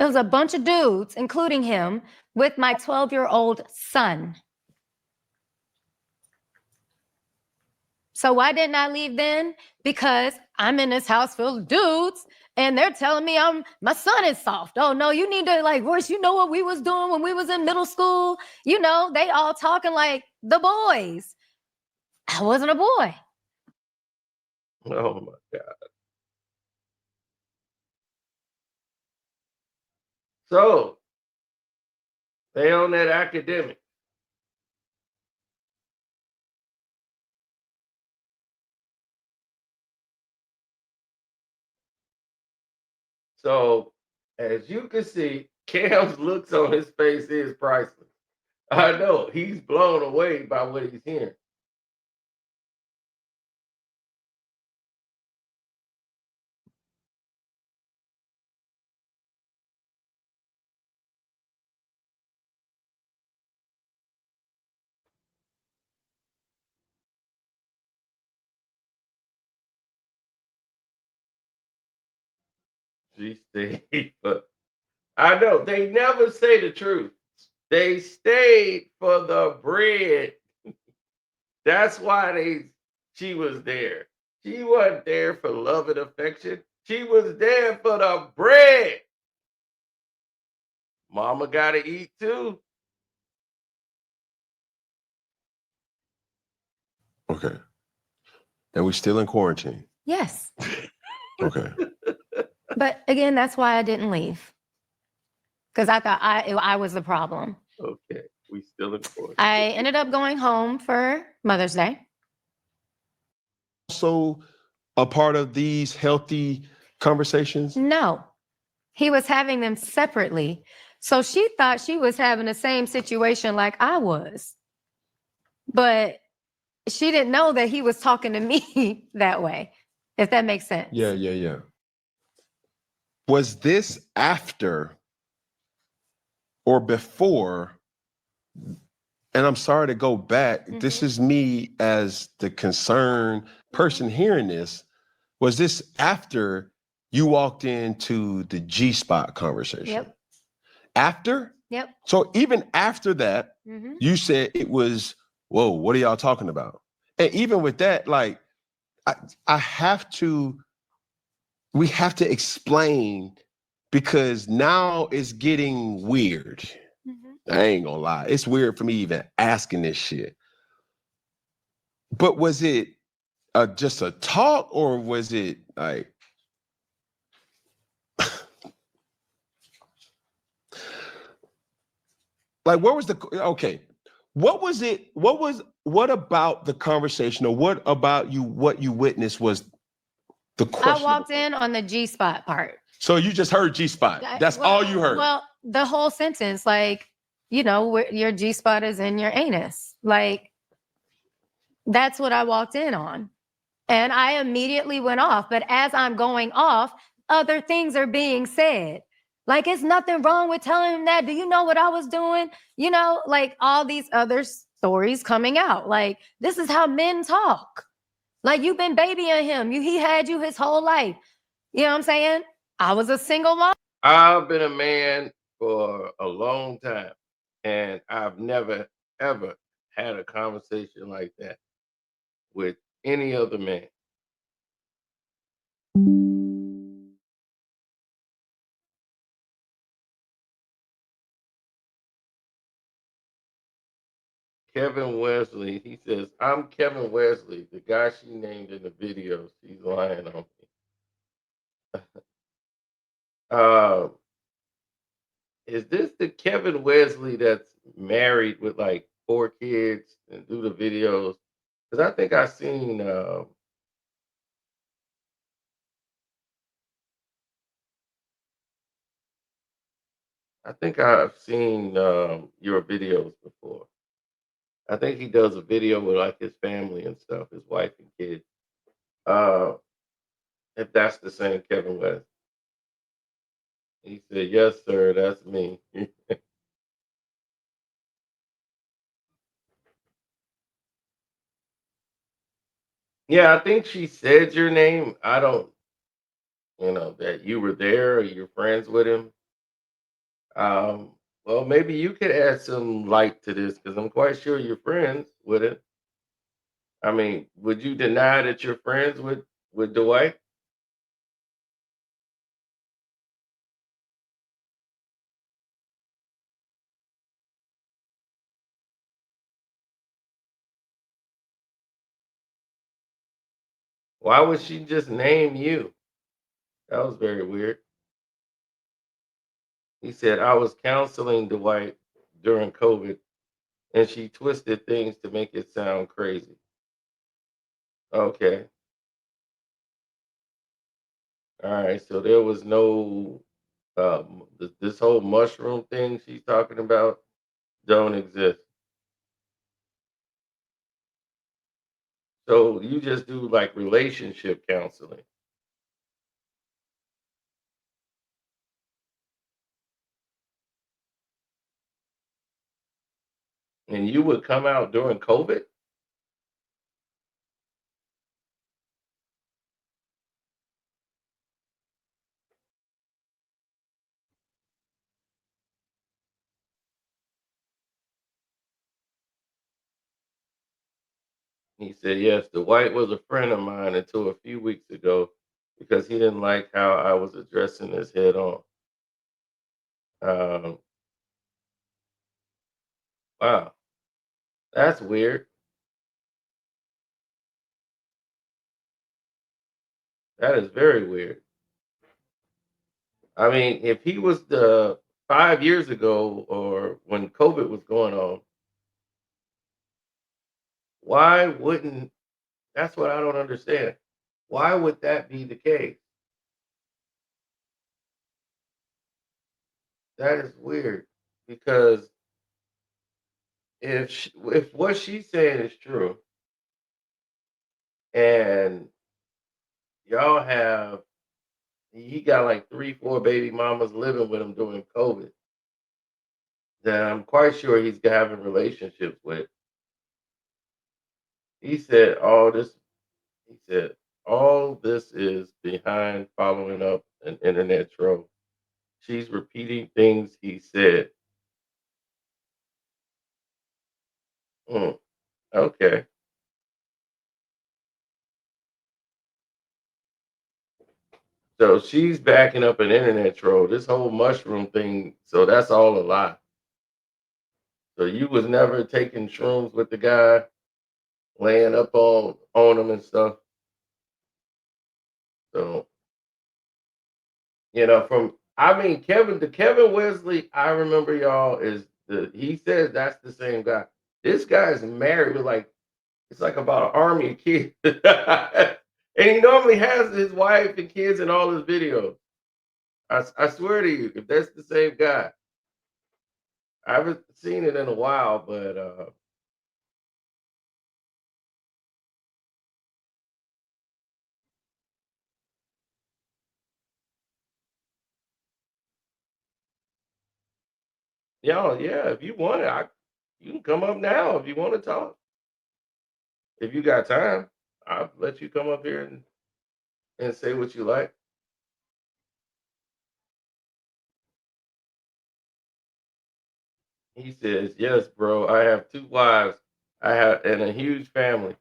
It was a bunch of dudes, including him, with my 12-year-old son. So why didn't I leave then? Because I'm in this house full of dudes and they're telling me my son is soft. Oh no, you need to, like, Royce, you know what we was doing when we was in middle school? You know, they all talking like the boys. I wasn't a boy. Oh my God. So they on that academic. So as you can see, Cam's looks on his face is priceless. I know he's blown away by what he's hearing. She stayed, but I know they never say the truth. They stayed for the bread. That's why she was there. She wasn't there for love and affection. She was there for the bread. Mama gotta eat too. Okay. And we still in quarantine. Yes. Okay. But again, that's why I didn't leave. Because I thought I was the problem. Okay. We still in quarantine. I ended up going home for Mother's Day. Also a part of these healthy conversations? No, he was having them separately. So she thought she was having the same situation like I was. But she didn't know that he was talking to me that way, if that makes sense. Yeah. Was this after or before? And I'm sorry to go back. Mm-hmm. This is me as the concerned person hearing this. Was this after you walked into the G-spot conversation? Yep. After? Yep. So even after that, you said it was, whoa, what are y'all talking about? And even with that, like, we have to explain, because now it's getting weird. I ain't gonna lie. It's weird for me even asking this shit. But was it just a talk, or was it like, like, what was okay. What was it? What about the conversation, or what about what you witnessed was the question? I walked in on the G-spot part. So you just heard G-spot. That's all you heard. Well, the whole sentence, like, you know, your G-spot is in your anus. Like, that's what I walked in on. And I immediately went off. But as I'm going off, other things are being said. Like, it's nothing wrong with telling him that. Do you know what I was doing? You know, like all these other stories coming out. Like, this is how men talk. Like, you've been babying him. He had you his whole life. You know what I'm saying? I was a single mom. I've been a man for a long time, and I've never, ever had a conversation like that with any other man. Kevin Wesley, he says, I'm Kevin Wesley, the guy she named in the video. She's lying on me. Is this the Kevin Wesley that's married with like 4 kids and do the videos? Because I think I've seen your videos before. I think he does a video with like his family and stuff, his wife and kids. If that's the same Kevin West. He said, yes, sir, that's me. Yeah, I think she said your name. I don't, that you were there or you're friends with him. Well, maybe you could add some light to this because I'm quite sure you're friends with it. I mean, would you deny that you're friends with Dwight? Why would she just name you? That was very weird. He said I was counseling Dwight during COVID, and she twisted things to make it sound crazy. Okay, all right. So there was no this whole mushroom thing she's talking about don't exist. So you just do like relationship counseling, and you would come out during COVID. He said, yes, the white was a friend of mine until a few weeks ago because he didn't like how I was addressing this head on. Um, wow, that's weird. That is very weird. I mean, if he was the 5 years ago or when COVID was going on, why wouldn't that's what I don't understand. Why would that be the case? That is weird because if what she's saying is true and y'all have he got like 3, 4 baby mamas living with him during COVID that I'm quite sure he's having relationships with. He said all this he said all this is behind following up an internet troll. She's repeating things he said. Hmm, okay. So she's backing up an internet troll. This whole mushroom thing, so that's all a lie. So you was never taking shrooms with the guy, laying up on him and stuff. So from I mean the Kevin Wesley I remember y'all is he says that's the same guy. This guy's married with like it's like about an army of kids. And he normally has his wife and kids in all his videos. I swear to you, if that's the same guy. I haven't seen it in a while, but yeah, if you want it, you can come up now if you want to talk. If you got time, I'll let you come up here and say what you like. He says, "Yes, bro. I have 2 wives. I have and a huge family."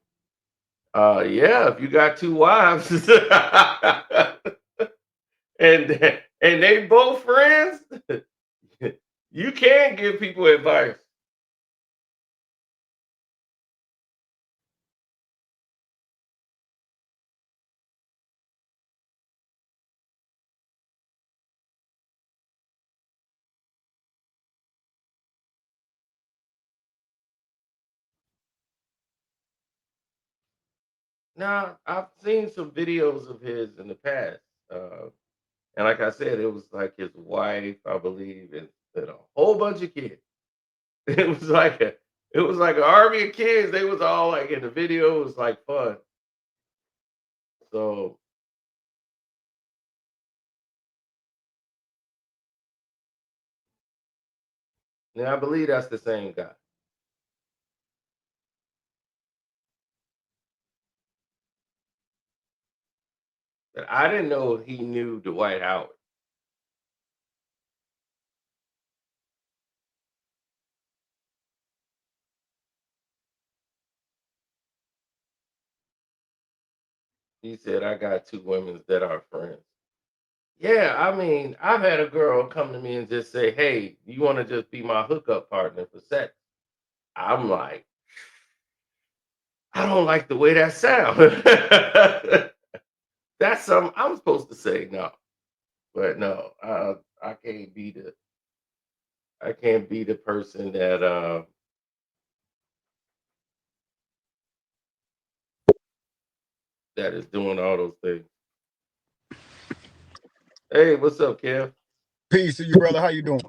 Yeah, if you got 2 wives and they both friends, you can give people advice. Now, I've seen some videos of his in the past. And like I said, it was like his wife, I believe, and a whole bunch of kids. It was like an army of kids. They was all like in the video. It was like fun. So now I believe that's the same guy. But I didn't know he knew Dwight Howard. He said, I got 2 women that are friends. Yeah, I mean, I've had a girl come to me and just say, "Hey, you want to just be my hookup partner for sex?" I'm like, I don't like the way that sounds. That's something I'm supposed to say no, but no, I can't be the person that is doing all those things. Hey, what's up, Kev? Peace to you, brother. How you doing?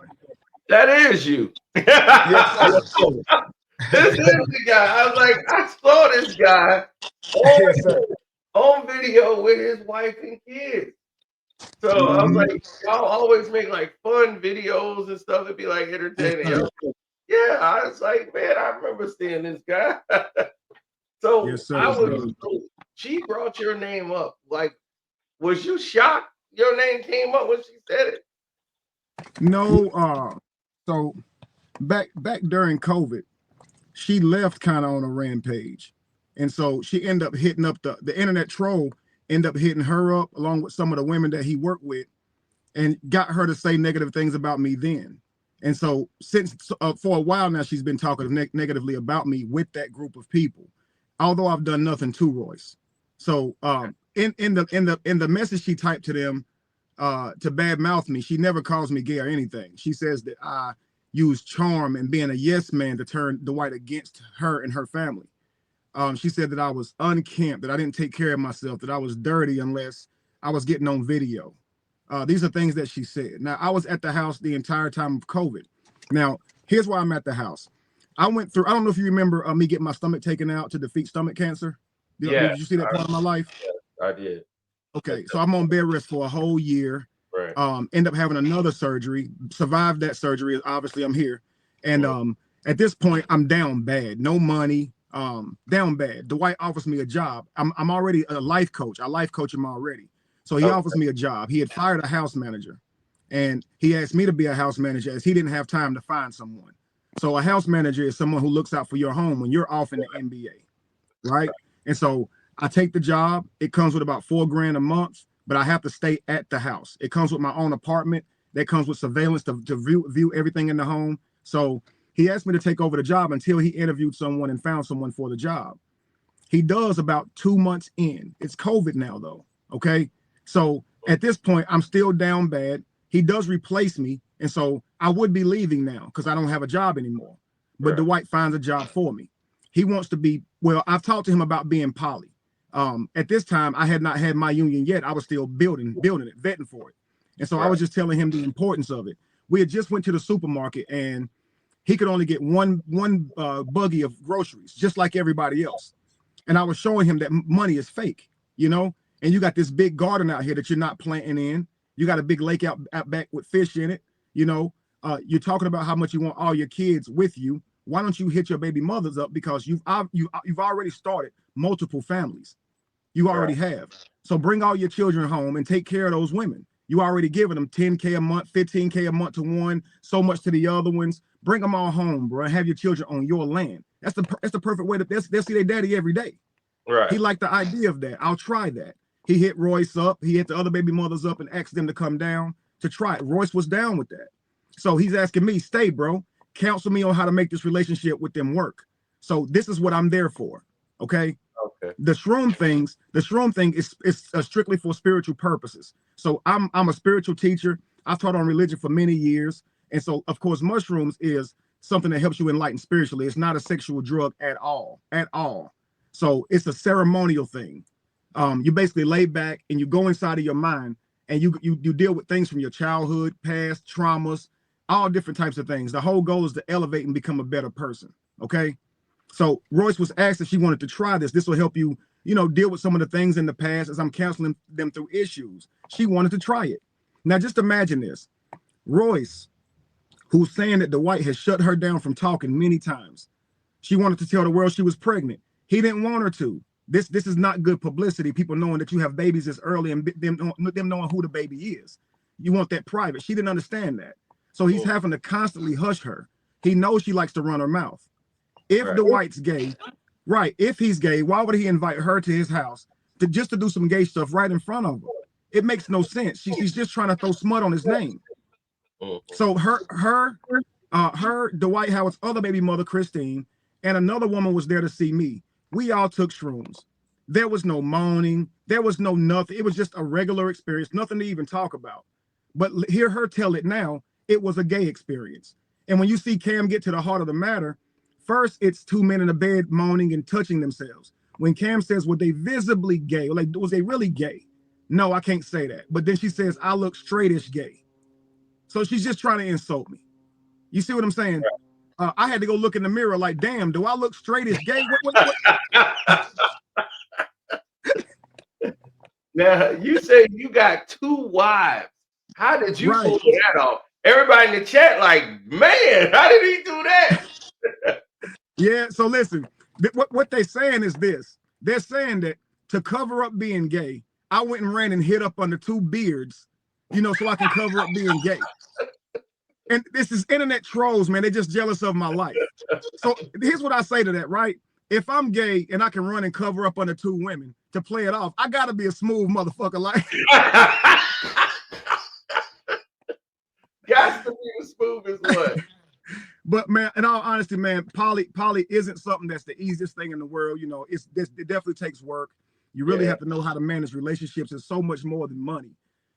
That is you. Yes, sir. This is the guy. I was like, I saw this guy Yes, sir. on video with his wife and kids. So I was Mhm. like, y'all always make like fun videos and stuff. It'd be like Yes, entertaining. sir. Yeah, I was like, man, I remember seeing this guy. So Yes, sir. so she brought your name up. Like, was you shocked your name came up when she said it? No, so back during COVID, she left kind of on a rampage. And so she ended up hitting up the internet troll, ended up hitting her up along with some of the women that he worked with and got her to say negative things about me then. And so since for a while now, she's been talking negatively about me with that group of people, although I've done nothing to Royce. So in the message she typed to them to badmouth me, she never calls me gay or anything. She says that I use charm and being a yes man to turn Dwight against her and her family. She said that I was unkempt, that I didn't take care of myself, that I was dirty unless I was getting on video. These are things that she said. Now, I was at the house the entire time of COVID. Now, here's why I'm at the house. I went through, I don't know if you remember me getting my stomach taken out to defeat stomach cancer. Yeah, Did you see that part of my life? I did. Okay, so I'm on bed rest for a whole year. Right. End up having another surgery, survived that surgery. Obviously, I'm here. And at this point, I'm down bad. No money, down bad. Dwight offers me a job. I'm already a life coach. I life coach him already. So he offers me a job. He had fired a house manager. And he asked me to be a house manager as he didn't have time to find someone. So a house manager is someone who looks out for your home when you're off in the NBA, right? And so I take the job. It comes with about $4,000 a month, but I have to stay at the house. It comes with my own apartment. That comes with surveillance to view everything in the home. So he asked me to take over the job until he interviewed someone and found someone for the job. He does about 2 months in. It's COVID now, though. Okay. So at this point, I'm still down bad. He does replace me. And so I would be leaving now because I don't have a job anymore. But Dwight finds a job for me. He wants to be, well, I've talked to him about being poly. At this time, I had not had my union yet. I was still building it, vetting for it. And so I was just telling him the importance of it. We had just went to the supermarket and he could only get one buggy of groceries, just like everybody else. And I was showing him that money is fake, and you got this big garden out here that you're not planting in. You got a big lake out back with fish in it. You're talking about how much you want all your kids with you. Why don't you hit your baby mothers up? Because you've already started multiple families. You already have. So bring all your children home and take care of those women. You already giving them 10K a month, 15K a month to one, so much to the other ones. Bring them all home, bro. And have your children on your land. That's the perfect way they'll see their daddy every day. Right. He liked the idea of that. I'll try that. He hit Royce up. He hit the other baby mothers up and asked them to come down to try it. Royce was down with that. So he's asking me, stay, bro. Counsel me on how to make this relationship with them work. So this is what I'm there for. Okay. Okay. The shroom thing is strictly for spiritual purposes. So I'm a spiritual teacher. I've taught on religion for many years. And so, of course, mushrooms is something that helps you enlighten spiritually. It's not a sexual drug at all. So it's a ceremonial thing. You basically lay back and you go inside of your mind and you deal with things from your childhood, past traumas, all different types of things. The whole goal is to elevate and become a better person. Okay. So Royce was asked if she wanted to try this. This will help you, deal with some of the things in the past as I'm counseling them through issues. She wanted to try it. Now, just imagine this. Royce, who's saying that Dwight has shut her down from talking many times. She wanted to tell the world she was pregnant. He didn't want her to. This is not good publicity. People knowing that you have babies this early and them knowing who the baby is. You want that private. She didn't understand that. So he's having to constantly hush her. He knows she likes to run her mouth. If Dwight's gay, if he's gay, why would he invite her to his house, to do some gay stuff right in front of her. It makes no sense. She's just trying to throw smut on his name. So her Dwight Howard's other baby mother, Christine, and another woman was there to see me. We all took shrooms. There was no moaning. There was no nothing. It was just a regular experience, nothing to even talk about. But hear her tell it now, it was a gay experience. And when you see Cam get to the heart of the matter, first it's two men in a bed moaning and touching themselves. When Cam says, were they visibly gay? Or like, was they really gay? No, I can't say that. But then she says, I look straightish gay. So she's just trying to insult me. You see what I'm saying? I had to go look in the mirror like, damn, do I look straightish gay? What? Now, you say you got 2 wives. How did you pull that off? Everybody in the chat like, man, how did he do that? Yeah, so listen, what they're saying is this. They're saying that to cover up being gay, I went and ran and hid up under 2 beards, you know, so I can cover up being gay. And this is internet trolls, man. They're just jealous of my life. So here's what I say to that, right? If I'm gay and I can run and cover up under 2 women to play it off, I gotta be a smooth motherfucker like. Got to be the smoothest one. But man, in all honesty, man, poly isn't something that's the easiest thing in the world. You know, it definitely takes work. You really have to know how to manage relationships. It's so much more than money.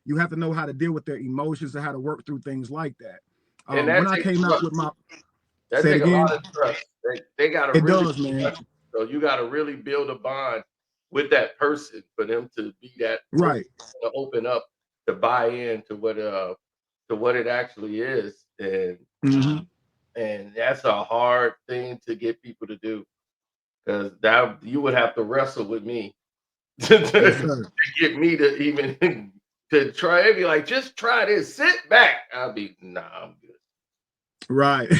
You have to know how to deal with their emotions and how to work through things like that. And when I came out with my, that takes a lot of trust. They got to really, does, man. So you got to really build a bond with that person for them to be that right, to open up, to buy into what it actually is, and and that's a hard thing to get people to do, because that you would have to wrestle with me to get me to even to try. It'd be like, just try this, sit back. I'll be, nah, I'm good. Right.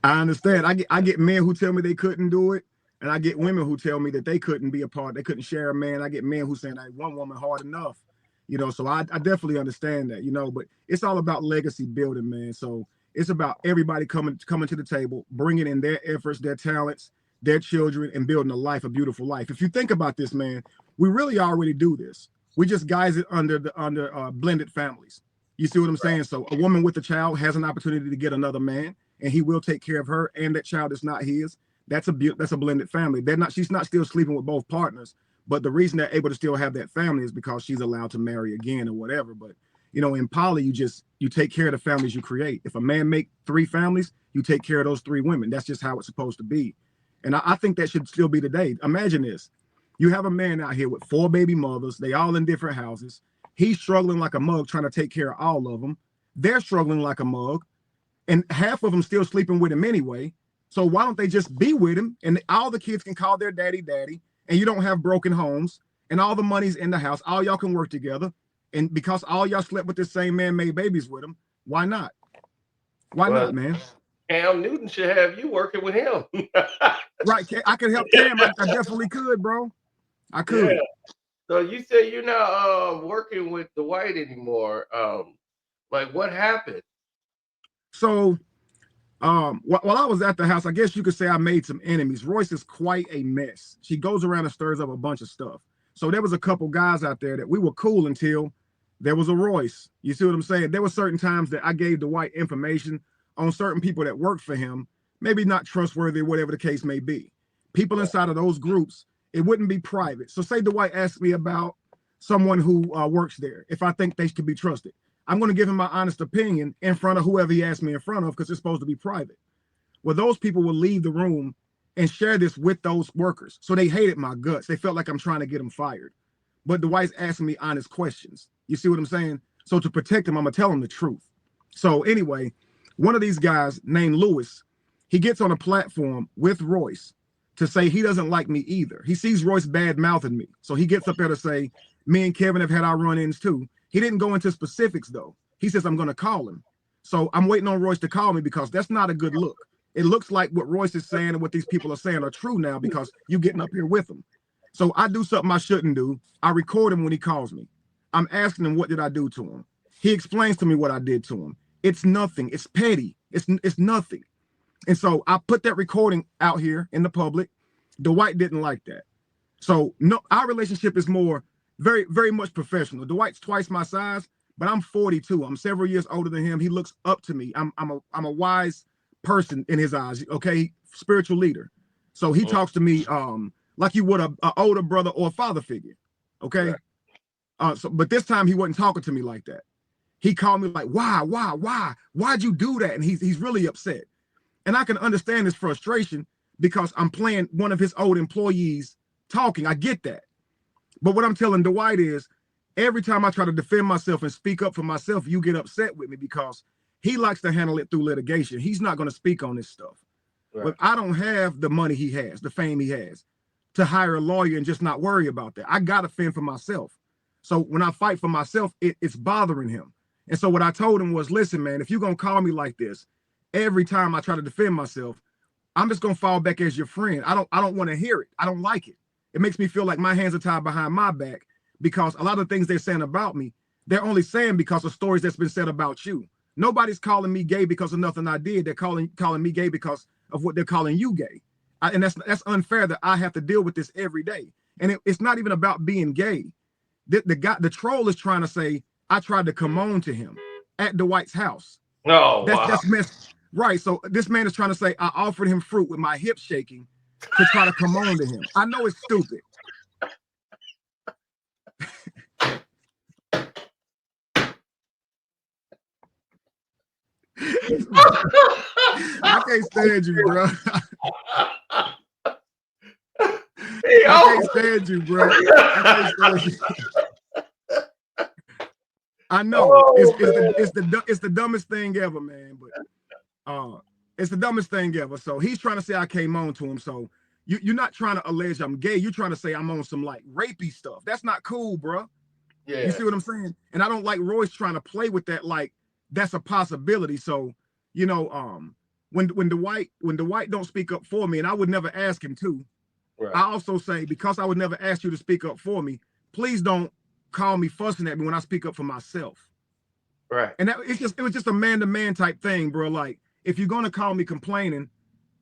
I understand. I get men who tell me they couldn't do it, and I get women who tell me that they couldn't be a part, they couldn't share a man. I get men who saying, one woman hard enough, you know. So I definitely understand that, you know. But it's all about legacy building, man. So it's about everybody coming to the table, bringing in their efforts, their talents, their children, and building a beautiful life. If you think about this, man, we really already do this. We just guise it under blended families. You see what I'm saying? So a woman with a child has an opportunity to get another man, and he will take care of her, and that child is not his. That's a blended family. She's not still sleeping with both partners, but the reason they're able to still have that family is because she's allowed to marry again or whatever. But you know, in poly, you take care of the families you create. If a man make 3 families, you take care of those 3 women. That's just how it's supposed to be. And I think that should still be today. Imagine this. You have a man out here with 4 baby mothers. They all in different houses. He's struggling like a mug trying to take care of all of them. They're struggling like a mug. And half of them still sleeping with him anyway. So why don't they just be with him? And all the kids can call their daddy, and you don't have broken homes, and all the money's in the house. All y'all can work together. And because all y'all slept with the same man, made babies with him, why not? Why not, man? Cam Newton should have you working with him. Right. I could help Cam. I definitely could, bro. I could. Yeah. So you say you're not working with Dwight anymore. Like, what happened? So while I was at the house, I guess you could say I made some enemies. Royce is quite a mess. She goes around and stirs up a bunch of stuff. So there was a couple guys out there that we were cool until there was a Royce. You see what I'm saying? There were certain times that I gave Dwight information on certain people that worked for him, maybe not trustworthy, whatever the case may be. People inside of those groups, it wouldn't be private. So say Dwight asked me about someone who works there, if I think they could be trusted. I'm going to give him my honest opinion in front of whoever he asked me in front of, because it's supposed to be private. Well, those people will leave the room and share this with those workers. So they hated my guts. They felt like I'm trying to get them fired. But Dwight's asking me honest questions. You see what I'm saying? So to protect him, I'm going to tell him the truth. So anyway, one of these guys named Lewis, he gets on a platform with Royce to say he doesn't like me either. He sees Royce bad mouthing me. So he gets up there to say, me and Kevin have had our run-ins too. He didn't go into specifics though. He says, I'm going to call him. So I'm waiting on Royce to call me, because that's not a good look. It looks like what Royce is saying and what these people are saying are true now, because you getting up here with him. So I do something I shouldn't do. I record him when he calls me. I'm asking him, what did I do to him? He explains to me what I did to him. It's nothing. It's petty. It's nothing. And so I put that recording out here in the public. Dwight didn't like that. So no, our relationship is more very, very much professional. Dwight's twice my size, but I'm 42. I'm several years older than him. He looks up to me. I'm a wise person in his eyes. Okay, spiritual leader. So he talks to me like you would a older brother or a father figure. Okay. Right. But this time he wasn't talking to me like that. He called me like, why'd you do that? And he's really upset. And I can understand his frustration because I'm playing one of his old employees talking. I get that. But what I'm telling Dwight is every time I try to defend myself and speak up for myself, you get upset with me because he likes to handle it through litigation. He's not going to speak on this stuff. Right. But I don't have the money he has, the fame he has, to hire a lawyer and just not worry about that. I got to fend for myself. So when I fight for myself, it's bothering him. And so what I told him was, listen, man, if you're going to call me like this, every time I try to defend myself, I'm just going to fall back as your friend. I don't want to hear it. I don't like it. It makes me feel like my hands are tied behind my back because a lot of things they're saying about me, they're only saying because of stories that's been said about you. Nobody's calling me gay because of nothing I did. They're calling me gay because of what they're calling you gay. And that's unfair that I have to deal with this every day. And it's not even about being gay. The troll is trying to say, I tried to come on to him at Dwight's house. Oh, that's messed. Right. So this man is trying to say I offered him fruit with my hips shaking to try to come on to him. I know it's stupid. I can't stand you, bro. I can't stand you, bro. I can't stand you. I know it's the dumbest thing ever, man. But it's the dumbest thing ever. So he's trying to say I came on to him. So you're not trying to allege I'm gay. You're trying to say I'm on some like rapey stuff. That's not cool, bro. Yeah. You see what I'm saying? And I don't like Royce trying to play with that like that's a possibility. So, you know, when Dwight don't speak up for me, and I would never ask him to, right. I also say, because I would never ask you to speak up for me, please don't call me fussing at me when I speak up for myself. Right. And it was just a man-to-man type thing, bro. Like, if you're gonna call me complaining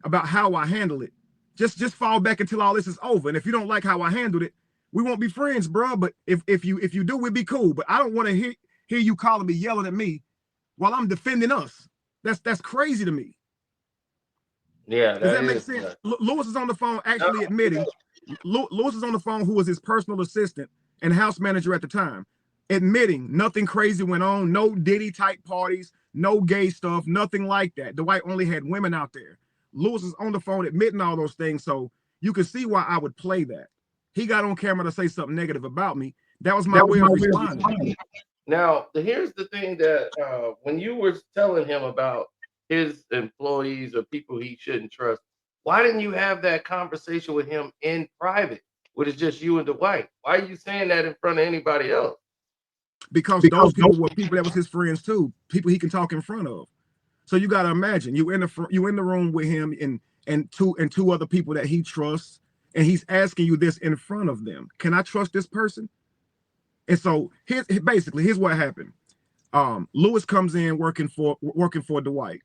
about how I handle it, just fall back until all this is over. And if you don't like how I handled it, we won't be friends, bro. But if you do, we'll be cool. But I don't want to hear you calling me, yelling at me while I'm defending us. That's crazy to me. Yeah, does that make sense? Lewis is on the phone actually admitting. Lewis is on the phone, who was his personal assistant and house manager at the time, admitting nothing crazy went on, no Diddy type parties, no gay stuff, nothing like that. Dwight only had women out there. Lewis is on the phone admitting all those things, so you can see why I would play that. He got on camera to say something negative about me. That was my way of responding. Now, here's the thing that when you were telling him about his employees or people he shouldn't trust, why didn't you have that conversation with him in private, when it's just you and Dwight? Why are you saying that in front of anybody else? Because those people were people that was his friends too, people he can talk in front of. So you got to imagine you in the room with him and two other people that he trusts, and he's asking you this in front of them. Can I trust this person? And so here's what happened. Lewis comes in working for Dwight,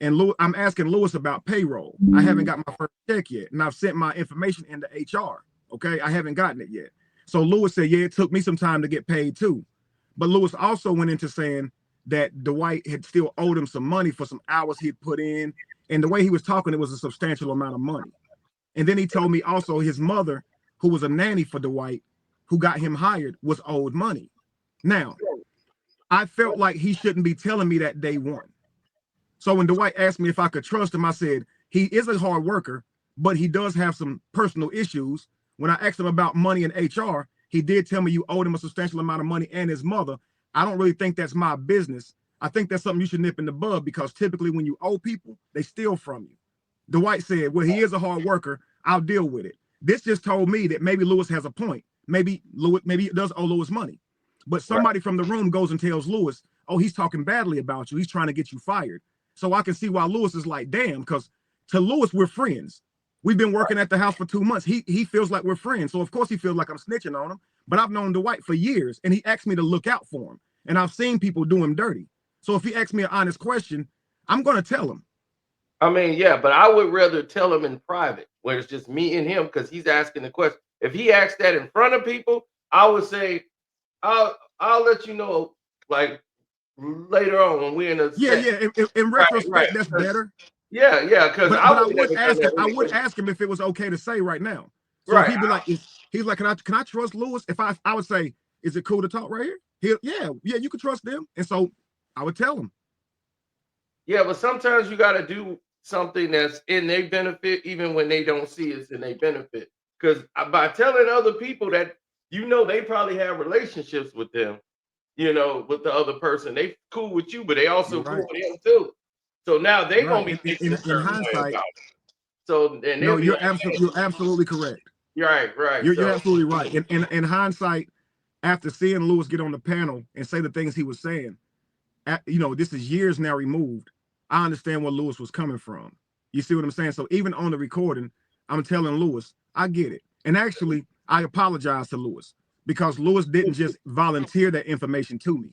and I'm asking Lewis about payroll. I haven't got my first check yet, and I've sent my information into HR. Okay, I haven't gotten it yet. So Lewis said, yeah, it took me some time to get paid too. But Lewis also went into saying that Dwight had still owed him some money for some hours he'd put in. And the way he was talking, it was a substantial amount of money. And then he told me also his mother, who was a nanny for Dwight, who got him hired, was owed money. Now, I felt like he shouldn't be telling me that day one. So when Dwight asked me if I could trust him, I said, he is a hard worker, but he does have some personal issues. When I asked him about money in HR, he did tell me you owed him a substantial amount of money and his mother. I don't really think that's my business. I think that's something you should nip in the bud, because typically when you owe people, they steal from you. Dwight said, well, he is a hard worker. I'll deal with it. This just told me that maybe Lewis has a point. Maybe it does owe Lewis money. But somebody from the room goes and tells Lewis, oh, he's talking badly about you. He's trying to get you fired. So I can see why Lewis is like, damn, because to Lewis, we're friends. We've been working at the house for 2 months. He feels like we're friends. So of course he feels like I'm snitching on him. But I've known Dwight for years, and he asked me to look out for him. And I've seen people do him dirty. So if he asks me an honest question, I'm going to tell him. I mean, yeah, but I would rather tell him in private, where it's just me and him, because he's asking the question. If he asked that in front of people, I would say, I'll let you know, like later on when we're in a Yeah, set. yeah. In Right, retrospect, that's better. Yeah, because But I I would would never done ask him. that I would anyway. ask him if it was okay to say right now. So if Right. he'd be like, he's like, can I trust Lewis? If I would say, is it cool to talk right here? Yeah, you can trust them. And so I would tell him. Yeah, but sometimes you got to do something that's in their benefit, even when they don't see it's in their benefit. Because by telling other people that, they probably have relationships with them, with the other person, they cool with you, but they also Right. cool with him too. So now they Right. gonna be thinking a In certain way hindsight, about it. So and no, they'll be you're like, absolutely correct. right. You're So absolutely right. In hindsight, after seeing Lewis get on the panel and say the things he was saying, this is years now removed. I understand where Lewis was coming from. You see what I'm saying? So even on the recording, I'm telling Lewis, I get it. And actually, I apologize to Lewis because Lewis didn't just volunteer that information to me.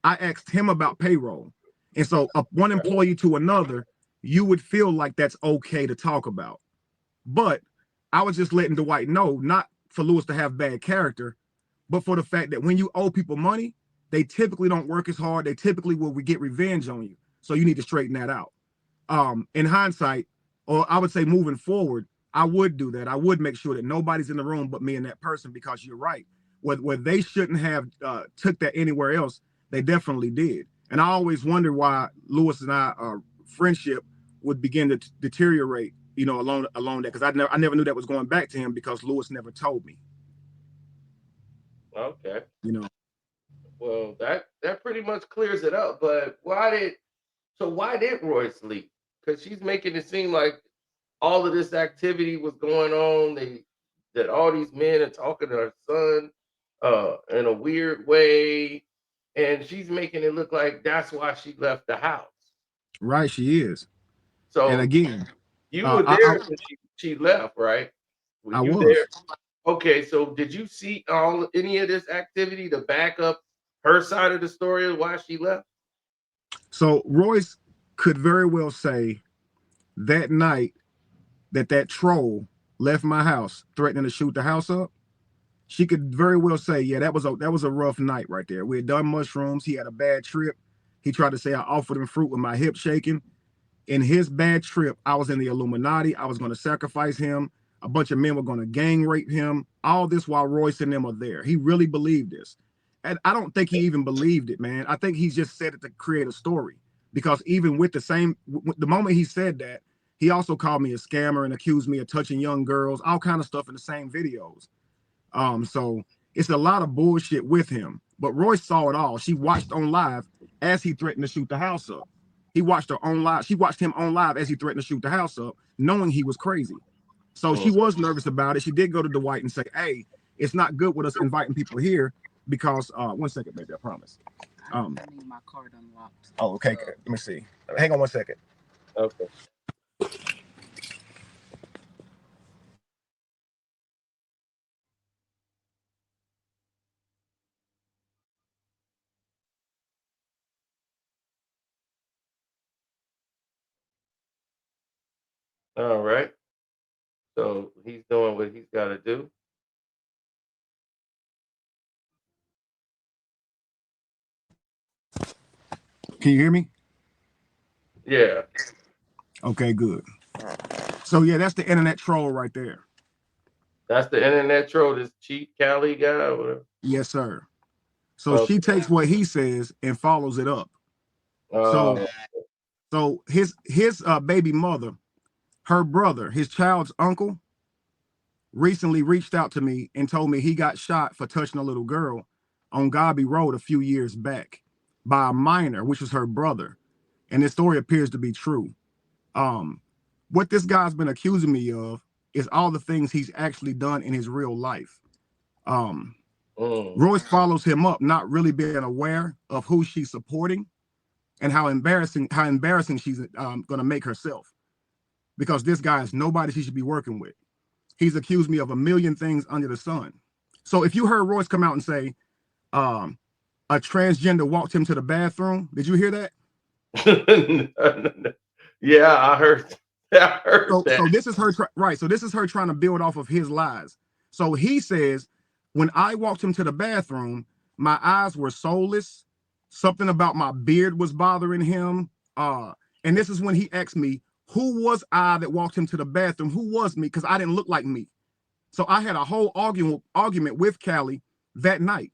I asked him about payroll. And so one employee to another, you would feel like that's okay to talk about. But I was just letting Dwight know, not for Lewis to have bad character, but for the fact that when you owe people money, they typically don't work as hard. They typically will get revenge on you. So you need to straighten that out. In hindsight, or I would say moving forward, I would do that. I would make sure that nobody's in the room but me and that person, because you're right. Where they shouldn't have took that anywhere else, they definitely did. And I always wonder why Lewis and I friendship would begin to deteriorate, along that, because I never knew that was going back to him because Lewis never told me. okay. Well, that pretty much clears it up. But why did Royce leave? Because she's making it seem like all of this activity was going on. That all these men are talking to her son in a weird way, and she's making it look like that's why she left the house. Right, she is. So and again, you were there when she left, right? Were I you was. there? Okay, so did you see any of this activity to back up her side of the story of why she left? So Royce could very well say that night that troll left my house threatening to shoot the house up. She could very well say, yeah, that was a rough night right there. We had done mushrooms. He had a bad trip. He tried to say I offered him fruit with my hip shaking. In his bad trip, I was in the Illuminati. I was going to sacrifice him. A bunch of men were going to gang rape him. All this while Royce and them are there. He really believed this. And I don't think he even believed it, man. I think he just said it to create a story. Because even with the moment he said that, he also called me a scammer and accused me of touching young girls, all kind of stuff in the same videos. So it's a lot of bullshit with him. But Royce saw it all. She watched on live as he threatened to shoot the house up. He watched her on live. She watched him on live as he threatened to shoot the house up, knowing he was crazy. So she was nervous about it. She did go to Dwight and say, hey, it's not good with us inviting people here because 1 second, baby, I promise. I need my card unlocked. Oh, okay. Let me see. Hang on 1 second. Okay. All right. So he's doing what he's got to do. Can you hear me? Yeah. Okay, good. So yeah, that's the internet troll right there. That's the internet troll, this cheap Cali guy or whatever. Yes, sir. So she takes what he says and follows it up. So his baby mother, her brother, his child's uncle, recently reached out to me and told me he got shot for touching a little girl on Gobby Road a few years back by a minor, which was her brother. And this story appears to be true. What this guy's been accusing me of is all the things he's actually done in his real life. Royce follows him up, not really being aware of who she's supporting and how embarrassing she's going to make herself, because this guy is nobody she should be working with. He's accused me of a million things under the sun. So if you heard Royce come out and say a transgender walked him to the bathroom, did you hear that? Yeah, I heard that. So this is her right. So this is her trying to build off of his lies. So he says, when I walked him to the bathroom, my eyes were soulless. Something about my beard was bothering him. And this is when he asked me, who was I that walked him to the bathroom? Who was me? Because I didn't look like me. So I had a whole argument with Cali that night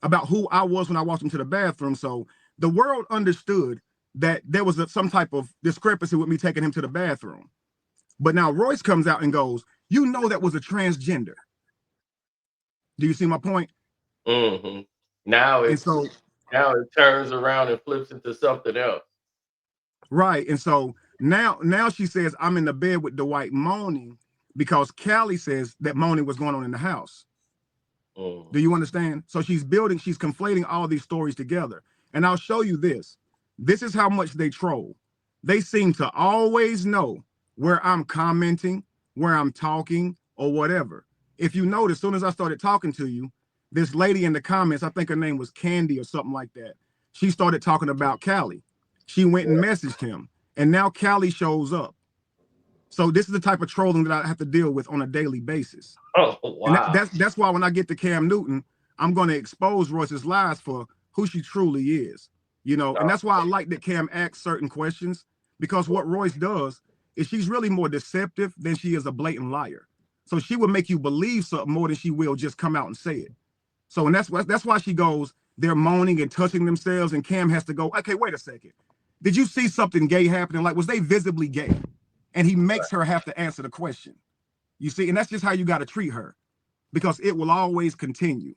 about who I was when I walked him to the bathroom. So the world understood that there was some type of discrepancy with me taking him to the bathroom. But now Royce comes out and goes, you know, that was a transgender. Do you see my point? Mm-hmm. Now it turns around and flips into something else. Right. And so now she says I'm in the bed with Dwight moaning because Cali says that moaning was going on in the house. Mm. Do you understand? So she's conflating all these stories together. And I'll show you this. This is how much they troll. They seem to always know where I'm commenting, where I'm talking, or whatever. If you notice, as soon as I started talking to you, this lady in the comments, I think her name was Candy or something like that, she started talking about Cali. She went and messaged him, and now Cali shows up. So this is the type of trolling that I have to deal with on a daily basis. Oh, wow. And that's why when I get to Cam Newton, I'm going to expose Royce's lies for who she truly is. You know, and that's why I like that Cam asks certain questions, because what Royce does is she's really more deceptive than she is a blatant liar. So she would make you believe something more than she will just come out and say it. So, and that's why she goes, they're moaning and touching themselves, and Cam has to go, okay, wait a second. Did you see something gay happening? Like, was they visibly gay? And he makes her have to answer the question. You see, and that's just how you got to treat her, because it will always continue.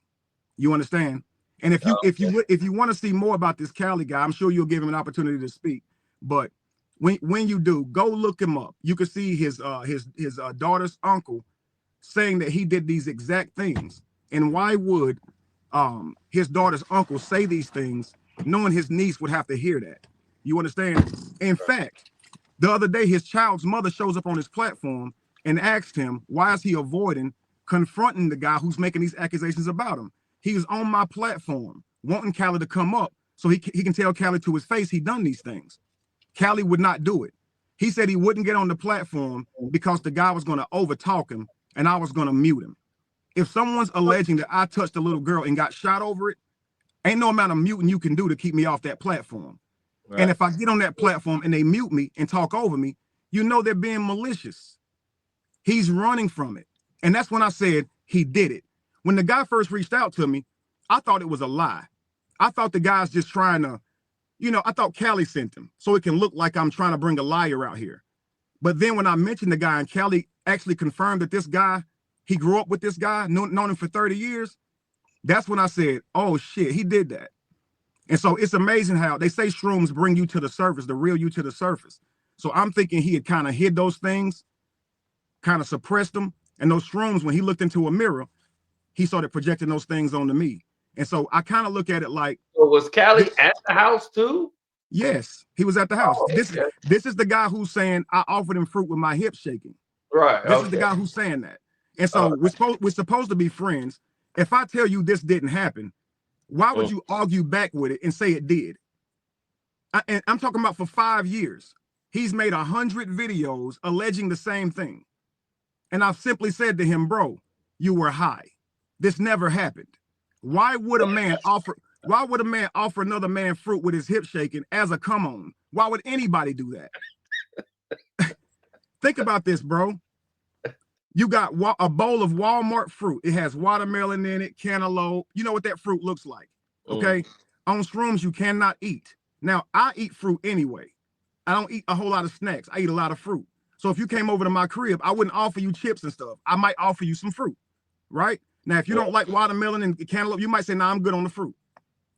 You understand? And if you want to see more about this Cali guy, I'm sure you'll give him an opportunity to speak. But when you do, go look him up. You can see his daughter's uncle saying that he did these exact things. And why would his daughter's uncle say these things, knowing his niece would have to hear that? You understand? In fact, the other day, his child's mother shows up on his platform and asked him, why is he avoiding confronting the guy who's making these accusations about him? He was on my platform wanting Cali to come up so he can tell Cali to his face he done these things. Cali would not do it. He said he wouldn't get on the platform because the guy was going to overtalk him and I was going to mute him. If someone's alleging that I touched a little girl and got shot over it, ain't no amount of muting you can do to keep me off that platform. Right. And if I get on that platform and they mute me and talk over me, you know they're being malicious. He's running from it. And that's when I said he did it. When the guy first reached out to me, I thought it was a lie. I thought the guy's just trying to, I thought Cali sent him so it can look like I'm trying to bring a liar out here. But then when I mentioned the guy and Cali actually confirmed that this guy, he grew up with this guy, known him for 30 years, that's when I said, oh shit, he did that. And so it's amazing how they say shrooms bring you to the surface, the real you to the surface. So I'm thinking he had kind of hid those things, kind of suppressed them. And those shrooms, when he looked into a mirror, he started projecting those things onto me. And so I kind of look at it like. So was Cali at the house too? Yes, he was at the house. Oh, okay. This is the guy who's saying I offered him fruit with my hips shaking. Right. This is the guy who's saying that. And so we're supposed to be friends. If I tell you this didn't happen, why would you argue back with it and say it did? And I'm talking about for 5 years. He's made 100 videos alleging the same thing. And I've simply said to him, bro, you were high. This never happened. Why would a man offer another man fruit with his hip shaking as a come on? Why would anybody do that? Think about this, bro. You got a bowl of Walmart fruit. It has watermelon in it, cantaloupe. You know what that fruit looks like, okay? On shrooms, you cannot eat. Now, I eat fruit anyway. I don't eat a whole lot of snacks. I eat a lot of fruit. So if you came over to my crib, I wouldn't offer you chips and stuff. I might offer you some fruit, right? Now, if you don't like watermelon and cantaloupe, you might say, nah, I'm good on the fruit.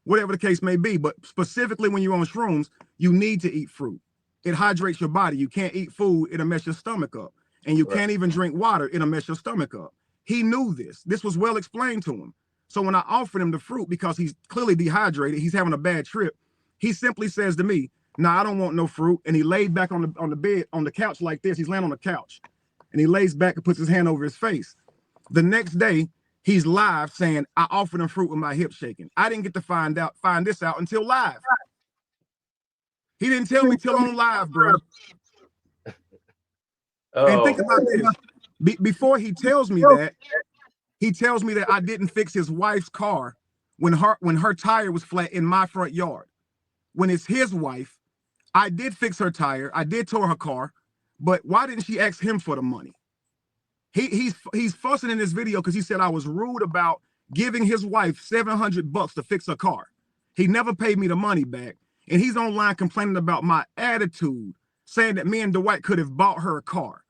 Whatever the case may be. But specifically when you're on shrooms, you need to eat fruit. It hydrates your body. You can't eat food. It'll mess your stomach up. And you can't even drink water. It'll mess your stomach up. He knew this. This was well explained to him. So when I offered him the fruit, because he's clearly dehydrated, he's having a bad trip, he simply says to me, nah, I don't want no fruit. And he laid back on the bed, on the couch like this. He's laying on the couch. And he lays back and puts his hand over his face. The next day, he's live saying, I offered him fruit with my hip shaking. I didn't get to find this out until live. He didn't tell me till on live, bro. And think about this. Before he tells me that, He tells me that I didn't fix his wife's car when her tire was flat in my front yard. When it's his wife, I did fix her tire. I did tow her car, but why didn't she ask him for the money? He's fussing in this video because he said I was rude about giving his wife $700 to fix her car. He never paid me the money back, and he's online complaining about my attitude, saying that me and Dwight could have bought her a car.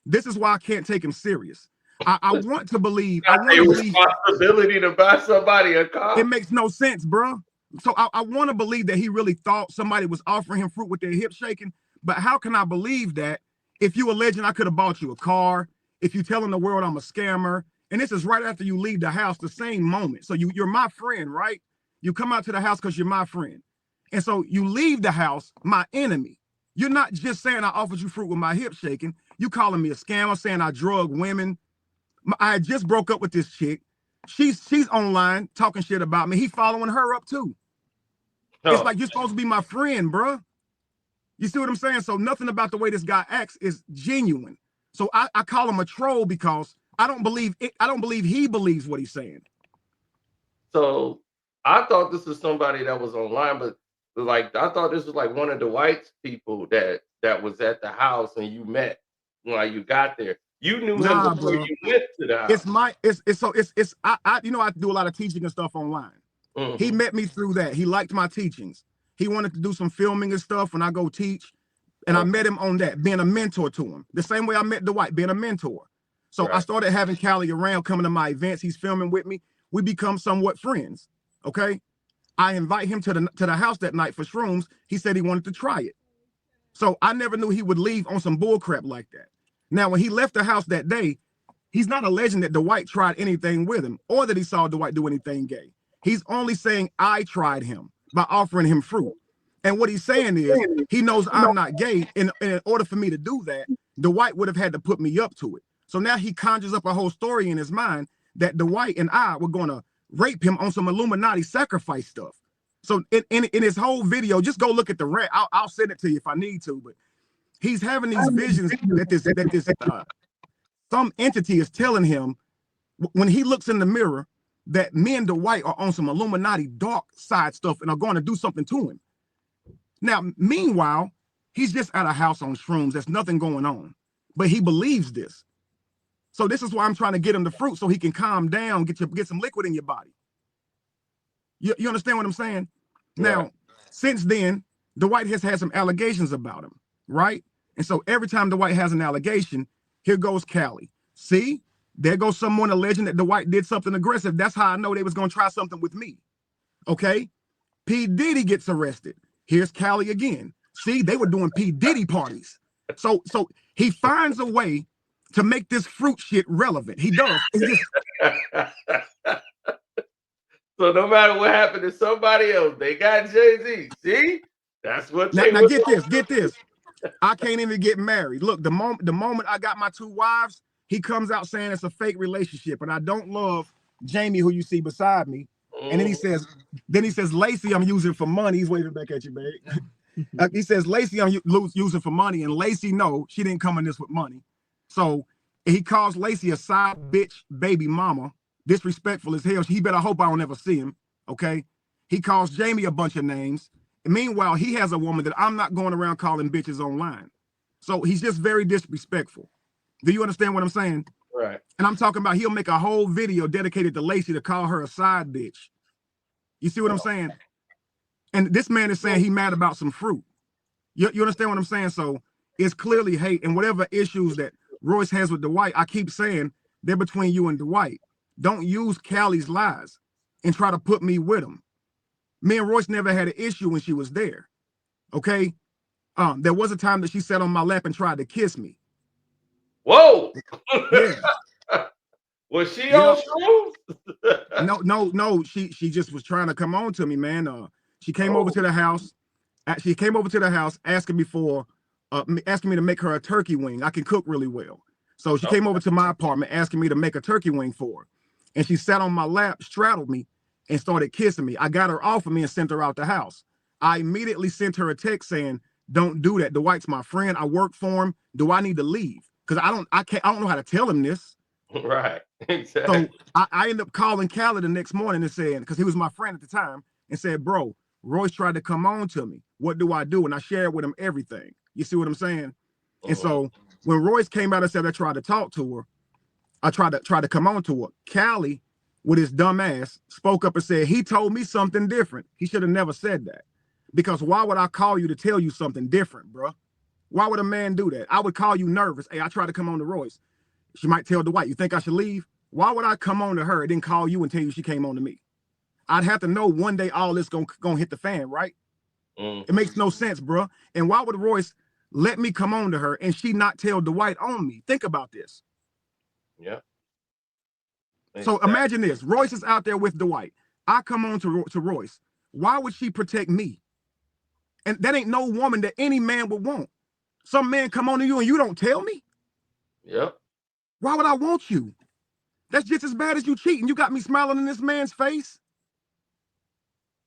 This is why I can't take him serious. I want to believe. I want to believe responsibility to buy somebody a car. It makes no sense, bro. So I want to believe that he really thought somebody was offering him fruit with their hips shaking. But how can I believe that if you alleging I could have bought you a car, if you telling the world I'm a scammer, and this is right after you leave the house, the same moment. So you're my friend, right? You come out to the house because you're my friend. And so you leave the house, my enemy. You're not just saying I offered you fruit with my hips shaking. You calling me a scammer, saying I drug women. I just broke up with this chick. She's online talking shit about me. He following her up too. Oh. It's like you're supposed to be my friend, bro. You see what I'm saying? So nothing about the way this guy acts is genuine. So I call him a troll because I don't believe it. I don't believe he believes what he's saying. So I thought this was somebody that was online, but like I thought this was like one of Dwight's people that was at the house and you met when you got there. You knew him before bro. You went to the house. I you know, I do a lot of teaching and stuff online. Mm-hmm. He met me through that. He liked my teachings. He wanted to do some filming and stuff when I go teach. And I met him on that, being a mentor to him. The same way I met Dwight, being a mentor. So right. I started having Cali around, coming to my events. He's filming with me. We become somewhat friends. Okay. I invite him to the house that night for shrooms. He said he wanted to try it. So I never knew he would leave on some bull crap like that. Now, when he left the house that day, he's not alleging that Dwight tried anything with him or that he saw Dwight do anything gay. He's only saying I tried him by offering him fruit. And what he's saying is he knows I'm not gay. And in order for me to do that, Dwight would have had to put me up to it. So now he conjures up a whole story in his mind that Dwight and I were going to rape him on some Illuminati sacrifice stuff. So in his whole video, just go look at the rant. I'll send it to you if I need to, but he's having these visions that some entity is telling him when he looks in the mirror that me and Dwight are on some Illuminati dark side stuff and are going to do something to him. Now, meanwhile, he's just at a house on shrooms. There's nothing going on, but he believes this. So this is why I'm trying to get him the fruit so he can calm down, get some liquid in your body. You understand what I'm saying? Yeah. Now, since then, Dwight has had some allegations about him, right? And so every time Dwight has an allegation, here goes Cali. See, there goes someone alleging that Dwight did something aggressive. That's how I know they was going to try something with me. Okay? P. Diddy gets arrested. Here's Cali again. See, they were doing P. Diddy parties. So he finds a way to make this fruit shit relevant. He does. So no matter what happened to somebody else, they got Jay-Z. See? That's what now get this. I can't even get married. Look, the moment I got my 2 wives, he comes out saying it's a fake relationship. And I don't love Jamie, who you see beside me. And then he says, Lacey, I'm using for money. He's waving back at you, babe. He says, Lacey, I'm using for money. And Lacey, no, she didn't come in this with money. So he calls Lacey a side bitch baby mama. Disrespectful as hell. He better hope I don't ever see him. Okay. He calls Jamie a bunch of names. And meanwhile, he has a woman that I'm not going around calling bitches online. So he's just very disrespectful. Do you understand what I'm saying? Right. And I'm talking about he'll make a whole video dedicated to Lacey to call her a side bitch. You see what I'm saying? And this man is saying he mad about some fruit. You understand what I'm saying? So it's clearly hate. And whatever issues that Royce has with Dwight, I keep saying they're between you and Dwight. Don't use Cali's lies and try to put me with him. Me and Royce never had an issue when she was there. Okay? There was a time that she sat on my lap and tried to kiss me. Whoa! Yeah. Was she on shrooms? No. She just was trying to come on to me, man. She came over to the house. She came over to the house asking me to make her a turkey wing. I can cook really well. So she came over to my apartment asking me to make a turkey wing for her. And she sat on my lap, straddled me, and started kissing me. I got her off of me and sent her out the house. I immediately sent her a text saying, don't do that. Dwight's my friend. I work for him. Do I need to leave? Because I don't know how to tell him this. Right. So Exactly. I ended up calling Cali the next morning and saying, because he was my friend at the time, and said, bro, Royce tried to come on to me. What do I do? And I shared with him everything. You see what I'm saying? And so when Royce came out and said I tried to talk to her, I tried to come on to her. Cali, with his dumb ass, spoke up and said, he told me something different. He should have never said that. Because why would I call you to tell you something different, bro? Why would a man do that? I would call you nervous. Hey, I tried to come on to Royce. She might tell Dwight, you think I should leave? Why would I come on to her and then call you and tell you she came on to me? I'd have to know one day all this gonna hit the fan, right? It makes no sense, bro. And why would Royce let me come on to her and she not tell Dwight on me? Think about this. Yeah. So Exactly. imagine this. Royce is out there with Dwight. I come on to Royce. Why would she protect me? And that ain't no woman that any man would want. Some man come on to you and you don't tell me? Yep. Why would I want you? That's just as bad as you cheating. You got me smiling in this man's face.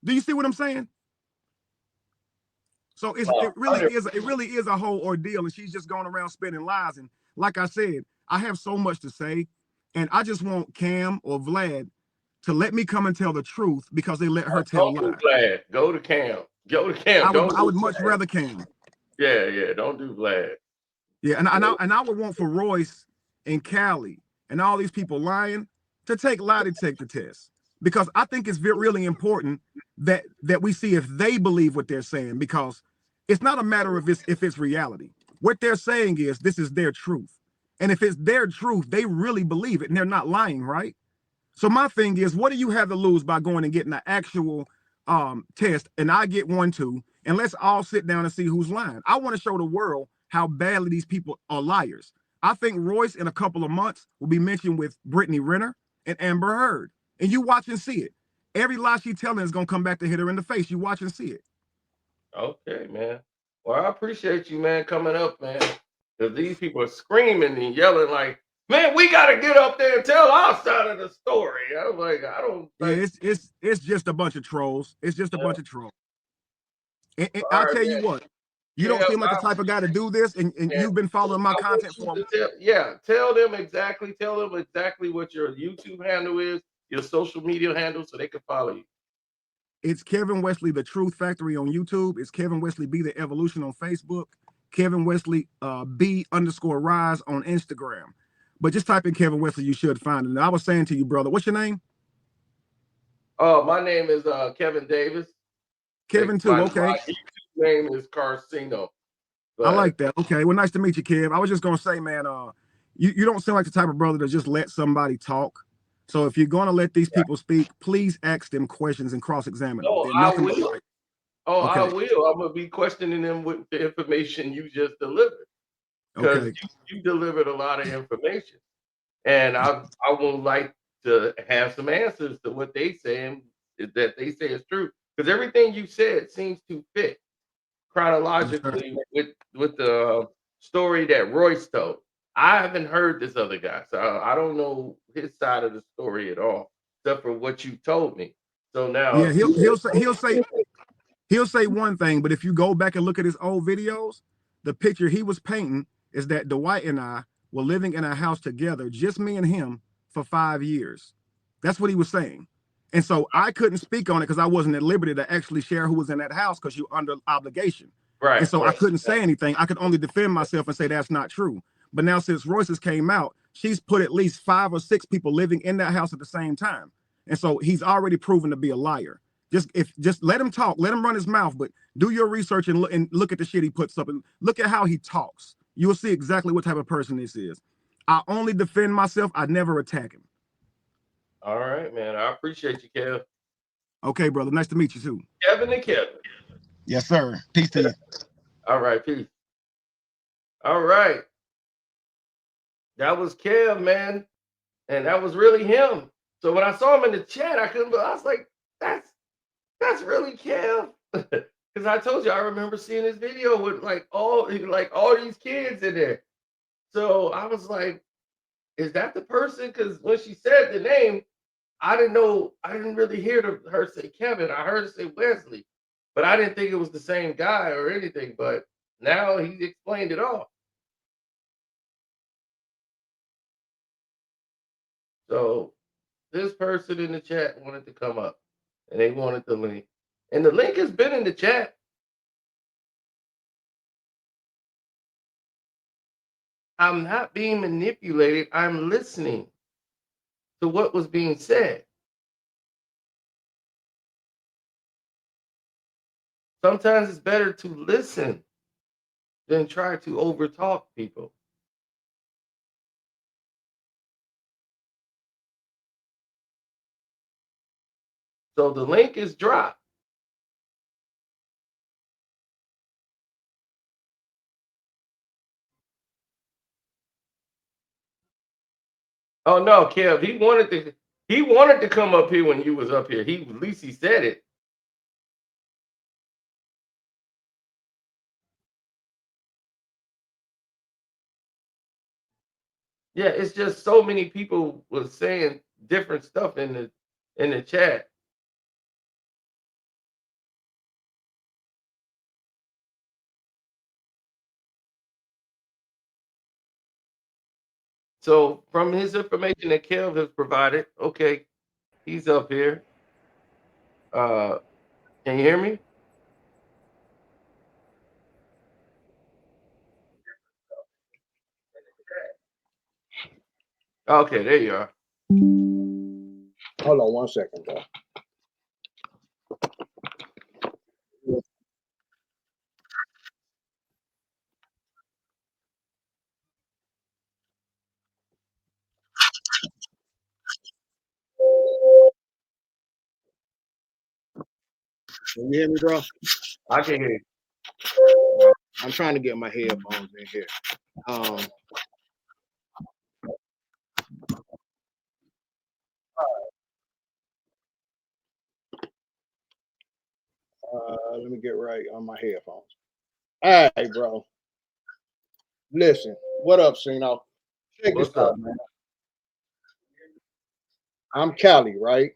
Do you see what I'm saying? So it really is a whole ordeal, and she's just going around spinning lies. And like I said, I have so much to say, and I just want Cam or Vlad to let me come and tell the truth because they let her tell Don't lies. do Vlad. Go to Cam. Go to Cam. I would much rather Cam. Yeah. Don't do Vlad. Yeah, and I would want for Royce and Cali and all these people lying to take lie detector tests because I think it's really important that we see if they believe what they're saying because it's not a matter of if it's reality. What they're saying is this is their truth, and if it's their truth, they really believe it and they're not lying, right? So my thing is, what do you have to lose by going and getting an actual test, and I get one too, and let's all sit down and see who's lying. I want to show the world how badly these people are liars. I think Royce in a couple of months will be mentioned with Brittany Renner and Amber Heard, and you watch and see it. Every lie she's telling is gonna come back to hit her in the face. You watch and see it. Okay, man. Well, I appreciate you, man, coming up, man. Because these people are screaming and yelling like, man, we got to get up there and tell our side of the story. I was like, I don't Yeah, like. it's just a bunch of trolls. It's just a bunch of trolls. And All I'll right, tell you man. what, you don't Kev, seem like the type of guy to do this, and man, you've been following my I want content you for a to tell them exactly what your YouTube handle is, your social media handle, so they can follow you. It's Kevin Wesley, The Truth Factory on YouTube. It's Kevin Wesley Be the Evolution on Facebook. Kevin Wesley B_rise on Instagram. But just type in Kevin Wesley, you should find it. And I was saying to you, brother, what's your name? My name is Kevin Davis. Kevin too. My Okay. YouTube name is Carcino. I like that. Okay. Well, nice to meet you, Kev. I was just gonna say, man, you don't seem like the type of brother to just let somebody talk. So if you're gonna let these people speak, please ask them questions and cross-examine them. Oh, They're I nothing but will. right. Oh, I Okay. will. I'm gonna be questioning them with the information you just delivered because Okay. you delivered a lot of information, and I would like to have some answers to what they saying that they say is true because everything you said seems to fit Yes, sir. chronologically with the story that Royce told. I haven't heard this other guy, so I don't know his side of the story at all, except for what you told me. So now, Yeah, he'll say one thing, but if you go back and look at his old videos, the picture he was painting is that Dwight and I were living in a house together, just me and him, for 5 years. That's what he was saying. And so I couldn't speak on it because I wasn't at liberty to actually share who was in that house because you're under obligation. And so I couldn't say anything. I could only defend myself and say that's not true. But now since Royce's came out, she's put at least 5 or 6 people living in that house at the same time. And so he's already proven to be a liar. Just let him talk, let him run his mouth, but do your research and look at the shit he puts up and look at how he talks. You'll see exactly what type of person this is. I only defend myself. I never attack him. all right, man. I appreciate you, Kev. Okay, brother. Nice to meet you too. Kevin and Kevin. Yes, sir. Peace to you. All right, peace. All right. That was Kev, man. And that was really him. So when I saw him in the chat, I was like, that's really Kev. Because I told you I remember seeing this video with like all these kids in there. So I was like, is that the person? Because when she said the name, I didn't really hear her say Kevin. I heard her say Wesley, but I didn't think it was the same guy or anything. But now he explained it all. So this person in the chat wanted to come up and they wanted the link. And the link has been in the chat. I'm not being manipulated. I'm listening to what was being said. Sometimes it's better to listen than try to overtalk people. So the link is dropped. Oh no, Kev, he wanted to come up here when you was up here. At least he said it. Yeah, it's just so many people was saying different stuff in the chat. So from his information that Kev has provided, okay, he's up here. Can you hear me? Okay, there you are. Hold on 1 second, bro. Can you hear me, bro? I can hear you. I'm trying to get my headphones in here. Let me get right on my headphones. All right, bro. Listen, what up, Sino? Check this What's out, up? man. I'm Cali, right?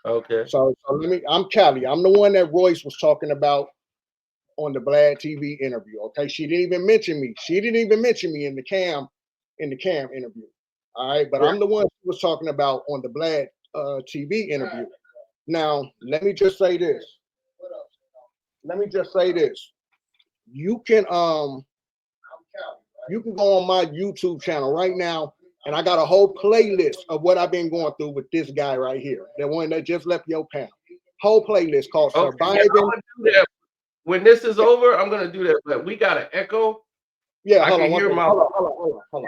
Okay. So I'm Cali. I'm the one that Royce was talking about on the Vlad TV interview. Okay, she didn't even mention me. She didn't even mention me in the cam interview. All right, but I'm the one who was talking about on the Vlad TV interview. Now, let me just say this. You can go on my YouTube channel right now, and I got a whole playlist of what I've been going through with this guy right here, the one that just left your panel. Whole playlist called Okay, Surviving. I'm gonna do that. When this is over, I'm gonna do that. But we got an echo. Yeah, I hold can on. hear my. Hold on.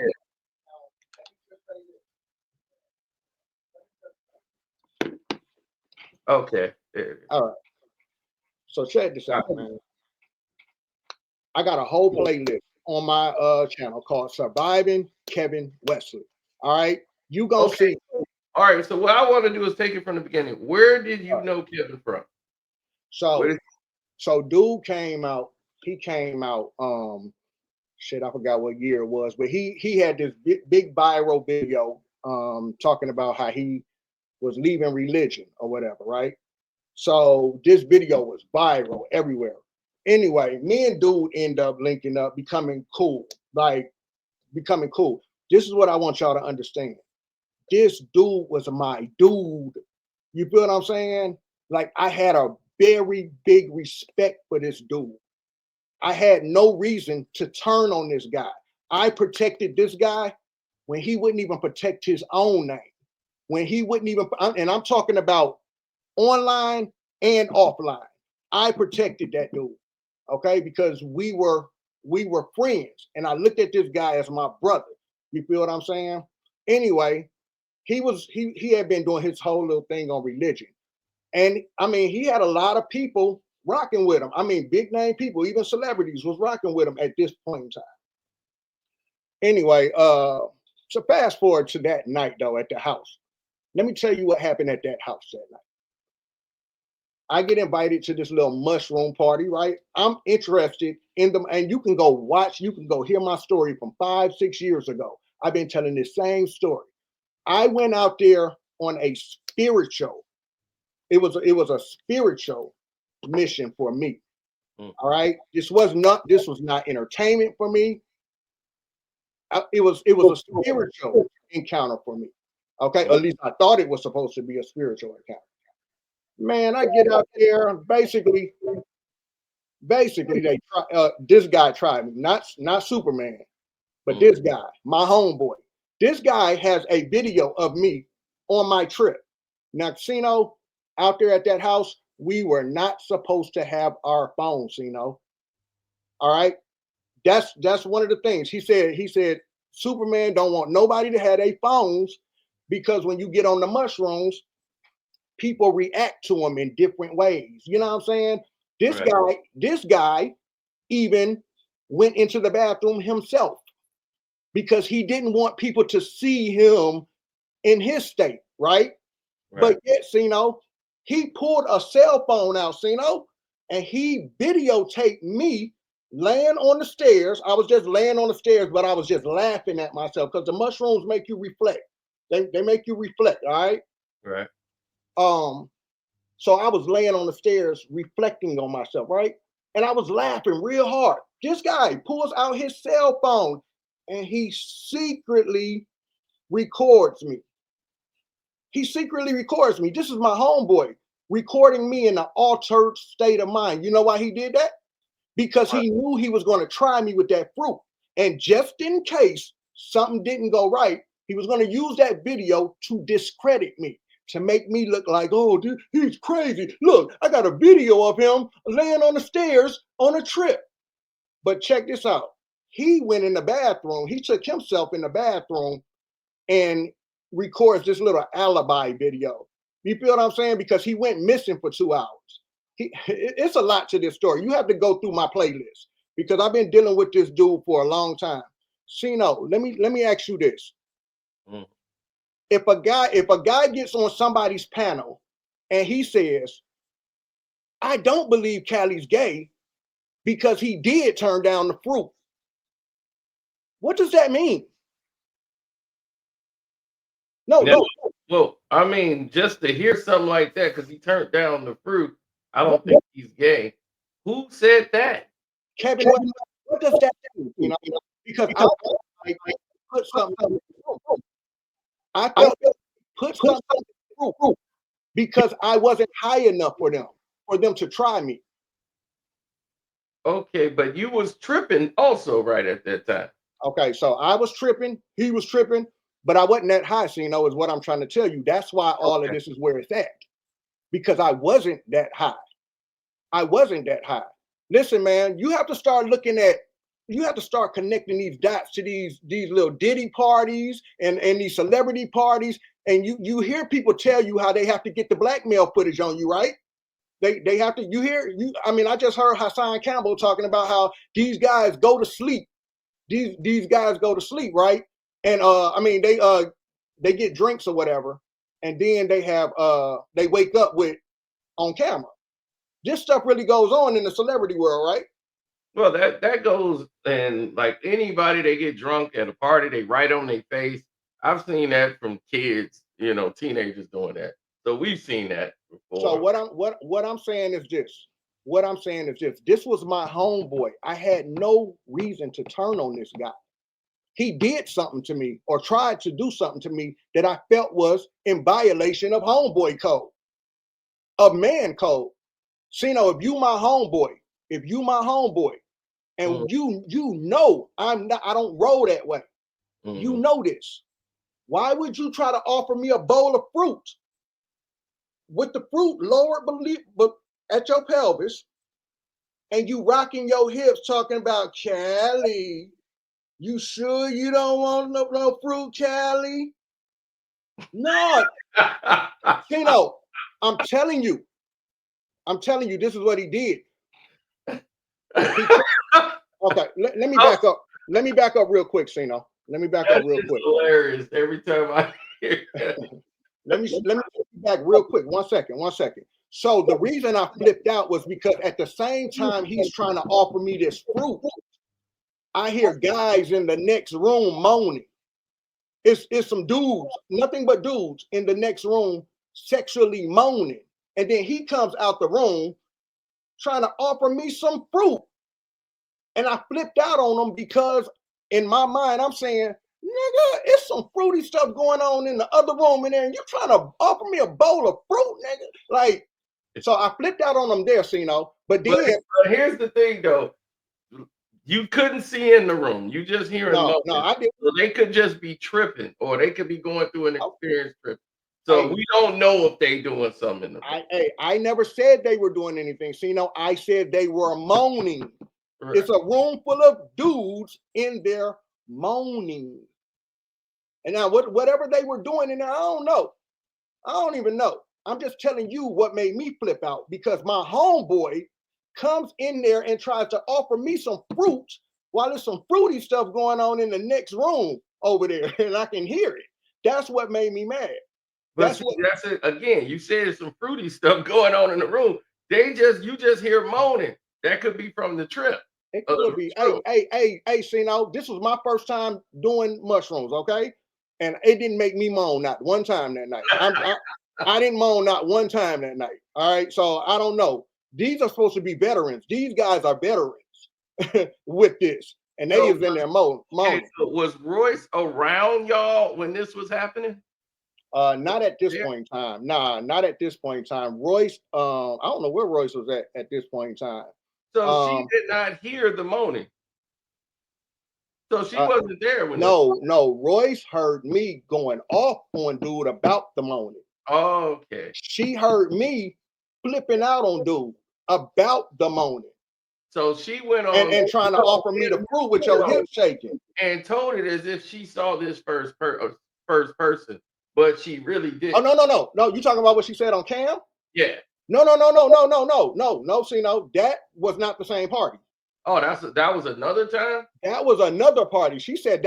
Okay. All right. So check this out, man. I got a whole playlist on my channel called Surviving Kevin Wesley. All right. You gonna see. All right. So what I want to do is take it from the beginning. Where did you know Kevin from? So dude came out. He came out. Shit, I forgot what year it was, but he had this big viral video talking about how he was leaving religion or whatever, right? So this video was viral everywhere. Anyway, me and dude end up linking up, becoming cool. This is what I want y'all to understand. This dude was my dude. You feel what I'm saying? Like, I had a very big respect for this dude. I had no reason to turn on this guy. I protected this guy when he wouldn't even protect his own name. When he wouldn't even, and I'm talking about online and offline. I protected that dude, okay? Because we were friends, and I looked at this guy as my brother. You feel what I'm saying? Anyway, he had been doing his whole little thing on religion, and I mean, he had a lot of people rocking with him. I mean, big name people, even celebrities, was rocking with him at this point in time. Anyway, so fast forward to that night though at the house. Let me tell you what happened at that house that night. I get invited to this little mushroom party, right? I'm interested in them, and you can go hear my story from 5-6 years ago. I've been telling the same story. I went out there on a spiritual. It was a spiritual mission for me. All right. This was not entertainment for me. It was a spiritual encounter for me. Okay, at least I thought it was supposed to be a spiritual encounter. Man, I get out there. Basically, they this guy tried me, not Superman, but this guy, my homeboy. This guy has a video of me on my trip. Now, Casino, out there at that house, we were not supposed to have our phones, All right. That's one of the things. He said Superman don't want nobody to have their phones because when you get on the mushrooms, people react to them in different ways. You know what I'm saying? This guy even went into the bathroom himself because he didn't want people to see him in his state, right? But yet, he pulled a cell phone out, and he videotaped me laying on the stairs. I was just laying on the stairs, but I was just laughing at myself because the mushrooms make you reflect. They make you reflect, all right? Right. So I was laying on the stairs reflecting on myself, right? And I was laughing real hard. This guy pulls out his cell phone and he secretly records me. This is my homeboy recording me in an altered state of mind. You know why he did that? Because he knew he was going to try me with that fruit. And just in case something didn't go right, he was going to use that video to discredit me, to make me look like, oh, dude, he's crazy. Look, I got a video of him laying on the stairs on a trip. But check this out. He went in the bathroom. He took himself in the bathroom and records this little alibi video. You feel what I'm saying? Because he went missing for 2 hours. It's a lot to this story. You have to go through my playlist because I've been dealing with this dude for a long time. Sino, let me ask you this. If a guy gets on somebody's panel and he says, I don't believe Cali's gay because he did turn down the fruit, what does that mean? No. Well, I mean, just to hear something like that, because he turned down the fruit, I don't think he's gay. Who said that? Kevin, what does that mean? Because I put something. I felt put something through because I wasn't high enough for them to try me. Okay, but you was tripping also right at that time. Okay, so I was tripping, he was tripping, but I wasn't that high, is what I'm trying to tell you. That's why all of this is where it's at. Because I wasn't that high. Listen, man, you have to start connecting these dots to these little Diddy parties and these celebrity parties. And you hear people tell you how they have to get the blackmail footage on you, right? They have to, I just heard Hassan Campbell talking about how these guys go to sleep. These guys go to sleep, right? And they get drinks or whatever, and then they wake up with on camera. This stuff really goes on in the celebrity world, right? Well, that goes, and like anybody, they get drunk at a party, they write on their face. I've seen that from kids, teenagers doing that. So we've seen that before. So what I'm saying is this. This was my homeboy. I had no reason to turn on this guy. He did something to me or tried to do something to me that I felt was in violation of homeboy code, of man code. If you my homeboy, and I don't roll that way. You know this. Why would you try to offer me a bowl of fruit with the fruit lowered but at your pelvis, and you rocking your hips talking about Cali? You sure you don't want no fruit, Cali? No. I'm telling you, this is what he did. Okay, let me back up. Let me back up real quick, Sino. Hilarious every time I hear that. Let me back real quick. One second. So the reason I flipped out was because at the same time he's trying to offer me this fruit, I hear guys in the next room moaning. It's some dudes, nothing but dudes in the next room sexually moaning. And then he comes out the room trying to offer me some fruit. And I flipped out on him because in my mind, I'm saying, Nigga, it's some fruity stuff going on in the other room in there, and you trying to offer me a bowl of fruit, nigga. Like, so I flipped out on them there, Cino. But then But here's the thing though. You couldn't see in the room. You just hearing no, moaning. I didn't. So they could just be tripping, or they could be going through an Oh, experience trip. So hey, we don't know if they doing something in the room. I never said they were doing anything, Cino. I said they were moaning. Right. It's a room full of dudes in there moaning. And now whatever they were doing in there, I don't know. I don't even know. I'm just telling you what made me flip out, because my homeboy comes in there and tries to offer me some fruit while there's some fruity stuff going on in the next room over there, and I can hear it. That's what made me mad. But That's see, what that's it again. You said there's some fruity stuff going on in the room. You just hear moaning. That could be from the trip. it of could the be. trip. Hey, Cino, this was my first time doing mushrooms, okay? And it didn't make me moan not one time that night. I didn't moan not one time that night. All right, so I don't know. These are supposed to be veterans. These guys are veterans with this, and they So, is in there okay, moaning. so was Royce around y'all when this was happening? Not at this Yeah. point in time. Nah, not at this point in time. Royce, I don't know where Royce was at this point in time. So she Um, did not hear the moaning. So she uh, wasn't there when this. no, Royce heard me going off on dude about the moaning. Okay. She heard me flipping out on dude about the moaning So she went on and trying to offer me the fruit with your hip shaking. and told it as if she saw this first person, but she really Oh didn't. no! You talking about what she said on cam? Yeah. No. Cino, that was not the same party. Oh, that was another time. That was another party. She said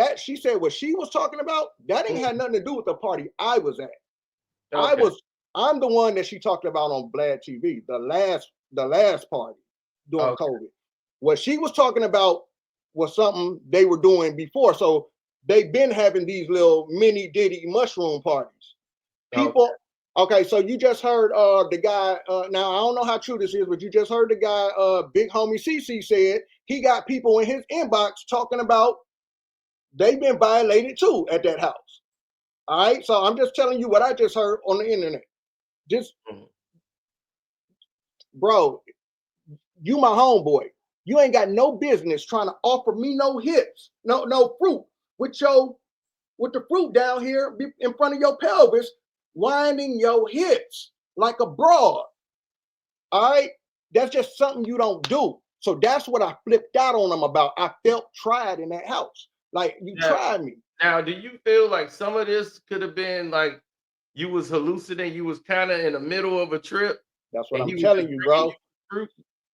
what she was talking about, that ain't had nothing to do with the party I was at. Okay. I'm the one that she talked about on Vlad TV, the last party during Okay. COVID. What she was talking about was something they were doing before. So they've been having these little mini Diddy mushroom parties. People, okay, so you just heard the guy, now I don't know how true this is, but you just heard the guy, big homie CC said he got people in his inbox talking about they've been violated too at that house. All right, so I'm just telling you what I just heard on the internet. Just, bro, you my homeboy. You ain't got no business trying to offer me no hips, no fruit with the fruit down here in front of your pelvis, winding your hips like a broad. All right, that's just something you don't do. So that's what I flipped out on them about. I felt tried in that house. Like, you tried me. Now, do you feel like some of this could have been like you was hallucinating? You was kind of in the middle of a trip. That's what and I'm he was telling just you, bringing bro. you fruit?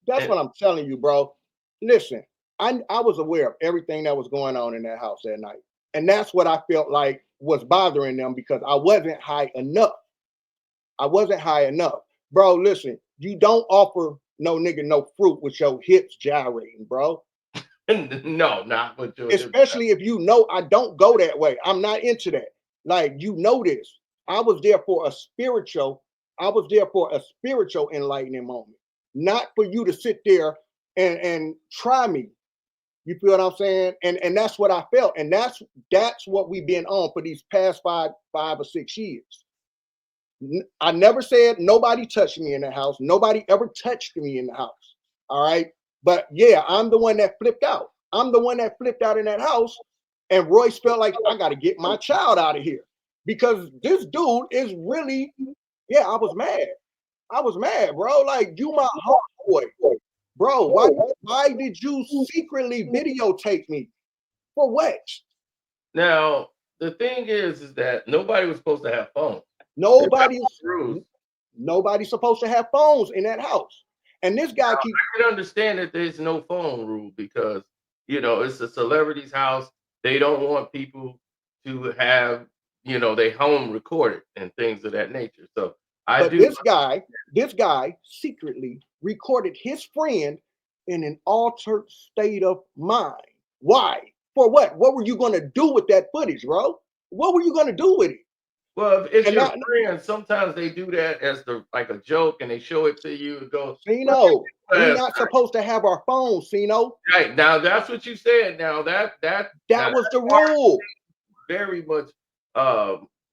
That's And- what I'm telling you, bro. Listen, I was aware of everything that was going on in that house that night. And that's what I felt like was bothering them, because I wasn't high enough. Bro, listen, you don't offer no nigga no fruit with your hips gyrating, bro. No, not with your hips. Especially if you know I don't go that way. I'm not into that. Like, you know this. I was there for a spiritual enlightening moment, not for you to sit there and try me. You feel what I'm saying? And that's what I felt. And that's what we've been on for these past five or 6 years. I never said nobody touched me in the house. Nobody ever touched me in the house. All right. But yeah, I'm the one that flipped out. I'm the one that flipped out in that house. And Royce felt like, I got to get my child out of here, because this dude is really, yeah, I was mad, bro. Like, you my homeboy. Bro, why did you secretly videotape me? For what? Now, the thing is that nobody was supposed to have phones. Nobody's Rules. supposed to have phones in that house. And this guy keeps. I can understand that there's no phone rule because it's a celebrity's house. They don't want people to have their home recorded and things of that nature. So This guy secretly recorded his friend in an altered state of mind. Why? For what? What were you going to do with that footage, bro? What were you going to do with it? Well, if it's And your now, friend, sometimes they do that as like a joke, and they show it to you and go, Cino, we're not supposed to have our phones, Cino. right now. That's what you said. Now that was the rule. very much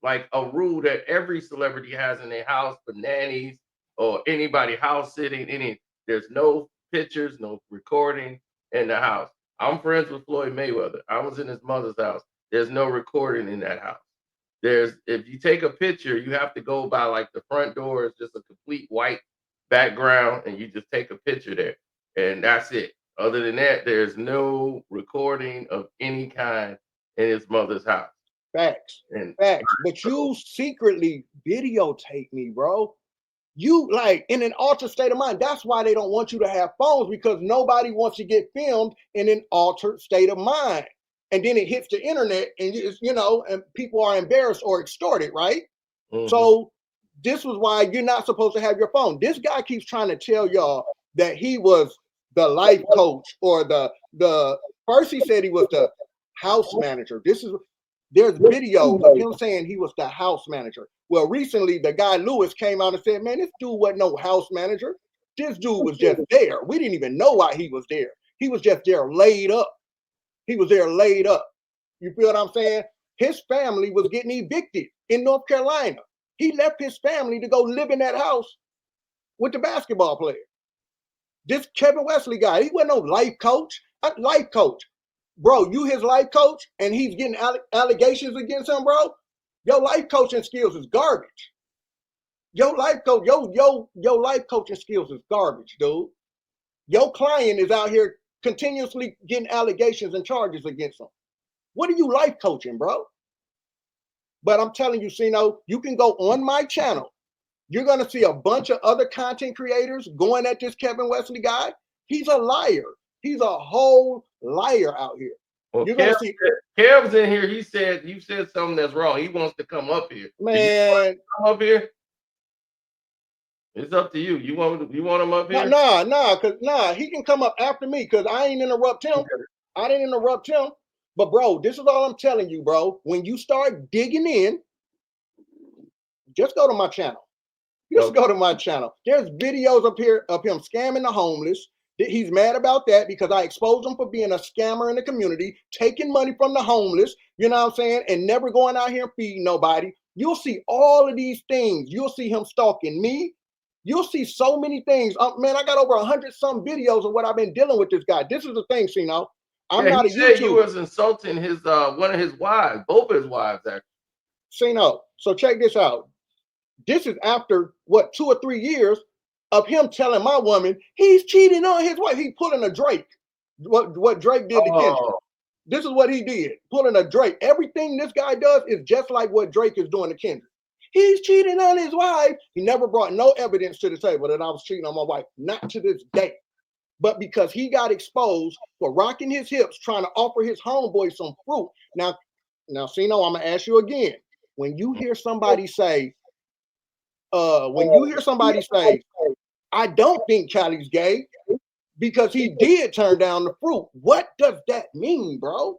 like a rule that every celebrity has in their house, for nannies or anybody house sitting. There's no pictures, no recording in the house. I'm friends with Floyd Mayweather. I was in his mother's house. There's no recording in that house. If you take a picture, you have to go by like the front door. It's just a complete white background, and you just take a picture there, and that's it. Other than that, there's no recording of any kind in his mother's house. Facts. And Facts. But you secretly videotape me, bro. You like in an altered state of mind. That's why they don't want you to have phones, because nobody wants to get filmed in an altered state of mind. And then it hits the internet, and and people are embarrassed or extorted, right? So this was why you're not supposed to have your phone. This guy keeps trying to tell y'all that he was the life coach, or the first he said he was the house manager. There's videos of him saying he was the house manager. Well, recently the guy Lewis came out and said, man, this dude wasn't no house manager. This dude was just there. We didn't even know why he was there. He was just there laid up. He was there laid up. You feel what I'm saying? His family was getting evicted in North Carolina. He left his family to go live in that house with the basketball player. This Kevin Wesley guy, he wasn't no life coach. Life coach. Bro, you his life coach, and he's getting allegations against him, bro. Your life coaching skills is garbage. Your life coaching skills is garbage, dude. Your client is out here continuously getting allegations and charges against him. What are you life coaching, bro? But I'm telling you, Sino, you can go on my channel. You're going to see a bunch of other content creators going at this Kevin Wesley guy. He's a liar. He's a whole liar out here. Well, Kev's in here. He said you said something that's wrong. He wants to come up here. Man, come up here. It's up to you. You want him up here? Nah. He can come up after me, because I ain't interrupt him. I didn't interrupt him. But bro, this is all I'm telling you, bro. When you start digging in, just go to my channel. Just go to my channel. There's videos up here of him scamming the homeless. He's mad about that because I exposed him for being a scammer in the community, taking money from the homeless, you know what I'm saying, and never going out here and feeding nobody. You'll see all of these things. You'll see him stalking me. You'll see so many things. Man, I got over 100-some videos of what I've been dealing with this guy. This is the thing, Sino. I'm not a YouTuber. You was insulting his one of his wives, both of his wives, actually. Sino, so check this out. This is after, 2 or 3 years of him telling my woman he's cheating on his wife. He pulling a Drake. What Drake did to Kendrick. This is what he did, pulling a Drake. Everything this guy does is just like what Drake is doing to Kendrick. He's cheating on his wife. He never brought no evidence to the table that I was cheating on my wife, not to this day. But because he got exposed for rocking his hips, trying to offer his homeboy some fruit. Now, Sino, I'm gonna ask you again. When you hear somebody say, I don't think Cali's gay because he did turn down the fruit. What does that mean, bro?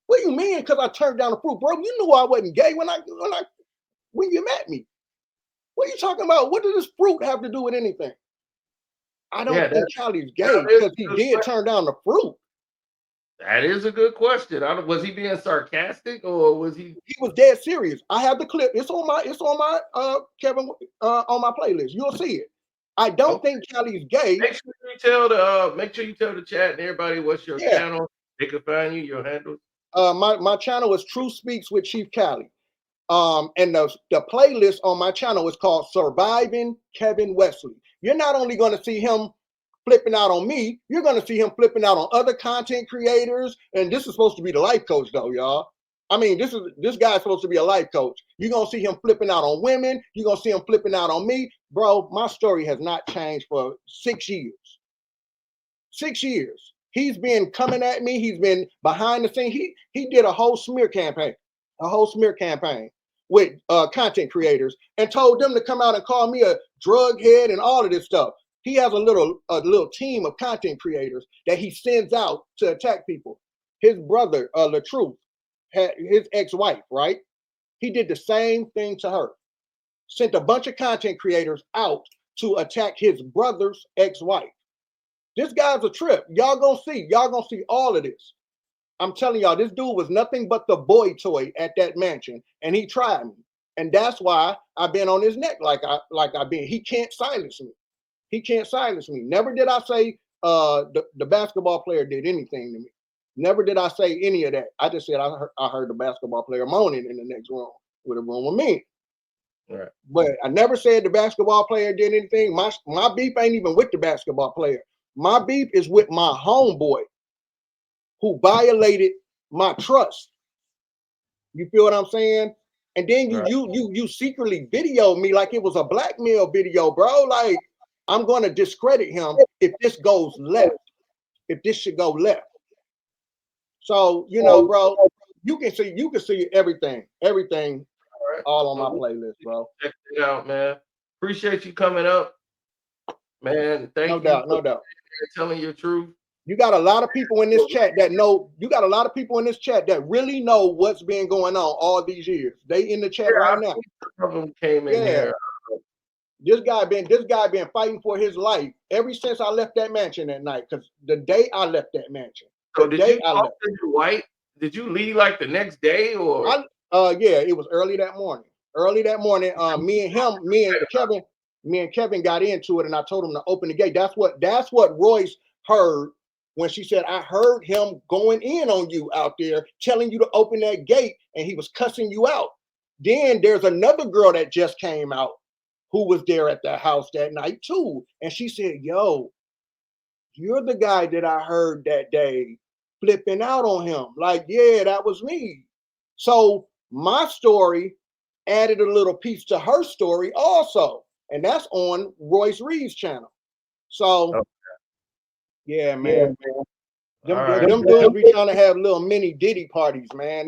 What do you mean? Because I turned down the fruit, bro? You knew I wasn't gay when you met me. What are you talking about? What does this fruit have to do with anything? I don't think Cali's gay because he did turn down the fruit. That is a good question. Was he being sarcastic or was he? He was dead serious. I have the clip. It's on my Kevin on my playlist. You'll see it. I don't think Cali's gay. Make sure you tell the chat and everybody what's your channel. They can find you, your handle. My channel is True Speaks with Chief Cali. And the playlist on my channel is called Surviving Kevin Wesley. You're not only going to see him flipping out on me, you're going to see him flipping out on other content creators. And this is supposed to be the life coach, though, y'all. I mean, this guy's supposed to be a life coach. You're going to see him flipping out on women. You're going to see him flipping out on me. Bro, my story has not changed for 6 years. 6 years. He's been coming at me. He's been behind the scene. He did a whole smear campaign with content creators and told them to come out and call me a drug head and all of this stuff. He has a little team of content creators that he sends out to attack people. His brother, LaTruth, had his ex-wife, right? He did the same thing to her. Sent a bunch of content creators out to attack his brother's ex-wife. This guy's a trip. Y'all gonna see all of this. I'm telling y'all, this dude was nothing but the boy toy at that mansion, and he tried me. And that's why I've been on his neck like I've been. He can't silence me. He can't silence me. Never did I say the basketball player did anything to me. Never did I say any of that. I just said I heard the basketball player moaning in the next room with a room with me. Right. But I never said the basketball player did anything. My beef ain't even with the basketball player. My beef is with my homeboy who violated my trust. You feel what I'm saying? And then you secretly videoed me like it was a blackmail video, bro. Like, I'm gonna discredit him if this goes left, if this should go left. So, you know, bro, you can see everything all on my playlist, bro. Check it out, man. Appreciate you coming up, man. Thank you. No doubt. Telling your truth. You got a lot of people in this chat that know. You got a lot of people in this chat that really know what's been going on all these years. They in the chat right now. Some of them came in here. This guy been fighting for his life ever since I left that mansion that night. Because the day I left that mansion, so did you talk to Dwight? Did you leave like the next day or? Yeah, it was early that morning. Me and Kevin got into it, and I told him to open the gate. That's what Royce heard when she said, I heard him going in on you out there, telling you to open that gate, and he was cussing you out. Then there's another girl that just came out who was there at the house that night too. And she said, yo, you're the guy that I heard that day flipping out on him. Like, yeah, that was me. So my story added a little piece to her story also. And that's on Royce Reed's channel. So, yeah, man. Them dudes be trying to have little mini Diddy parties, man.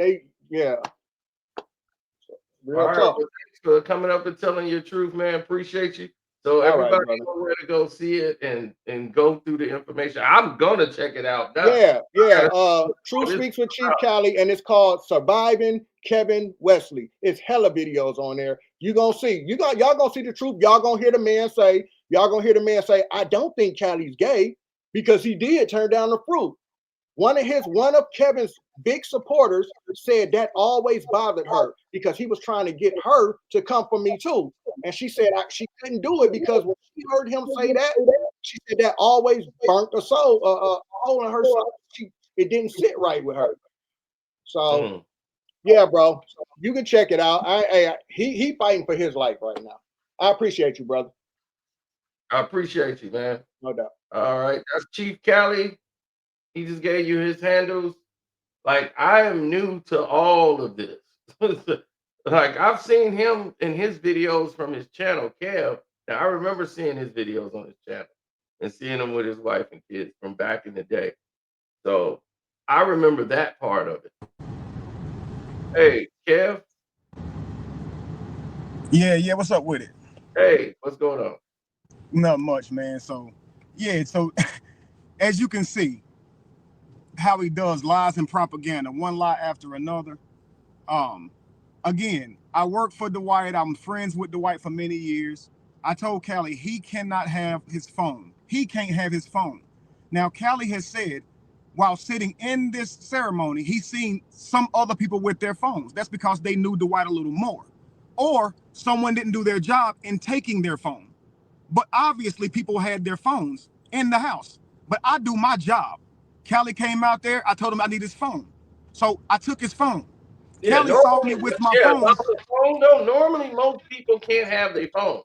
Real talk. Well, thanks for coming up and telling your truth, man. Appreciate you. So everybody know where to go see it and go through the information. I'm gonna check it out now. Yeah. Truth Speaks with Chief Cali, and it's called Surviving Kevin Wesley. It's hella videos on there. You gonna see. Y'all gonna see the truth. Y'all gonna hear the man say, I don't think Cali's gay because he did turn down the fruit. One of Kevin's big supporters said that always bothered her because he was trying to get her to come for me too. And she said she couldn't do it because when she heard him say that, she said that always burnt a hole in her soul. It didn't sit right with her. So yeah, bro, you can check it out. He fighting for his life right now. I appreciate you, brother. I appreciate you, man. No doubt. All right, that's Chief Cali. He just gave you his handles. Like, I am new to all of this. Like, I've seen him in his videos from his channel, Kev. Now, I remember seeing his videos on his channel and seeing him with his wife and kids from back in the day. So I remember that part of it. Hey, Kev. Yeah. What's up with it? Hey, what's going on? Not much, man. So as you can see, how he does lies and propaganda, one lie after another. Again, I work for Dwight. I'm friends with Dwight for many years. I told Cali he cannot have his phone. He can't have his phone. Now, Cali has said, while sitting in this ceremony, he's seen some other people with their phones. That's because they knew Dwight a little more. Or someone didn't do their job in taking their phone. But obviously, people had their phones in the house. But I do my job. Cali came out there. I told him I need his phone. So I took his phone. Yeah, Cali saw me with my phone. Normally, most people can't have their phone.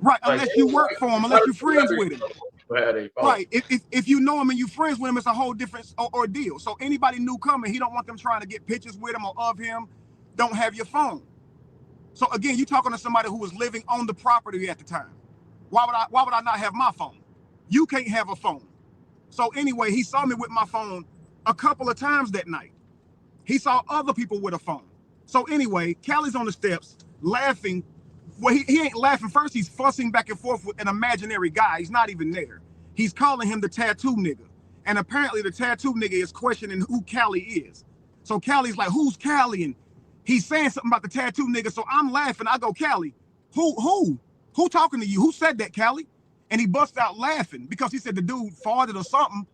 Right, unless you work for him, unless you're friends with him. Right, if you know him and you're friends with him, it's a whole different ordeal. So anybody new coming, he don't want them trying to get pictures with him or of him. Don't have your phone. So again, you talking to somebody who was living on the property at the time. Why would I not have my phone? You can't have a phone. So anyway, he saw me with my phone a couple of times that night. He saw other people with a phone. So anyway, Cali's on the steps laughing. Well, he ain't laughing. First, he's fussing back and forth with an imaginary guy. He's not even there. He's calling him the tattoo nigga. And apparently the tattoo nigga is questioning who Cali is. So Cali's like, who's Cali? And he's saying something about the tattoo nigga. So I'm laughing. I go, Cali, who talking to you? Who said that, Cali? And he busts out laughing because he said the dude farted or something.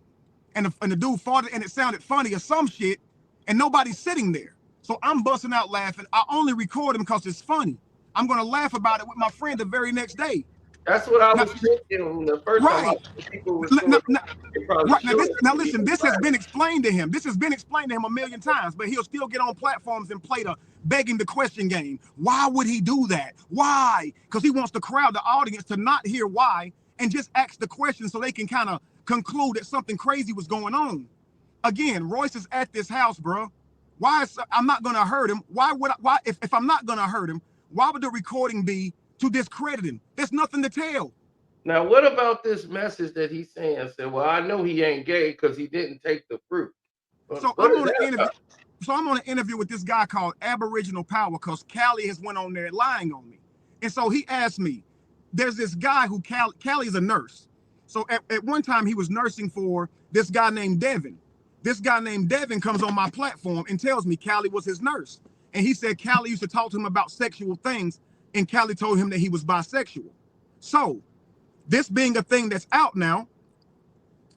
and the dude farted and it sounded funny or some shit, and nobody's sitting there. So I'm busting out laughing. I only record him because it's funny. I'm gonna laugh about it with my friend the very next day. That's what I Now, was thinking the first time I right. people was Now, doing now, they probably right should. now, listen. This has been explained to him. This has been explained to him a million times, but he'll still get on platforms and play the begging the question game. Why would he do that? Why? Because he wants to crowd the audience to not hear why and just ask the question so they can kind of conclude that something crazy was going on. Again, Royce is at this house, bro. Why is I'm not gonna hurt him? Why would I, why if I'm not gonna hurt him? Why would the recording be to discredit him? There's nothing to tell. Now, what about this message that he's saying? Said, well, I know he ain't gay because he didn't take the fruit. So What I'm is on an that interview. about? So I'm on an interview with this guy called Aboriginal Power because Cali has went on there lying on me. And so he asked me, there's this guy who Cali's a nurse. So at one time he was nursing for this guy named Devin. This guy named Devin comes on my platform and tells me Cali was his nurse. And he said Cali used to talk to him about sexual things, and Cali told him that he was bisexual. So this being a thing that's out now,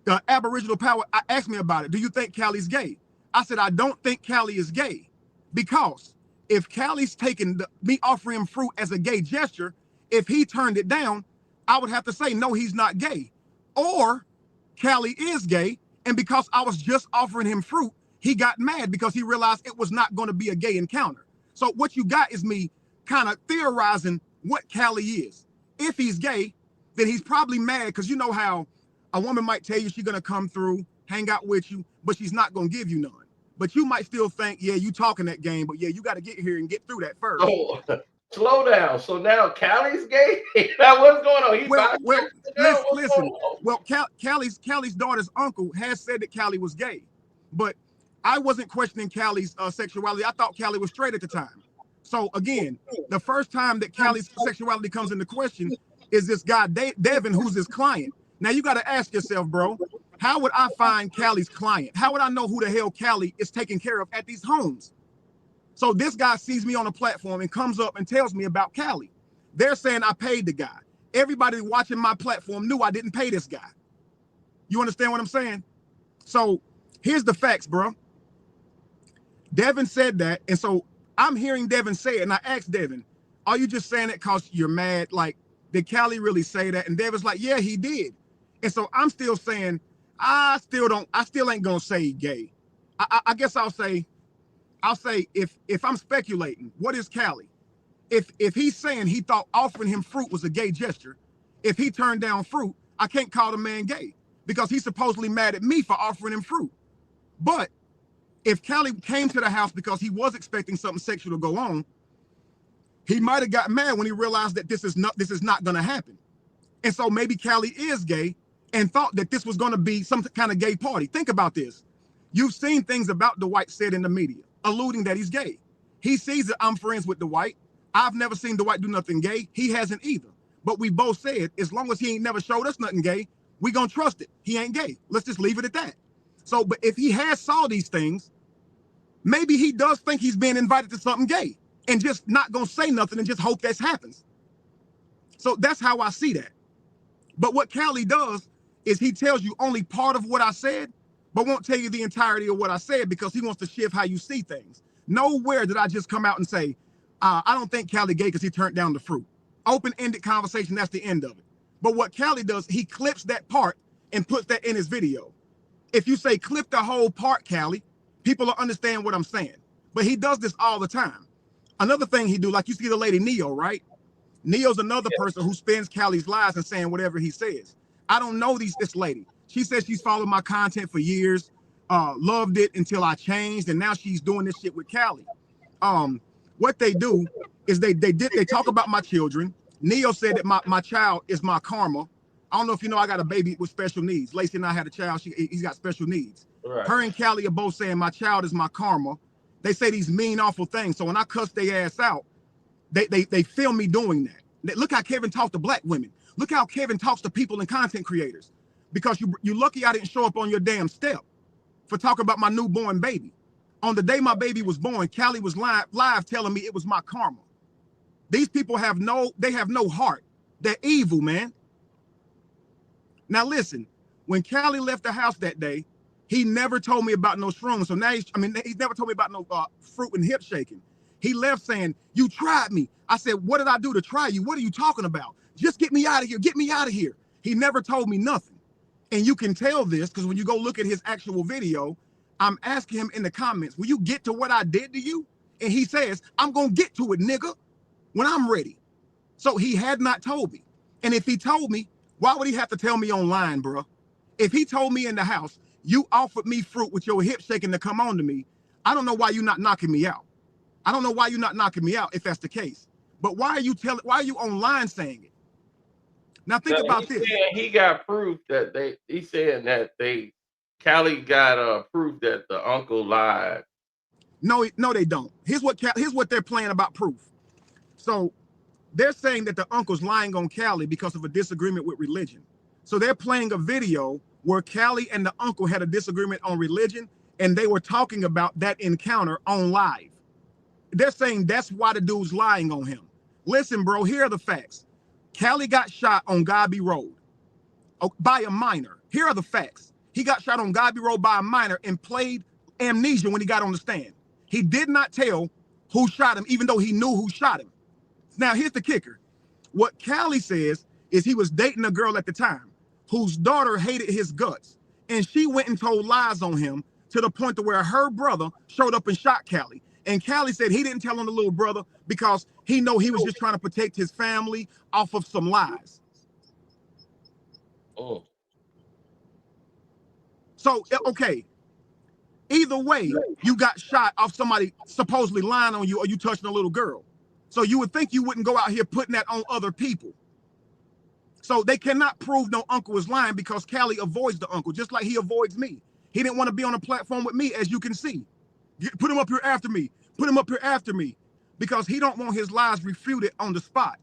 the Aboriginal Power asked me about it. Do you think Cali's gay? I said, I don't think Cali is gay, because if Cali's taking me offering him fruit as a gay gesture, if he turned it down, I would have to say, no, he's not gay. Or Cali is gay, and because I was just offering him fruit, he got mad because he realized it was not going to be a gay encounter. So what you got is me kind of theorizing what Cali is. If he's gay, then he's probably mad because you know how a woman might tell you she's going to come through, hang out with you, but she's not going to give you none. But you might still think, yeah, you talking that game, but yeah, you got to get here and get through that first. Oh, slow down. So now Cali's gay? Now what's going on? He's Well, listen. on? Well, Cali's daughter's uncle has said that Cali was gay, but I wasn't questioning Cali's sexuality. I thought Cali was straight at the time. So again, the first time that Cali's sexuality comes into question is this guy Devin, who's his client. Now you got to ask yourself, bro, how would I find Cali's client? How would I know who the hell Cali is taking care of at these homes? So this guy sees me on a platform and comes up and tells me about Cali. They're saying I paid the guy. Everybody watching my platform knew I didn't pay this guy. You understand what I'm saying? So here's the facts, bro. Devin said that, and so I'm hearing Devin say it, and I asked Devin, are you just saying it because you're mad? Like, did Cali really say that? And Devin's like, yeah, he did. And so I'm still saying, I still ain't gonna say gay. I guess I'll say if I'm speculating, what is Cali? If he's saying he thought offering him fruit was a gay gesture, if he turned down fruit, I can't call the man gay because he's supposedly mad at me for offering him fruit. But if Cali came to the house because he was expecting something sexual to go on, he might have got mad when he realized that this is not going to happen. And so maybe Cali is gay and thought that this was going to be some kind of gay party. Think about this. You've seen things about Dwight said in the media, alluding that he's gay. He sees that I'm friends with Dwight. I've never seen Dwight do nothing gay. He hasn't either. But we both said, as long as he ain't never showed us nothing gay, we gonna trust it. He ain't gay. Let's just leave it at that. So, but if he has saw these things, maybe he does think he's being invited to something gay and just not gonna say nothing and just hope that happens. So that's how I see that. But what Cali does is he tells you only part of what I said, but won't tell you the entirety of what I said because he wants to shift how you see things. Nowhere did I just come out and say, I don't think Cali gay because he turned down the fruit. Open-ended conversation, that's the end of it. But what Cali does, he clips that part and puts that in his video. If you say clip the whole part, Cali, people will understand what I'm saying. But he does this all the time. Another thing he do, like you see the lady Neo, right? Neo's another person who spins Cali's lies and saying whatever he says. I don't know this lady. She says she's followed my content for years, loved it until I changed, and now she's doing this shit with Cali. What they do is they talk about my children. Neo said that my child is my karma. I don't know if you know I got a baby with special needs. Lacey and I had a child. He's got special needs. Right. Her and Cali are both saying my child is my karma. They say these mean, awful things. So when I cuss their ass out, they film me doing that. Look how Kevin talks to black women. Look how Kevin talks to people and content creators. Because you lucky I didn't show up on your damn step for talking about my newborn baby. On the day my baby was born, Cali was live telling me it was my karma. These people have no heart. They're evil, man. Now listen, when Cali left the house that day, He never told me about no shrooms. So now he's never told me about no fruit and hip shaking. He left saying, "You tried me." I said, "What did I do to try you? What are you talking about? Just get me out of here. Get me out of here." He never told me nothing. And you can tell this because when you go look at his actual video, I'm asking him in the comments, "Will you get to what I did to you?" And he says, "I'm going to get to it, nigga, when I'm ready." So he had not told me. And if he told me, why would he have to tell me online, bro? If he told me in the house, "You offered me fruit with your hip shaking to come on to me," I don't know why you're not knocking me out. I don't know why you're not knocking me out if that's the case. But why are you online saying it? Now think about this. He got proof that he's saying that Cali got proof that the uncle lied. No, they don't. Here's what they're playing about proof. So they're saying that the uncle's lying on Cali because of a disagreement with religion. So they're playing a video where Cali and the uncle had a disagreement on religion, and they were talking about that encounter on live. They're saying that's why the dude's lying on him. Listen, bro, here are the facts. Cali got shot on Godby Road by a minor. Here are the facts. He got shot on Godby Road by a minor and played amnesia when he got on the stand. He did not tell who shot him, even though he knew who shot him. Now, here's the kicker. What Cali says is he was dating a girl at the time whose daughter hated his guts, and she went and told lies on him to the point to where her brother showed up and shot Cali. And Cali said he didn't tell on the little brother because he know he was just trying to protect his family off of some lies. Oh. So, okay, either way, you got shot off somebody supposedly lying on you or you touching a little girl. So you would think you wouldn't go out here putting that on other people. So they cannot prove no uncle is lying because Cali avoids the uncle, just like he avoids me. He didn't want to be on a platform with me, as you can see. Put him up here after me. Put him up here after me. Because he don't want his lies refuted on the spot.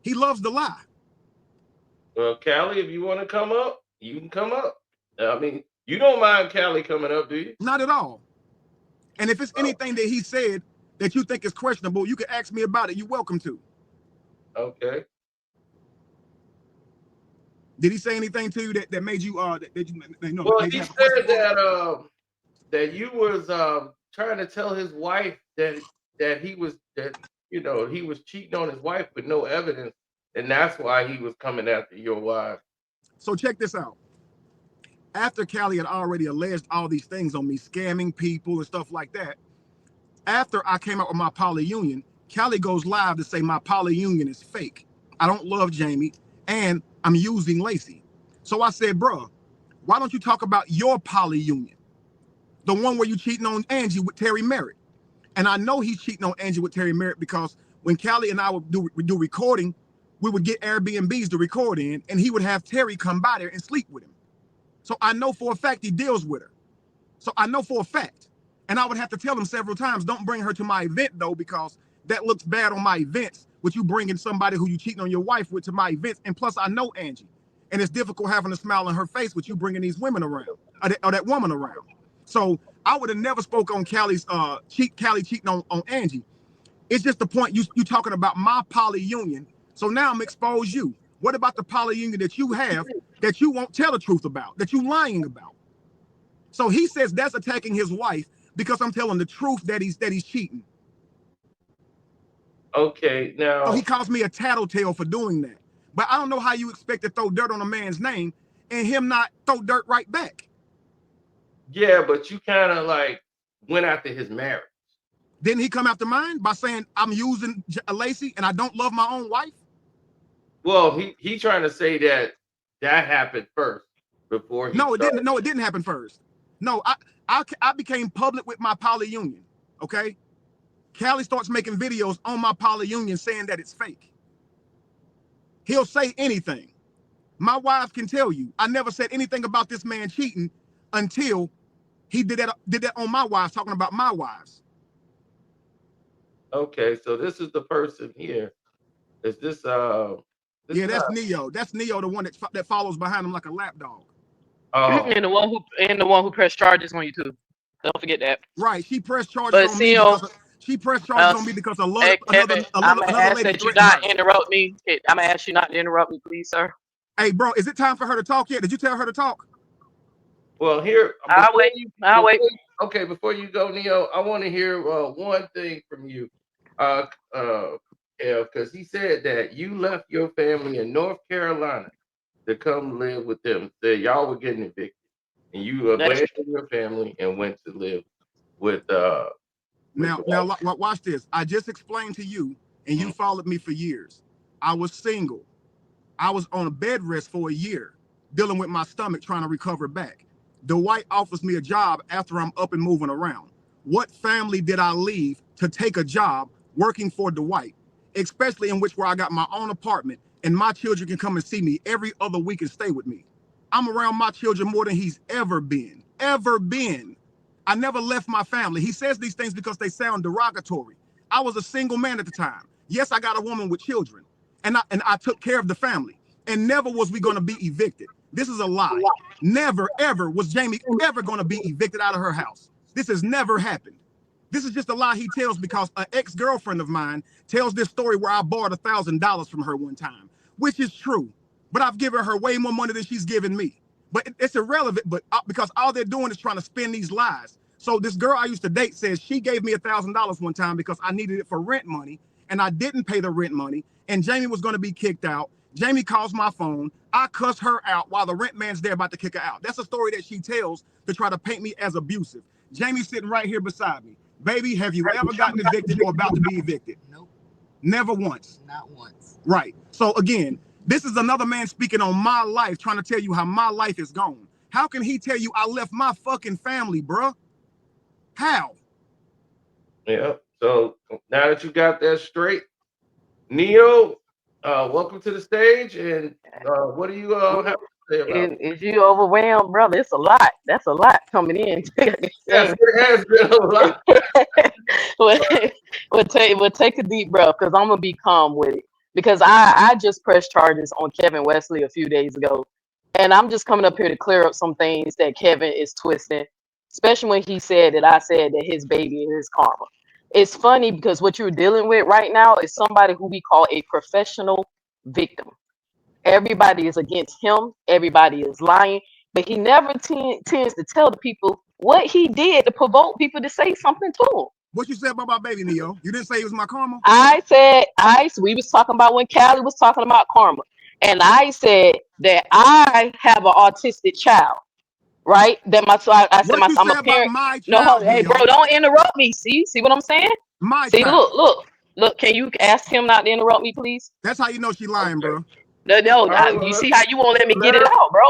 He loves the lie. Well, Cali, if you want to come up, you can come up. I mean, you don't mind Cali coming up, do you? Not at all. And if it's anything that he said that you think is questionable, you can ask me about it. You're welcome to. Okay. Did he say anything to you that made you Well, he said that you was trying to tell his wife that he was cheating on his wife with no evidence, and that's why he was coming after your wife. So check this out. After Cali had already alleged all these things on me, scamming people and stuff like that, after I came out with my poly union, Cali goes live to say my poly union is fake. I don't love Jamie, and I'm using Lacey. So I said, bro, why don't you talk about your poly union? The one where you cheating on Angie with Terry Merritt. And I know he's cheating on Angie with Terry Merritt because when Cali and I would do recording, we would get Airbnbs to record in, and he would have Terry come by there and sleep with him. So I know for a fact he deals with her. So I know for a fact. And I would have to tell him several times, don't bring her to my event, though, because that looks bad on my events, with you bringing somebody who you cheating on your wife with to my events. And plus, I know Angie. And it's difficult having a smile on her face with you bringing these women around, or that woman around. So I would have never spoke on Cali cheating on Angie. It's just the point you talking about my poly union. So now I'm expose you. What about the poly union that you have that you won't tell the truth about, that you lying about? So he says that's attacking his wife because I'm telling the truth that he's cheating. Okay, now. So he calls me a tattletale for doing that. But I don't know how you expect to throw dirt on a man's name and him not throw dirt right back. Yeah, but you kind of like went after his marriage. Didn't he come after mine by saying I'm using Lacey and I don't love my own wife? Well, he trying to say that happened first before he. No, it didn't. No, it didn't happen first. No, I became public with my poly union. Okay, Cali starts making videos on my poly union saying that it's fake. He'll say anything. My wife can tell you I never said anything about this man cheating until he did that on my wives, talking about my wives. Okay, so this is the person here. Is this yeah, that's Neo. That's Neo, the one that follows behind him like a lapdog. And the one who pressed charges on you too. Don't forget that. Right, she pressed charges on me. She pressed charges on me because of another lady that you not interrupt me. I'm gonna ask you not to interrupt me, please, sir. Hey, bro, is it time for her to talk yet? Did you tell her to talk? Well, here. I'll wait. I'll wait. Okay, before you go, Neo, I want to hear one thing from you. Because he said that you left your family in North Carolina to come live with them. Said y'all were getting evicted, and you abandoned your family and went to live with Now, watch this. I just explained to you, and you followed me for years. I was single. I was on a bed rest for a year, dealing with my stomach, trying to recover back. Dwight offers me a job after I'm up and moving around. What family did I leave to take a job working for Dwight, especially in which where I got my own apartment and my children can come and see me every other week and stay with me? I'm around my children more than he's ever been. I never left my family. He says these things because they sound derogatory. I was a single man at the time. Yes, I got a woman with children, and I took care of the family, and never was we going to be evicted. This is a lie. Never, ever was Jamie ever going to be evicted out of her house. This has never happened. This is just a lie he tells because an ex-girlfriend of mine tells this story where I borrowed $1,000 from her one time, which is true. But I've given her way more money than she's given me. But it's irrelevant, but because all they're doing is trying to spin these lies. So this girl I used to date says she gave me $1,000 one time because I needed it for rent money, and I didn't pay the rent money, and Jamie was going to be kicked out. Jamie calls my phone. I cuss her out while the rent man's there about to kick her out. That's a story that she tells to try to paint me as abusive. Jamie's sitting right here beside me. Baby, have you ever gotten evicted or about to be evicted? Nope. Never once. Not once. Right. So again, this is another man speaking on my life, trying to tell you how my life is gone. How can he tell you I left my fucking family, bruh? How? Yeah. So now that you got that straight, Neo, welcome to the stage. And what do you have to say about it? Is you overwhelmed, brother? It's a lot. That's a lot coming in. Yes, it has been a lot. We'll take a deep breath because I'm gonna be calm with it. Because I just pressed charges on Kevin Wesley a few days ago, and I'm just coming up here to clear up some things that Kevin is twisting, especially when he said that I said that his baby is his karma. It's funny because what you're dealing with right now is somebody who we call a professional victim. Everybody is against him. Everybody is lying, but he never tends to tell the people what he did to provoke people to say something to him. What you said about my baby, Neo? You didn't say it was my karma? We was talking about when Cali was talking about karma. And I said that I have an autistic child, right? That I'm a parent. My No, child, hey, Neo? bro, don't interrupt me. See what I'm saying? My See, child. look. Can you ask him not to interrupt me, please? That's how you know she lying, bro. No, you see how you won't let me get it out, bro?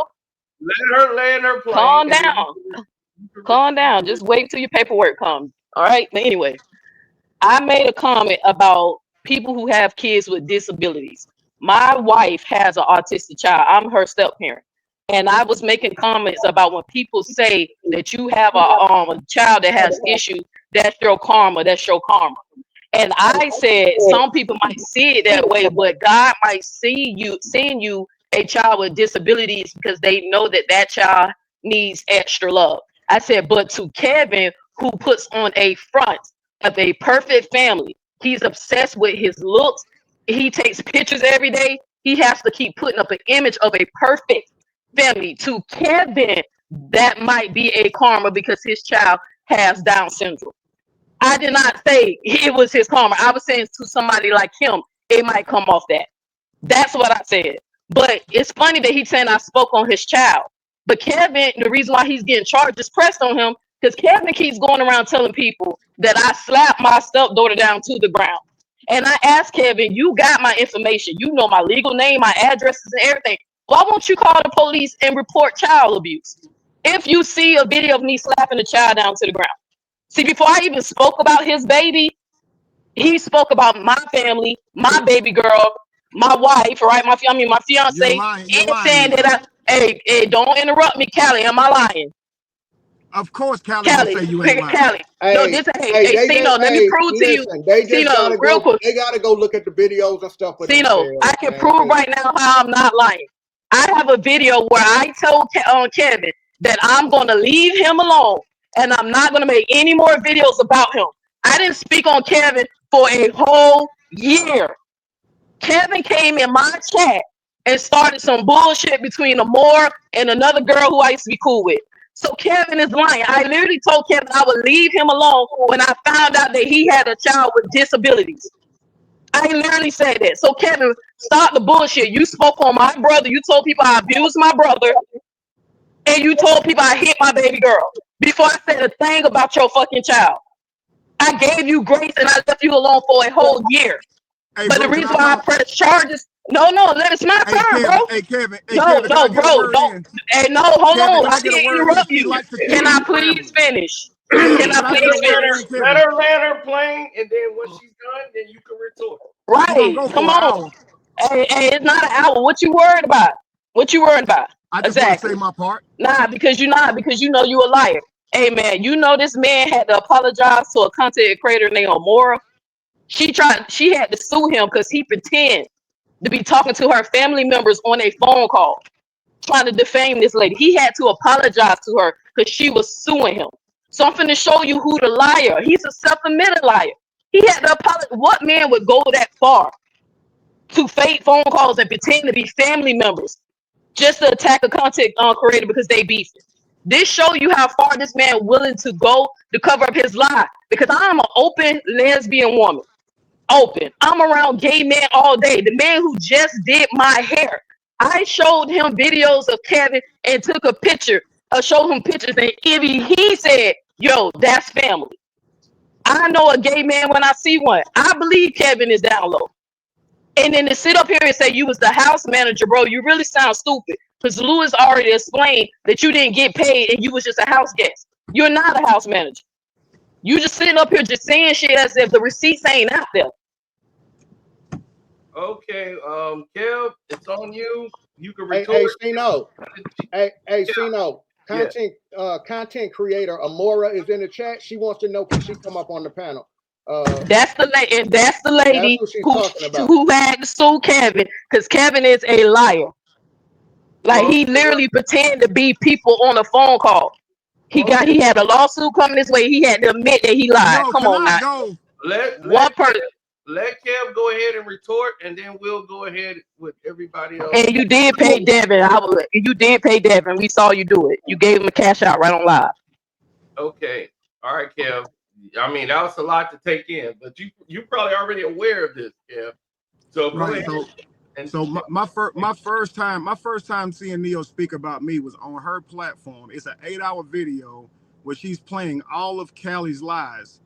Let her land her plane. Calm down. Calm down. Just wait till your paperwork comes. All right. But anyway, I made a comment about people who have kids with disabilities. My wife has an autistic child. I'm her step parent. And I was making comments about when people say that you have a child that has issues, that's your karma, And I said some people might see it that way, but God might seeing you a child with disabilities because they know that child needs extra love. I said, but to Kevin, who puts on a front of a perfect family, he's obsessed with his looks. He takes pictures every day. He has to keep putting up an image of a perfect family. To Kevin, that might be a karma because his child has Down syndrome. I did not say it was his karma. I was saying to somebody like him, it might come off that. That's what I said. But it's funny that he's saying I spoke on his child. But Kevin, the reason why he's getting charged is pressed on him because Kevin keeps going around telling people that I slapped my stepdaughter down to the ground. And I asked Kevin, you got my information. You know my legal name, my addresses, and everything. Why won't you call the police and report child abuse if you see a video of me slapping a child down to the ground? See, before I even spoke about his baby, he spoke about my family, my baby girl, my wife, right? My fiance. You're lying, saying that hey, don't interrupt me, Cali. Am I lying? Of course, Cali will say you ain't lying. Cali. No, this Cino, let me prove to you. Cino, real quick. They gotta go look at the videos and stuff. Cino, I can prove right now how I'm not lying. I have a video where I told Kevin that I'm gonna leave him alone and I'm not gonna make any more videos about him. I didn't speak on Kevin for a whole year. Kevin came in my chat and started some bullshit between Amore and another girl who I used to be cool with. So Kevin is lying. I literally told Kevin I would leave him alone when I found out that he had a child with disabilities. I literally said that. So Kevin, stop the bullshit. You spoke on my brother. You told people I abused my brother. And you told people I hit my baby girl before I said a thing about your fucking child. I gave you grace and I left you alone for a whole year. Hey, But bro, the reason why I pressed charges, no, it's my hey, turn, Kevin, bro. hey, Kevin, hey, No, Kevin, can I get a bro, word don't. in? Hey, no, hold Kevin, on. can I I get a didn't word in? interrupt She you. likes to kill Can I you, please ramble. finish? Kevin, Can I can I get please a word finish? in, Kevin? Let her land her plane, and then when she's done, then you can retort. We're gonna Right. go Come for an on. hour. Hey, it's not an hour. What you worried about? What you worried about? I just want to Exactly. say my part. Nah, because you know you a liar. Hey man, you know this man had to apologize to a content creator named Amora. She had to sue him because he pretended to be talking to her family members on a phone call, trying to defame this lady. He had to apologize to her because she was suing him. So I'm finna show you who the liar. He's a self-admitted liar. He had to apologize. What man would go that far to fake phone calls and pretend to be family members just to attack a content creator because they beefing? This show you how far this man willing to go to cover up his lie. Because I'm an open lesbian woman. Open. I'm around gay men all day. The man who just did my hair. I showed him videos of Kevin and took a picture. Showed him pictures, and he said, "Yo, that's family." I know a gay man when I see one. I believe Kevin is down low. And then to sit up here and say you was the house manager, bro, you really sound stupid. Because Lewis already explained that you didn't get paid and you was just a house guest. You're not a house manager. You just sitting up here just saying shit as if the receipts ain't out there. Okay, Kev, it's on you. You can Hey, retort. Sino. Hey, Yeah. Sino. Content creator Amora is in the chat. She wants to know, can she come up on the panel? That's the lady. That's the lady who she's talking about. who had to sue Kevin because Kevin is a liar. Like Well, he literally pretended to be people on a phone call. He okay. had a lawsuit coming this way. He had to admit that he lied. Yo, Come can on I now. go? One person. Let Kev go ahead and retort, and then we'll go ahead with everybody else. And you did pay Devin. You did pay Devin. We saw you do it. You gave him a cash out right on live. Okay. All right, Kev. I mean, that was a lot to take in, but you probably already aware of this, Kev. So go Right. ahead. So my first time seeing Neo speak about me was on her platform. It's an 8-hour video where she's playing all of Cali's lies,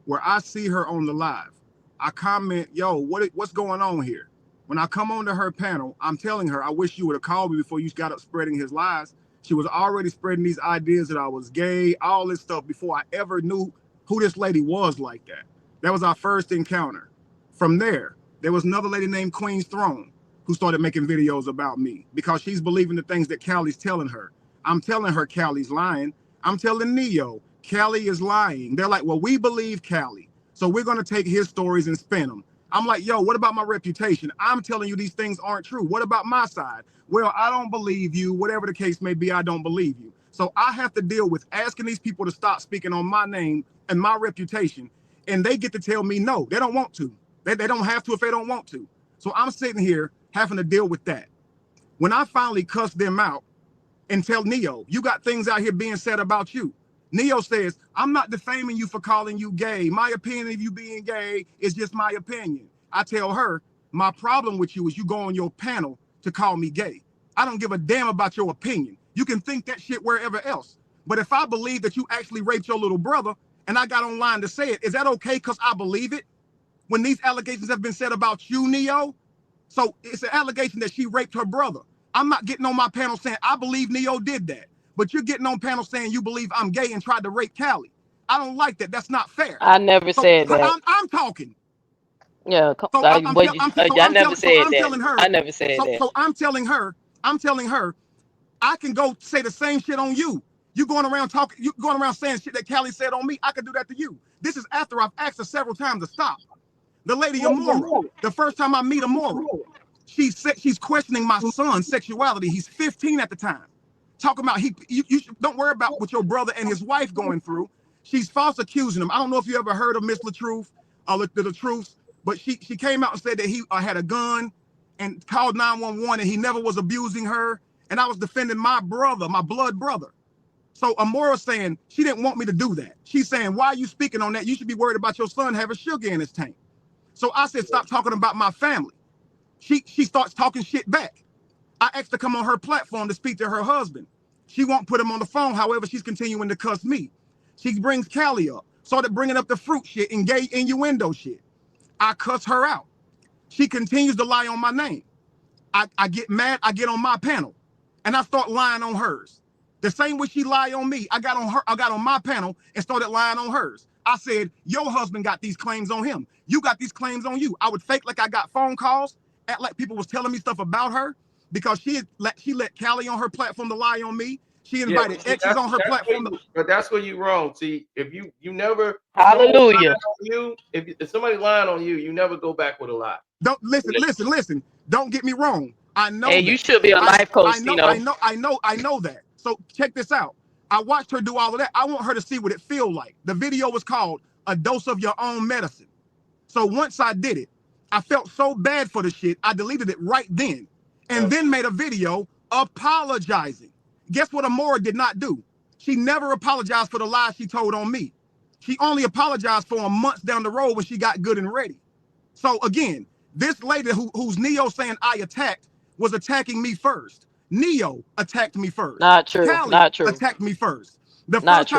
where I see her on the live. I comment, yo, what's going on here? When I come onto her panel, I'm telling her, I wish you would have called me before you got up spreading his lies. She was already spreading these ideas that I was gay, all this stuff before I ever knew who this lady was like that. That was our first encounter. From there was another lady named Queen's Throne who started making videos about me because she's believing the things that Cali's telling her. I'm telling her Cali's lying. I'm telling Neo, Cali is lying. They're like, well, we believe Cali, so we're going to take his stories and spin them. I'm like, yo, what about my reputation? I'm telling you these things aren't true. What about my side? Well, I don't believe you. Whatever the case may be, I don't believe you. So I have to deal with asking these people to stop speaking on my name and my reputation, and they get to tell me no, they don't want to. They don't have to if they don't want to. So I'm sitting here having to deal with that. When I finally cuss them out and tell Neo, you got things out here being said about you. Neo says, I'm not defaming you for calling you gay. My opinion of you being gay is just my opinion. I tell her, my problem with you is you go on your panel to call me gay. I don't give a damn about your opinion. You can think that shit wherever else. But if I believe that you actually raped your little brother and I got online to say it, is that okay because I believe it? When these allegations have been said about you, Neo, so it's an allegation that she raped her brother. I'm not getting on my panel saying I believe Neo did that, but you're getting on panel saying you believe I'm gay and tried to rape Cali. I don't like that. That's not fair. I never said that. I'm talking. Yeah, So I never said that. I never said that. So I'm telling her, I can go say the same shit on you. You going around saying shit that Cali said on me. I could do that to you. This is after I've asked her several times to stop. The lady Amora, the first time I meet Amora, she's questioning my son's sexuality. He's 15 at the time. Talking about you don't worry about what your brother and his wife going through. She's false accusing him. I don't know if you ever heard of Miss LaTruth or the Truth, but she came out and said that he had a gun and called 911 and he never was abusing her. And I was defending my brother, my blood brother. So Amora's saying she didn't want me to do that. She's saying, why are you speaking on that? You should be worried about your son having sugar in his tank. So I said, stop talking about my family. She starts talking shit back. I asked her to come on her platform to speak to her husband. She won't put him on the phone. However, she's continuing to cuss me. She brings Cali up, started bringing up the fruit shit and gay innuendo shit. I cuss her out. She continues to lie on my name. I get mad, I get on my panel, and I start lying on hers. The same way she lied on me, I got on my panel and started lying on hers. I said, your husband got these claims on him. You got these claims on you. I would fake like I got phone calls, act like people was telling me stuff about her because she let Cali on her platform to lie on me. She invited exes on her platform. But that's where you're wrong. See, if you never Hallelujah. if somebody lying on you, you never go back with a lie. Don't listen. Don't get me wrong. I know. Hey, you should be a life coach, I know that. So check this out. I watched her do all of that. I want her to see what it feels like. The video was called "A Dose of Your Own Medicine." So once I did it, I felt so bad for the shit. I deleted it right then, and then made a video apologizing. Guess what Amora did not do? She never apologized for the lies she told on me. She only apologized for them months down the road when she got good and ready. So again, this lady who's Neo saying I attacked was attacking me first. Neo attacked me first. Not true. Cali Not true. attacked me first. The Not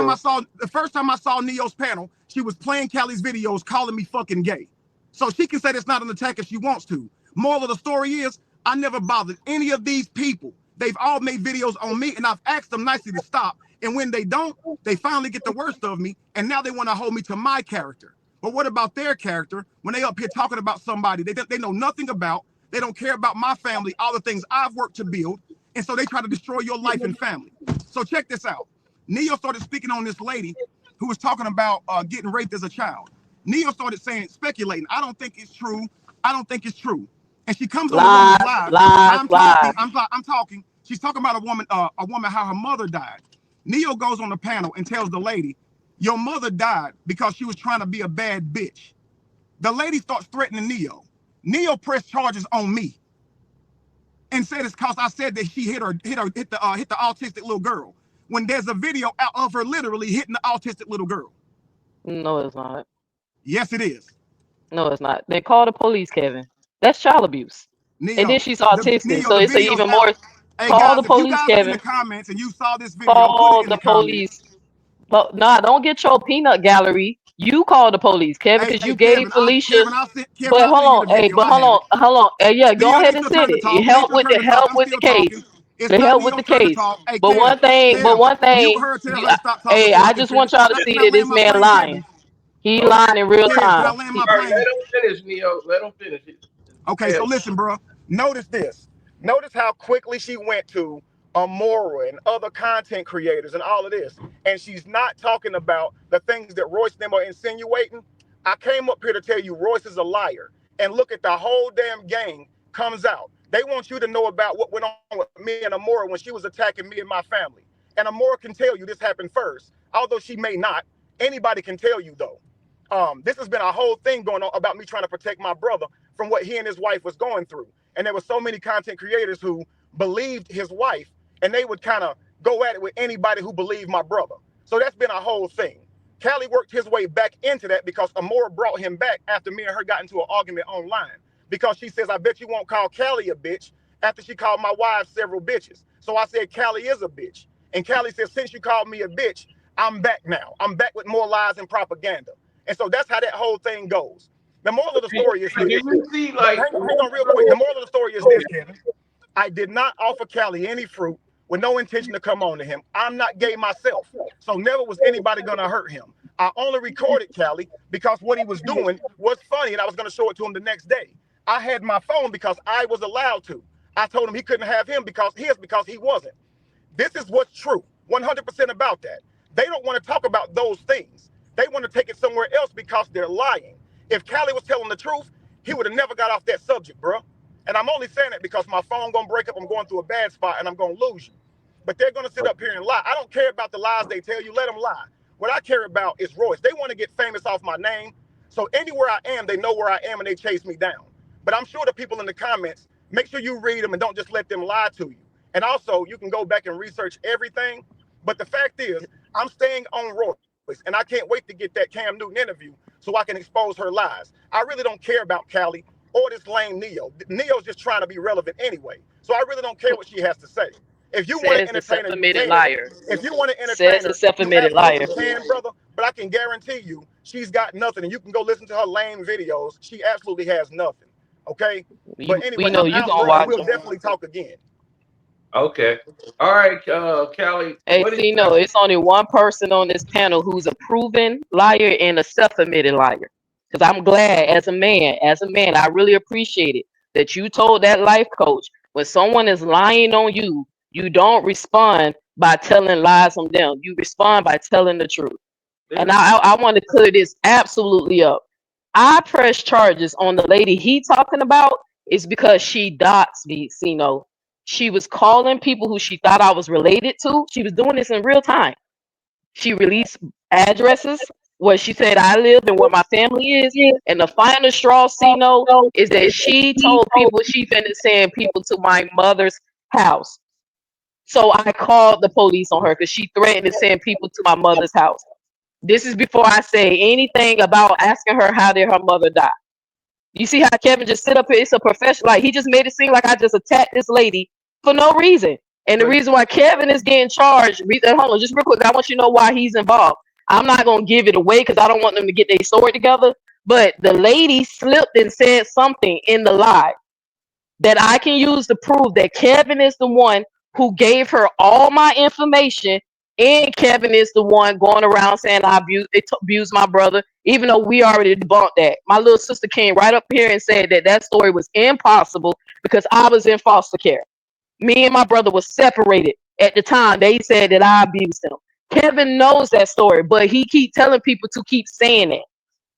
first time I saw Neo's panel, she was playing Cali's videos, calling me fucking gay. So she can say that's not an attack if she wants to. Moral of the story is, I never bothered any of these people. They've all made videos on me, and I've asked them nicely to stop. And when they don't, they finally get the worst of me, and now they want to hold me to my character. But what about their character when they up here talking about somebody they know nothing about? They don't care about my family, all the things I've worked to build, and so they try to destroy your life and family. So check this out. Neo started speaking on this lady who was talking about getting raped as a child. Neo started speculating. I don't think it's true. I don't think it's true. And she comes on the woman's live. I'm talking. She's talking about a woman, how her mother died. Neo goes on the panel and tells the lady, your mother died because she was trying to be a bad bitch. The lady starts threatening Neo. Neo pressed charges on me and said it's because I said that she hit the autistic little girl. When there's a video out of her literally hitting the autistic little girl. No, it's not. Yes, it is. No, it's not. They call the police, Kevin. That's child abuse. Neo, and then she's autistic, so it's even out. more. Hey call guys, the police, if you guys Kevin. Are in the comments and you saw this video, Call put it in the police. But nah, don't get your peanut gallery. You call the police, Kevin, because you gave Kevin, Felicia. Kevin, but hold on. Hey, yeah, go ahead and send it. Help with the case. To help with the case. But one thing, hey, I just want y'all to see that this man lying. He lying in real time. All right, let him finish, Neo. Let him finish. Okay, so listen, bro. Notice this. Notice how quickly she went to Amora and other content creators and all of this. And she's not talking about the things that Royce and them are insinuating. I came up here to tell you Royce is a liar. And look at the whole damn gang comes out. They want you to know about what went on with me and Amora when she was attacking me and my family. And Amora can tell you this happened first. Although she may not. Anybody can tell you, though. This has been a whole thing going on about me trying to protect my brother from what he and his wife was going through. And there were so many content creators who believed his wife, and they would kind of go at it with anybody who believed my brother. So that's been a whole thing. Cali worked his way back into that because Amora brought him back after me and her got into an argument online. Because she says, I bet you won't call Cali a bitch after she called my wife several bitches. So I said, Cali is a bitch. And Cali says, since you called me a bitch, I'm back now. I'm back with more lies and propaganda. And so that's how that whole thing goes. The moral of the story is this. Hang on real quick. The moral of the story is this, Kevin. I did not offer Cali any fruit with no intention to come on to him. I'm not gay myself. So never was anybody going to hurt him. I only recorded Cali because what he was doing was funny and I was going to show it to him the next day. I had my phone because I was allowed to. I told him he couldn't have him because he wasn't. This is what's true. 100% about that. They don't want to talk about those things. They want to take it somewhere else because they're lying. If Cali was telling the truth, he would have never got off that subject, bro. And I'm only saying that because my phone gonna break up, I'm going through a bad spot, and I'm gonna lose you. But they're gonna sit up here and lie. I don't care about the lies they tell you, let them lie. What I care about is Royce. They want to get famous off my name. So anywhere I am, they know where I am and they chase me down. But I'm sure the people in the comments, make sure you read them and don't just let them lie to you. And also, you can go back and research everything. But the fact is, I'm staying on Royce, and I can't wait to get that Cam Newton interview so I can expose her lies. I really don't care about Cali or this lame Neo. Neo's just trying to be relevant anyway. So I really don't care what she has to say. If you want to Says the entertain her, you self-admitted can. liar. If you want to Says entertain the her, you self-admitted liar. absolutely can, brother. But I can guarantee you, she's got nothing. And you can go listen to her lame videos. She absolutely has nothing. Okay? But We anyway, know I'm you out, gonna bro, and watch we'll them. definitely talk again. Okay. All right, Callie. Hey, What is see, no, it's only one person on this panel who's a proven liar and a self-admitted liar. Because I'm glad, as a man, I really appreciate it that you told that life coach when someone is lying on you, you don't respond by telling lies on them. You respond by telling the truth. And I want to clear this absolutely up. I press charges on the lady he talking about is because she doxed me, Sino. She was calling people who she thought I was related to. She was doing this in real time. She released addresses where she said I live and where my family is. And the final straw, Sino, is that she told people she finna send people to my mother's house. So I called the police on her because she threatened to send people to my mother's house. This is before I say anything about asking her how did her mother die. You see how Kevin just sit up here? It's a professional. Like he just made it seem like I just attacked this lady for no reason. And the reason why Kevin is getting charged, hold on, just real quick, I want you to know why he's involved. I'm not gonna give it away because I don't want them to get their story together. But the lady slipped and said something in the lie that I can use to prove that Kevin is the one who gave her all my information, and Kevin is the one going around saying I abused my brother, even though we already debunked that. My little sister came right up here and said that that story was impossible because I was in foster care. Me and my brother were separated at the time. They said that I abused him. Kevin knows that story, but he keep telling people to keep saying it.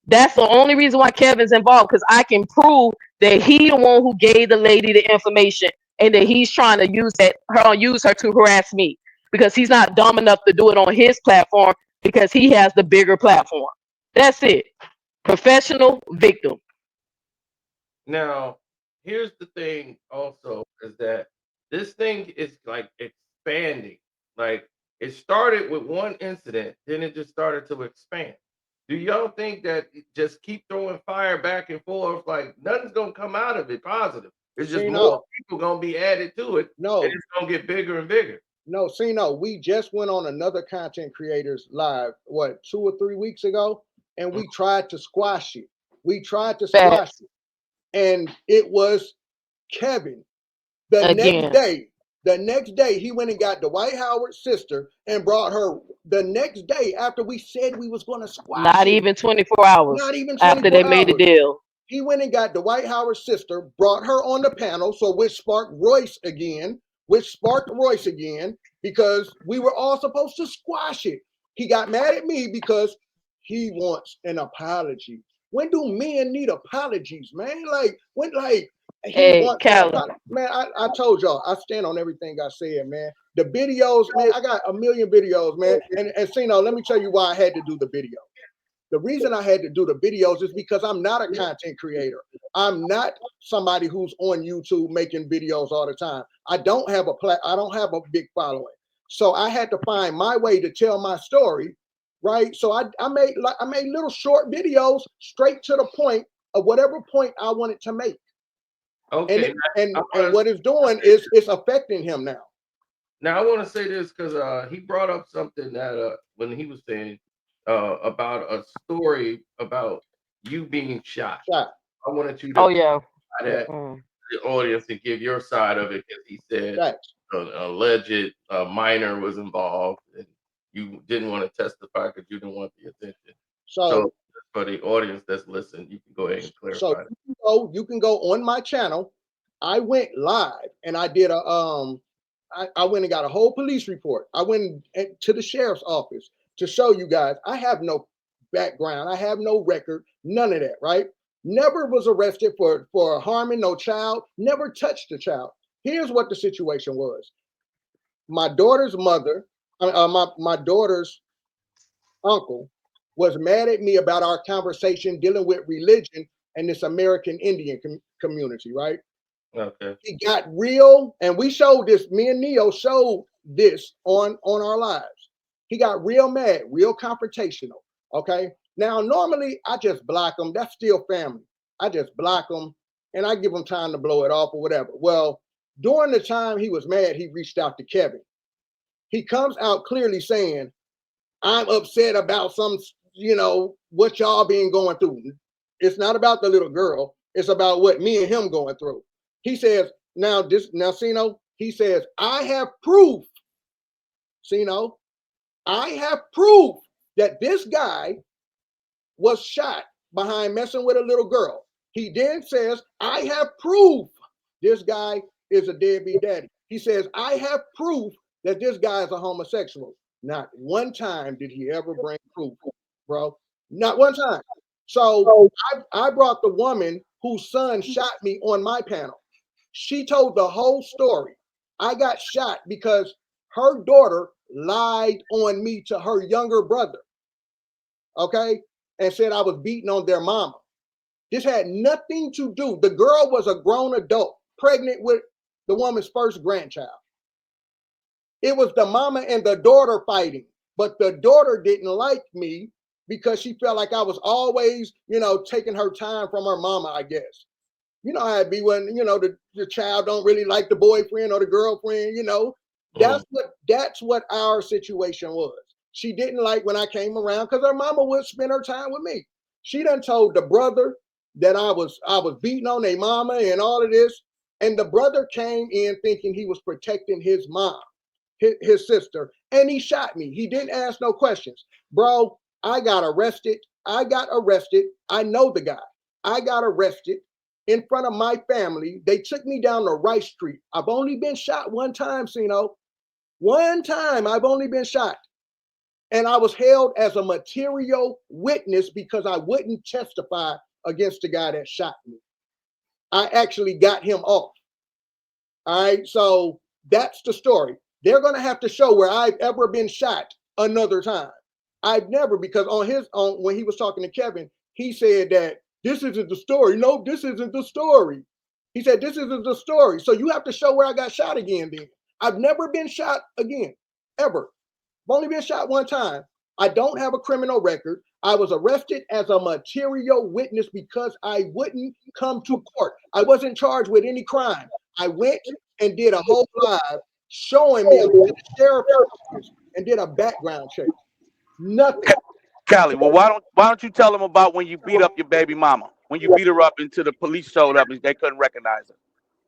That's the only reason why Kevin's involved, because I can prove that he the one who gave the lady the information and that he's trying to use her to harass me because he's not dumb enough to do it on his platform because he has the bigger platform. That's it. Professional victim. Now, here's the thing also is that this thing is like expanding. Like it started with one incident, then it just started to expand. Do y'all think that just keep throwing fire back and forth, like nothing's gonna come out of it positive? It's just See, more no, people gonna be added to it, and no, it's gonna get bigger and bigger. no. See, no. We just went on another content creators live, what, 2 or 3 weeks ago, and we tried to squash it. We tried to squash Facts. it, and it was Kevin. The Again, next day, he went and got Dwight Howard's sister and brought her. The next day, after we said we was going to squash not it, even 24 hours not even after they 24 made the hours. deal. He went and got Dwight Howard's sister, brought her on the panel, so which sparked Royce again, because we were all supposed to squash it. He got mad at me because he wants an apology. When do men need apologies, man? Like when, like he Hey, wants an Callie. apology. Man, I told y'all, I stand on everything I said, man. The videos, man, I got a million videos, man. And Sino, let me tell you why I had to do the video. The reason I had to do the videos is because I'm not a content creator. I'm not somebody who's on YouTube making videos all the time. I don't have a big following. So I had to find my way to tell my story, right? So I made little short videos straight to the point of whatever point I wanted to make. Okay, And what it's doing is it's affecting him now. now I want to say this because he brought up something that when he was saying about a story about you being shot. Shot. I wanted you to Oh yeah. that the audience to give your side of it because he said Facts. an alleged minor was involved and you didn't want to testify because you didn't want the attention. So for the audience that's listening, you can go ahead and clarify. So you can go on my channel. I went live and I did I went and got a whole police report. I went to the sheriff's office to show you guys I have no background. I have no record, none of that, right? Never was arrested for harming no child, never touched a child. Here's what the situation was. My daughter's mother, my daughter's uncle was mad at me about our conversation dealing with religion and this American Indian community, right? Okay. He got real, and we showed this. Me and Neo showed this on our lives. He got real mad, real confrontational. Okay. Now, normally I just block them. That's still family. I just block them and I give him time to blow it off or whatever. Well, during the time he was mad, he reached out to Kevin. He comes out clearly saying, I'm upset about some, what y'all been going through. It's not about the little girl. It's about what me and him going through. He says, now, Sino, he says, I have proof, Sino, I have proof that this guy was shot behind messing with a little girl. He then says, I have proof this guy is a deadbeat daddy. He says, I have proof that this guy is a homosexual. Not one time did he ever bring proof, bro. Not one time. So I brought the woman whose son shot me on my panel. She told the whole story. I got shot because her daughter lied on me to her younger brother, okay, and said I was beating on their mama. This had nothing to do. The girl was a grown adult, pregnant with the woman's first grandchild. It was the mama and the daughter fighting, but the daughter didn't like me because she felt like I was always, taking her time from her mama, I guess. You know how it be when, the child don't really like the boyfriend or the girlfriend, That's what our situation was. She didn't like when I came around because her mama would spend her time with me. She done told the brother that I was beating on their mama and all of this. And the brother came in thinking he was protecting his mom, his sister, and he shot me. He didn't ask no questions. Bro, I got arrested. I know the guy. I got arrested in front of my family. They took me down to Rice Street. I've only been shot one time, Sino. One time I've only been shot. And I was held as a material witness because I wouldn't testify against the guy that shot me. I actually got him off. All right, so that's the story. They're going to have to show where I've ever been shot another time. I've never, because when he was talking to Kevin, he said that this isn't the story. No, this isn't the story. He said, this isn't the story. So you have to show where I got shot again then. I've never been shot again, ever. I've only been shot one time. I don't have a criminal record. I was arrested as a material witness because I wouldn't come to court. I wasn't charged with any crime. I went and did a whole live showing me the sheriff's office and did a background check. Nothing. Cali, well, why don't you tell them about when you beat up your baby mama? When you beat her up until the police showed up and they couldn't recognize her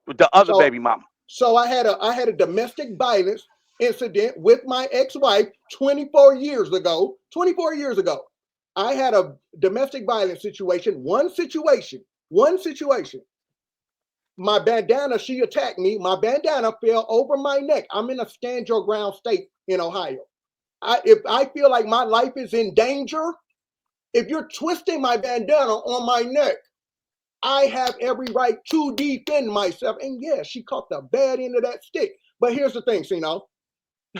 with the other baby mama. So I had a domestic violence incident with my ex-wife 24 years ago. 24 years ago. I had a domestic violence situation. One situation. My bandana, she attacked me. My bandana fell over my neck. I'm in a stand your ground state in Ohio. If I feel like my life is in danger, if you're twisting my bandana on my neck, I have every right to defend myself. And yeah, she caught the bad end of that stick. But here's the thing, Sino.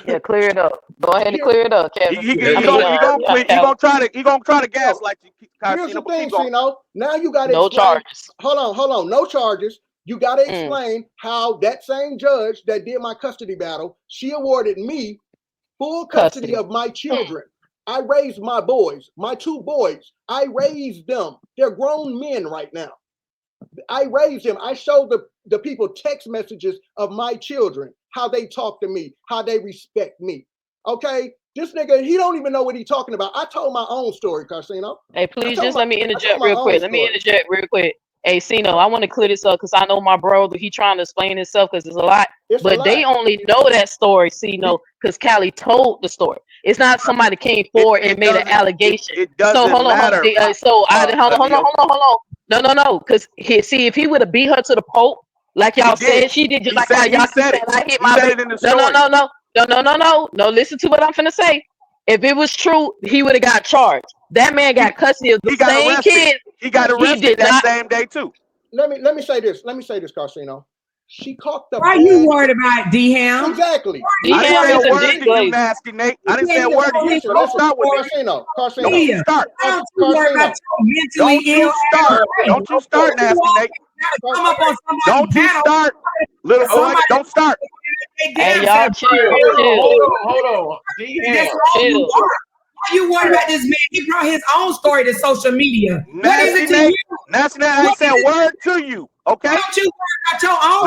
Yeah, clear it up. Go ahead and clear it up, Kevin. He gonna try to gaslight you. Here's the thing, Sino. Now you got to no explain. Charges. Hold on. No charges. You got to explain how that same judge that did my custody battle, she awarded me full custody of my children. I raised my boys, my two boys. I raised them. They're grown men right now. I raised them. I showed the people text messages of my children, how they talk to me, how they respect me. Okay? This nigga, he don't even know what he's talking about. I told my own story, Carsino. Hey, please just let me interject real quick. Hey, Sino, I want to clear this up because I know my brother, he trying to explain himself because it's a lot. They only know that story, Sino, because Cali told the story. It's not somebody came forward and made an allegation. It doesn't matter. Hold on. No. Because if he would have beat her to the pulp, like y'all said, she did just like how y'all said. I hit my baby. No. Listen to what I'm finna say. If it was true, he would have got charged. That man got custody of the same kid. He got arrested that same day too. Let me say this, Carsino. She caught the. Why are you worried about D-Ham? Exactly. I didn't say a word to you, nasty Nate. I didn't say a word to you. So don't start with me. Carsino. Don't you start. Don't you worry about your mentally ill. Don't you start, nasty Nate. come up on somebody's Don't you panel. start, little boy. Somebody- Don't start. Hey, y'all chill, Hold on. That's D-Ham. all you chill. are. Why you worried about this man? He brought his own story to social media. What is it to you? Nasty Nate, I ain't saying a word to you, okay? Why don't you worry about your own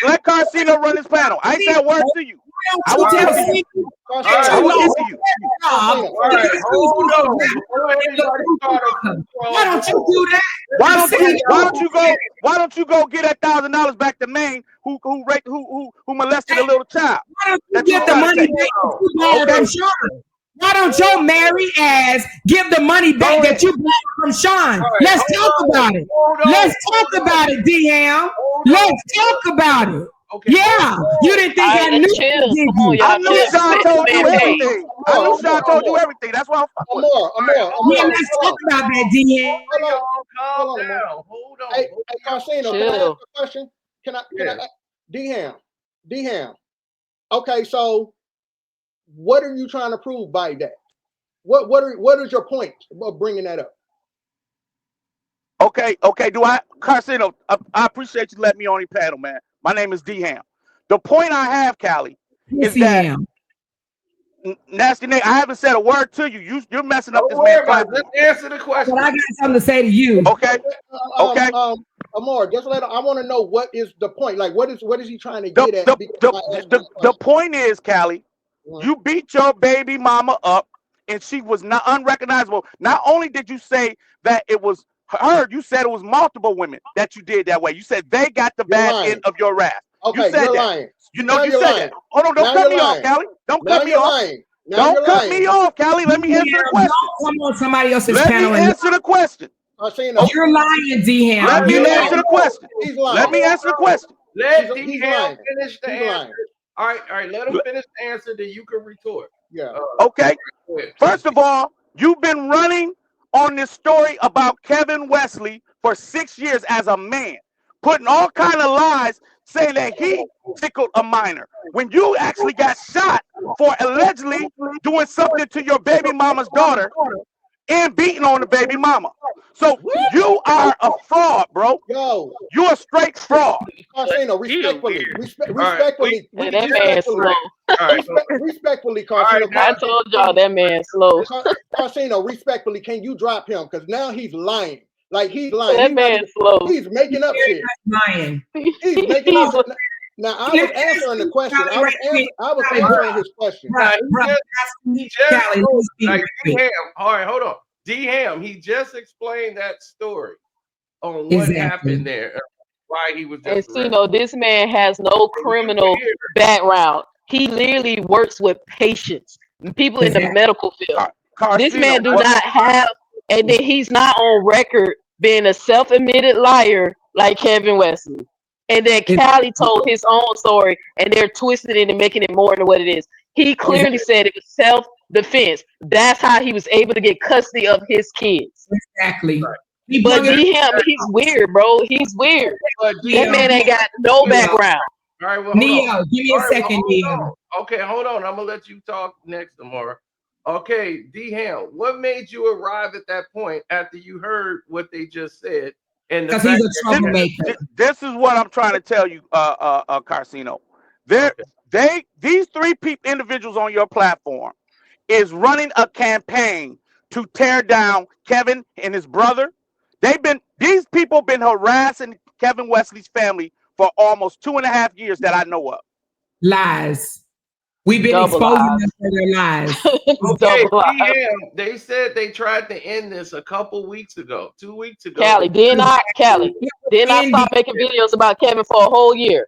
Let Carcino run this panel. I ain't saying a word to you. I will get to you. I will get to you. Why don't you do that? Why don't you go get that $1,000 back to Maine who molested a little child? Why don't you give the money back that you borrowed from Sean? Why don't your married ass give the money back that you borrowed from Sean? Let's talk about it. Let's talk about it, D-Ham. Let's talk about it. Okay. Yeah, you didn't think I knew. I knew Sean told you everything. I knew Sean told you everything. That's why I'm fucking with you. Yeah, let's talk about that, D-Ham. Calm down. Hold on. Hey, Carcino, can I ask a question? Can I D-Ham. Okay, so what are you trying to prove by that? What is your point of bringing that up? Okay. Carcino, I appreciate you letting me on your panel, man. My name is D-Ham. The point I have, Cali, is that Nasty Nate, I haven't said a word to you. You're messing up this man's platform. Let's answer the question. But I got something to say to you. Okay. Amor, I want to know what is the point. Like, what is he trying to get at? The point is, Cali, you beat your baby mama up, and she was not unrecognizable. Not only did you say that it was her, you said it was multiple women that you did that way. You said they got the bad end of your wrath. Okay, you said you're that. lying. You know you said that. Hold on, don't cut me off, Cali. Don't cut me off. Don't cut me off, Cali. Let me answer the question. Come on somebody else's Let panel. me answer the question. You're lying, D-Ham. Let me answer the question. He's lying. Let me answer the question. Let D-Ham finish the answer. All right. Let him finish the answer, then you can retort. Yeah. Okay. First of all, you've been running on this story about Kevin Wesley for 6 years as a man, putting all kind of lies, saying that he tickled a minor when you actually got shot for allegedly doing something to your baby mama's daughter and beating on the baby mama. So you are a fraud, bro. Yo, you're a straight fraud. Carcino, respectfully, Carcino. I told y'all that man slow. Carcino, respectfully, can you drop him? Because now he's lying. Like he's lying. That man slow. He's making up shit. Lying. He's making up shit. Now I was answering the question. I was answering his question. All right, hold on. D-Ham, he just explained that story on what happened there, why he was just. And see, this man has no criminal background. He literally works with patients, people in the medical field. This man do not have, and then he's not on record being a self-admitted liar like Kevin Wesley. And then Cali told his own story, and they're twisting it and making it more than what it is. He clearly said it was self-defense. That's how he was able to get custody of his kids. Exactly. But D-Ham, he's weird, bro. He's weird. That man ain't got no background. All right, well, Neo, give me a second, Neo. Okay, hold on. I'm gonna let you talk next, tomorrow. Okay, D-Ham, what made you arrive at that point after you heard what they just said? Because he's a troublemaker. This is what I'm trying to tell you, Carcino. These three individuals on your platform is running a campaign to tear down Kevin and his brother. These people been harassing Kevin Wesley's family for almost 2.5 years that I know of. Lies. We've been exposing them for their lies. Okay, they said they tried to end this a couple weeks ago, 2 weeks ago. Cali did not stop making videos about Kevin for a whole year.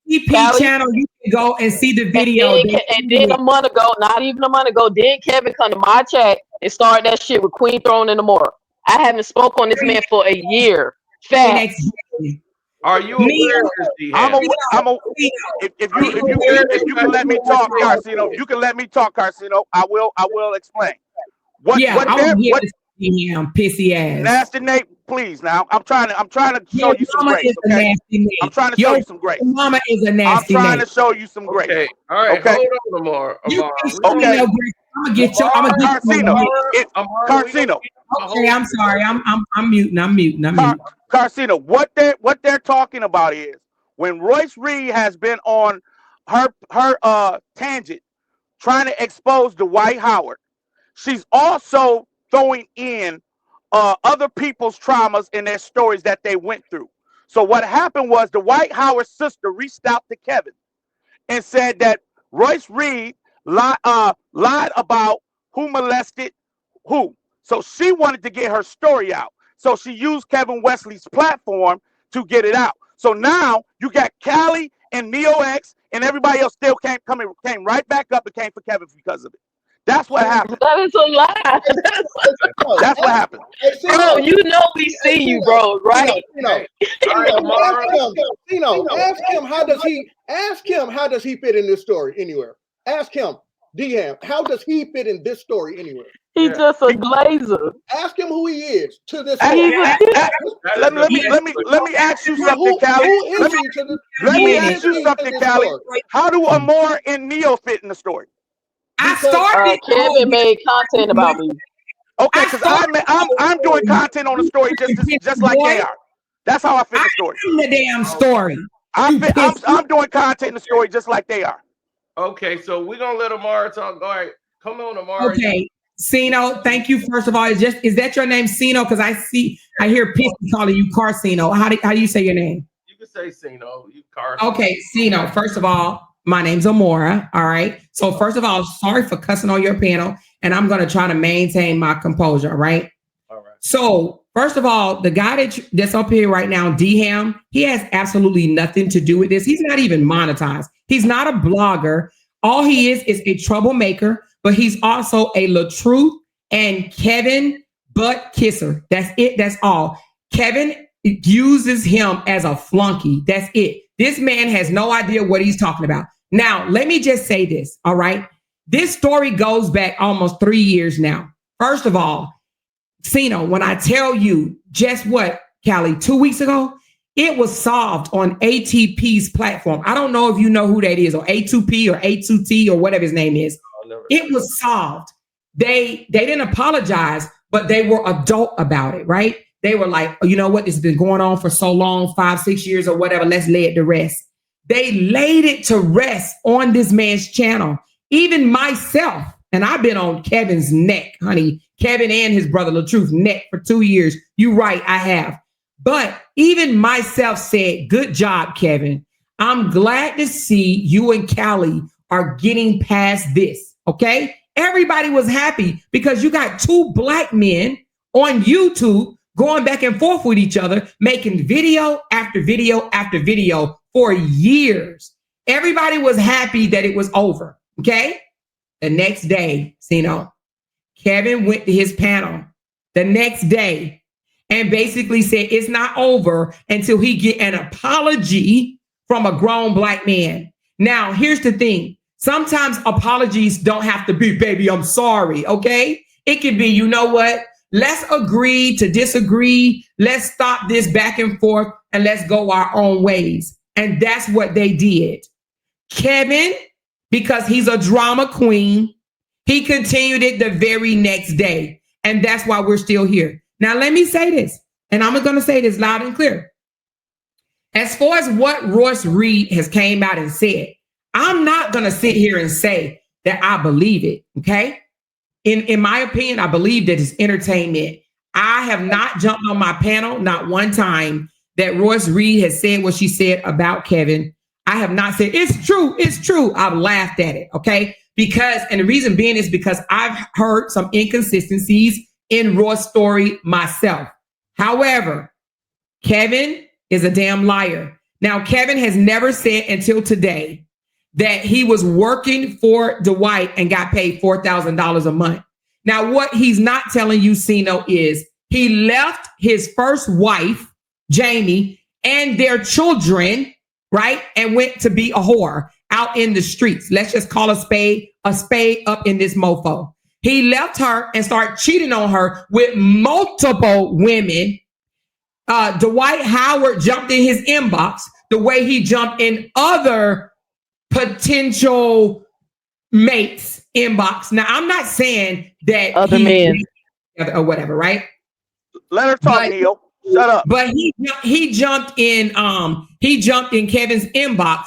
FTP channel, you can go and see the video. And then a month ago, not even a month ago, then Kevin come to my chat and start that shit with Queen Throne in the morning. I haven't spoke on this man for a year. Facts. Are you aware of this, if you can let me talk, Carcino, you can let me talk, Carcino. I will explain. Pissy ass. Nasty Nate, please. Now I'm trying to show you some grace. Okay? I'm trying to show you some grace. Mama is a nasty. I'm trying to show you some grace. Okay, all right. Okay. Hold on, Amar. Okay. I'm gonna get you. I'm gonna get Carcino. Okay, I'm sorry. I'm muting. Carcino, what they're talking about is when Royce Reed has been on her tangent trying to expose Dwight Howard, she's also throwing in other people's traumas and their stories that they went through. So what happened was Dwight Howard's sister reached out to Kevin and said that Royce Reed lied about who molested who. So she wanted to get her story out. So she used Kevin Wesley's platform to get it out. So now you got Cali and Neo X and everybody else still came right back up and came for Kevin because of it. That's what happened. That is a lie. That's what happened. Bro, you know we see you, bro, right? Ask him how does he fit in this story anywhere? Ask him, D-Ham, how does he fit in this story anywhere? He's just a glazer. Ask him who he is to this Let me ask you something, Cali. Let me ask you something, Cali. How do Amor and Neo fit in the story? I started. Kevin made content about me. Okay, because I'm doing content on the story just like they are. That's how I fit the story. I'm the damn story. I'm doing content in the story just like they are. Okay, so we're gonna let Amara talk. All right, come on, Amara. Okay, Sino, thank you. First of all, is that your name, Sino? Because I hear Pissy calling you Carcino. How do you say your name? You can say Sino. You Car. Okay, Sino. First of all, my name's Amora. All right. So first of all, sorry for cussing on your panel, and I'm gonna try to maintain my composure. All right. All right. So first of all, the guy that's up here right now, D-Ham, he has absolutely nothing to do with this. He's not even monetized. He's not a blogger. All he is a troublemaker, but he's also a LaTruth and Kevin butt kisser. That's it. That's all. Kevin uses him as a flunky. That's it. This man has no idea what he's talking about. Now, let me just say this. All right. This story goes back almost 3 years now. First of all, Sino, when I tell you just what, Cali, 2 weeks ago, it was solved on ATP's platform. I don't know if you know who that is, or A2P or A2T or whatever his name is. It was solved. They didn't apologize, but they were adult about it, right? They were like, oh, you know what? This has been going on for so long, 5-6 years or whatever. Let's lay it to rest. They laid it to rest on this man's channel. Even myself, and I've been on Kevin's neck, honey. Kevin and his brother LaTruth neck for 2 years. You're right, I have. But even myself said, good job, Kevin. I'm glad to see you and Cali are getting past this, okay? Everybody was happy because you got two black men on YouTube going back and forth with each other, making video after video after video for years. Everybody was happy that it was over, okay? The next day, Sino, Kevin went to his panel the next day and basically said it's not over until he get an apology from a grown black man. Now, here's the thing. Sometimes apologies don't have to be, baby, I'm sorry, okay? It can be, you know what? Let's agree to disagree. Let's stop this back and forth and let's go our own ways. And that's what they did. Kevin, because he's a drama queen, he continued it the very next day. And that's why we're still here. Now, let me say this, and I'm going to say this loud and clear. As far as what Royce Reed has came out and said, I'm not going to sit here and say that I believe it, okay? In my opinion, I believe that it's entertainment. I have not jumped on my panel, not one time, that Royce Reed has said what she said about Kevin. I have not said, it's true. I've laughed at it, okay? And the reason being is because I've heard some inconsistencies in Roy's story myself. However, Kevin is a damn liar. Now, Kevin has never said until today that he was working for Dwight and got paid $4,000 a month. Now, what he's not telling you, Sino, is he left his first wife, Jamie, and their children, right? And went to be a whore out in the streets. Let's just call a spade up in this mofo. He left her and started cheating on her with multiple women. Dwight Howard jumped in his inbox the way he jumped in other potential mates' inbox. Now, I'm not saying that other men or whatever, right? Let her talk, Neil. Shut up. But he jumped in Kevin's inbox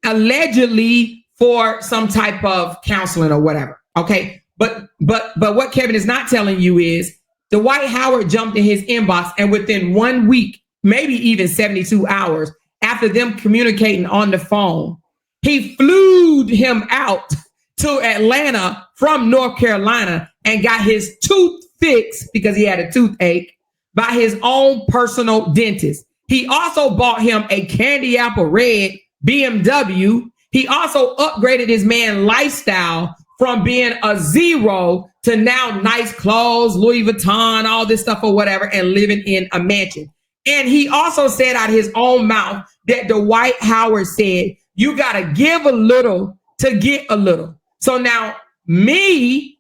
allegedly for some type of counseling or whatever. Okay. But what Kevin is not telling you is Dwight Howard jumped in his inbox, and within 1 week, maybe even 72 hours after them communicating on the phone, he flew him out to Atlanta from North Carolina and got his tooth fixed because he had a toothache by his own personal dentist. He also bought him a candy apple red BMW. He also upgraded his man lifestyle from being a zero to now nice clothes, Louis Vuitton, all this stuff or whatever, and living in a mansion. And he also said out of his own mouth that Dwight Howard said, you got to give a little to get a little. So now me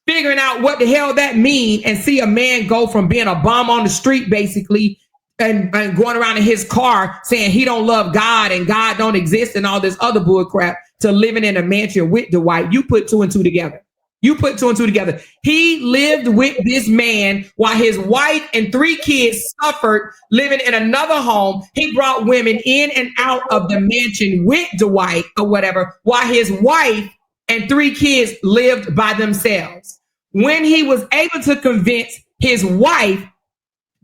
figuring out what the hell that mean and see a man go from being a bum on the street basically and going around in his car saying he don't love God and God don't exist and all this other bull crap to living in a mansion with Dwight. You put two and two together. He lived with this man while his wife and 3 kids suffered living in another home. He brought women in and out of the mansion with Dwight or whatever, while his wife and 3 kids lived by themselves. When he was able to convince his wife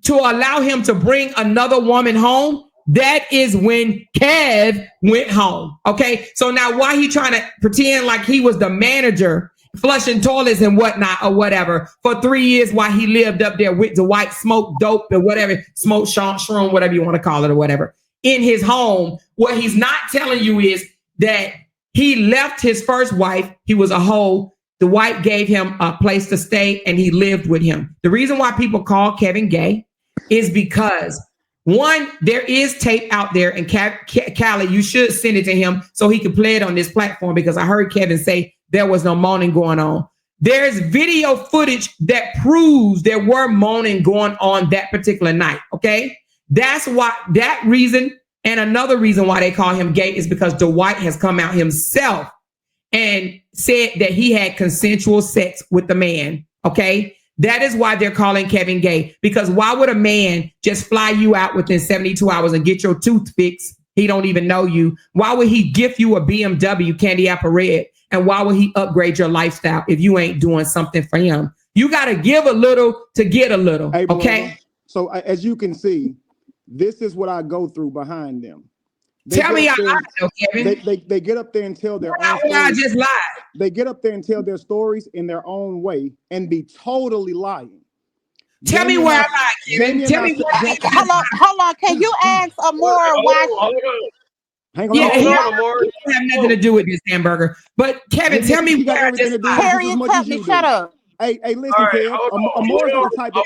to allow him to bring another woman home, that is when Kev went home. Okay. So now why he trying to pretend like he was the manager flushing toilets and whatnot or whatever for 3 years while he lived up there with Dwight, smoked dope and whatever, smoked shroom, whatever you want to call it or whatever, in his home. What he's not telling you is that he left his first wife. He was a hoe. Dwight gave him a place to stay and he lived with him. The reason why people call Kevin gay is because, one, there is tape out there, and Cali, you should send it to him so he can play it on this platform, because I heard Kevin say there was no moaning going on. There's video footage that proves there were moaning going on that particular night. Okay. That's why, that reason. And another reason why they call him gay is because Dwight has come out himself and said that he had consensual sex with the man. Okay. That is why they're calling Kevin gay, because why would a man just fly you out within 72 hours and get your tooth fixed? He don't even know you. Why would he gift you a BMW candy apple red? And why would he upgrade your lifestyle if you ain't doing something for him? You got to give a little to get a little. Hey, okay. brother, so as you can see, this is what I go through behind them. Tell me I lied, though, Kevin. They get up there and tell their own stories. I just lied. They get up there and tell their stories in their own way and be totally lying. Tell me where I lied, Kevin. Tell me where I lied. Hold on. Can you ask Amora why? Hang on. Yeah, he don't have nothing to do with this hamburger. But Kevin, tell me where I just lied. Harriet Tubman, shut up. Hey, listen, Kev. Amora's not the type of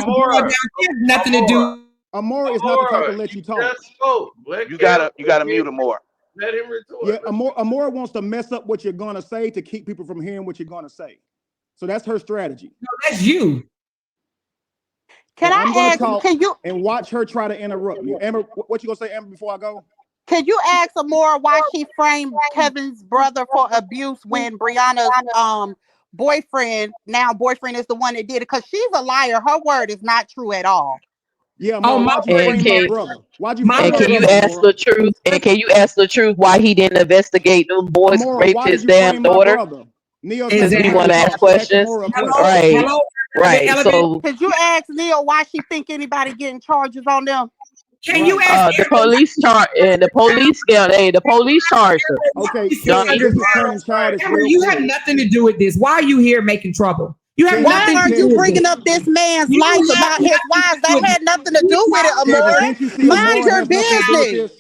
Amora nothing to do. Amora is not the type to let you talk. You gotta mute Amora. Let him retort. Yeah, Amora wants to mess up what you're gonna say to keep people from hearing what you're gonna say. So that's her strategy. No, that's you. Can I ask? Can you and watch her try to interrupt me? Amber, what you gonna say, Amber? Before I go, can you ask Amora why she framed Kevin's brother for abuse when Brianna's boyfriend is the one that did it? Because she's a liar. Her word is not true at all. Yeah, why'd you frame my brother? Why'd you? And can you ask the truth? And can you ask the truth why he didn't investigate them boys raped his damn daughter? Because we want to ask questions, right? Right. So could you ask Neil why she think anybody getting charges on them? Can you ask the police charge and the police the police charged her. Okay, you have nothing to do with this. Why are you here making trouble? You have Why are you bringing up this man's life about his wives? That had nothing to do with it, Amora. Mind your business.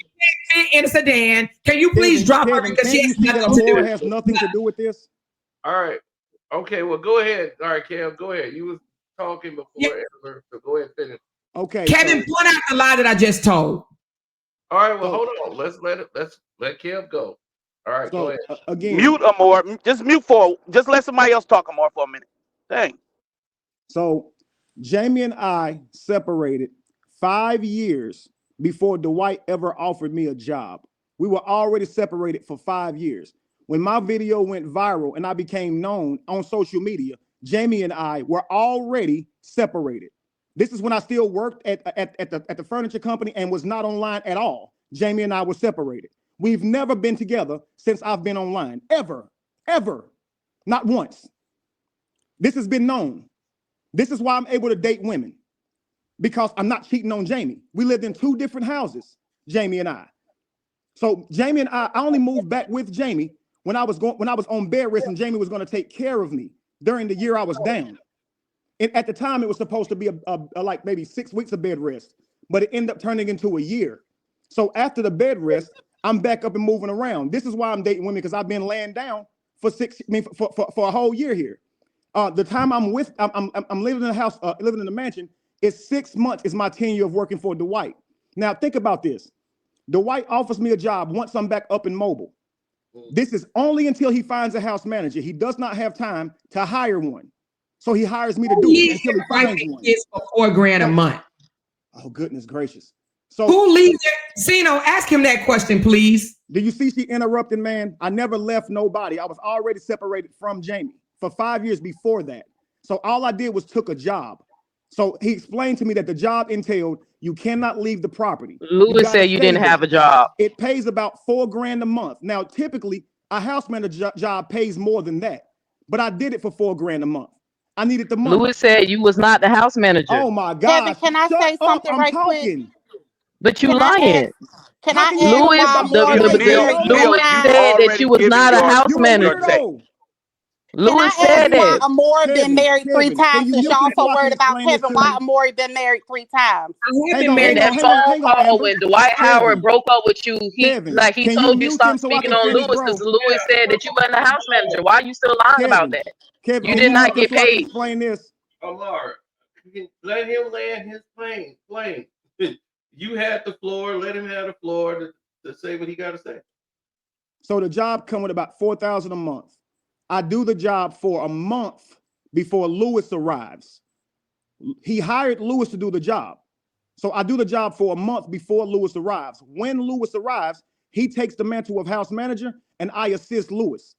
In a sedan. Can you please drop her because she has nothing to do with it? Has nothing to do with this. All right. Okay. Well, go ahead. All right, Cam. Go ahead. You was talking before, Amber, so go ahead and finish. Okay. Kevin, point out the lie that I just told. All right. Well, hold on. Let's let Cam go. All right. Go ahead. Again, mute Amora. Just mute just let somebody else talk Amora for a minute. Dang. So Jamie and I separated 5 years before Dwight ever offered me a job. We were already separated for 5 years. When my video went viral and I became known on social media, Jamie and I were already separated. This is when I still worked at the furniture company and was not online at all. Jamie and I were separated. We've never been together since I've been online, ever, not once. This has been known. This is why I'm able to date women, because I'm not cheating on Jamie. We lived in 2 different houses, Jamie and I. So Jamie and I only moved back with Jamie when I was on bed rest, and Jamie was going to take care of me during the year I was down. At the time, it was supposed to be a like maybe 6 weeks of bed rest, but it ended up turning into a year. So after the bed rest, I'm back up and moving around. This is why I'm dating women, because I've been laying down for a whole year here. The time I'm living in the house, living in the mansion, is 6 months is my tenure of working for Dwight. Now think about this. Dwight offers me a job once I'm back up and mobile. This is only until he finds a house manager. He does not have time to hire one. So he hires me to do it until he finds one. It's for $4,000 a month. Oh, goodness gracious. So who leaves it? Sino, ask him that question, please. Do you see she interrupted, man? I never left nobody. I was already separated from Jamie for 5 years before that. So all I did was took a job. So he explained to me that the job entailed you cannot leave the property. Lewis said you didn't have a job. It pays about $4,000 a month. Now, typically, a house manager job pays more than that, but I did it for $4,000 a month. I needed the money. Lewis said you was not the house manager. Oh my God! Kevin, can I say something right quick? But you lying. Can I ask Lewis, Lewis said that you was not a house manager. Lewis said that. Why Amore been married 3 times since y'all so worried about Kevin? Why Amore been married 3 times? In that phone call when Dwight Howard broke up with you, he told you stop speaking on Lewis because Lewis said that you wasn't a house manager. Why are you still lying about that? Kevin, you did not get paid. Explain this. Omar, let him land his plane. You had the floor. Let him have the floor to say what he got to say. So the job come with about $4,000 a month. I do the job for a month before Lewis arrives. He hired Lewis to do the job. So I do the job for a month before Lewis arrives. When Lewis arrives, he takes the mantle of house manager and I assist Lewis.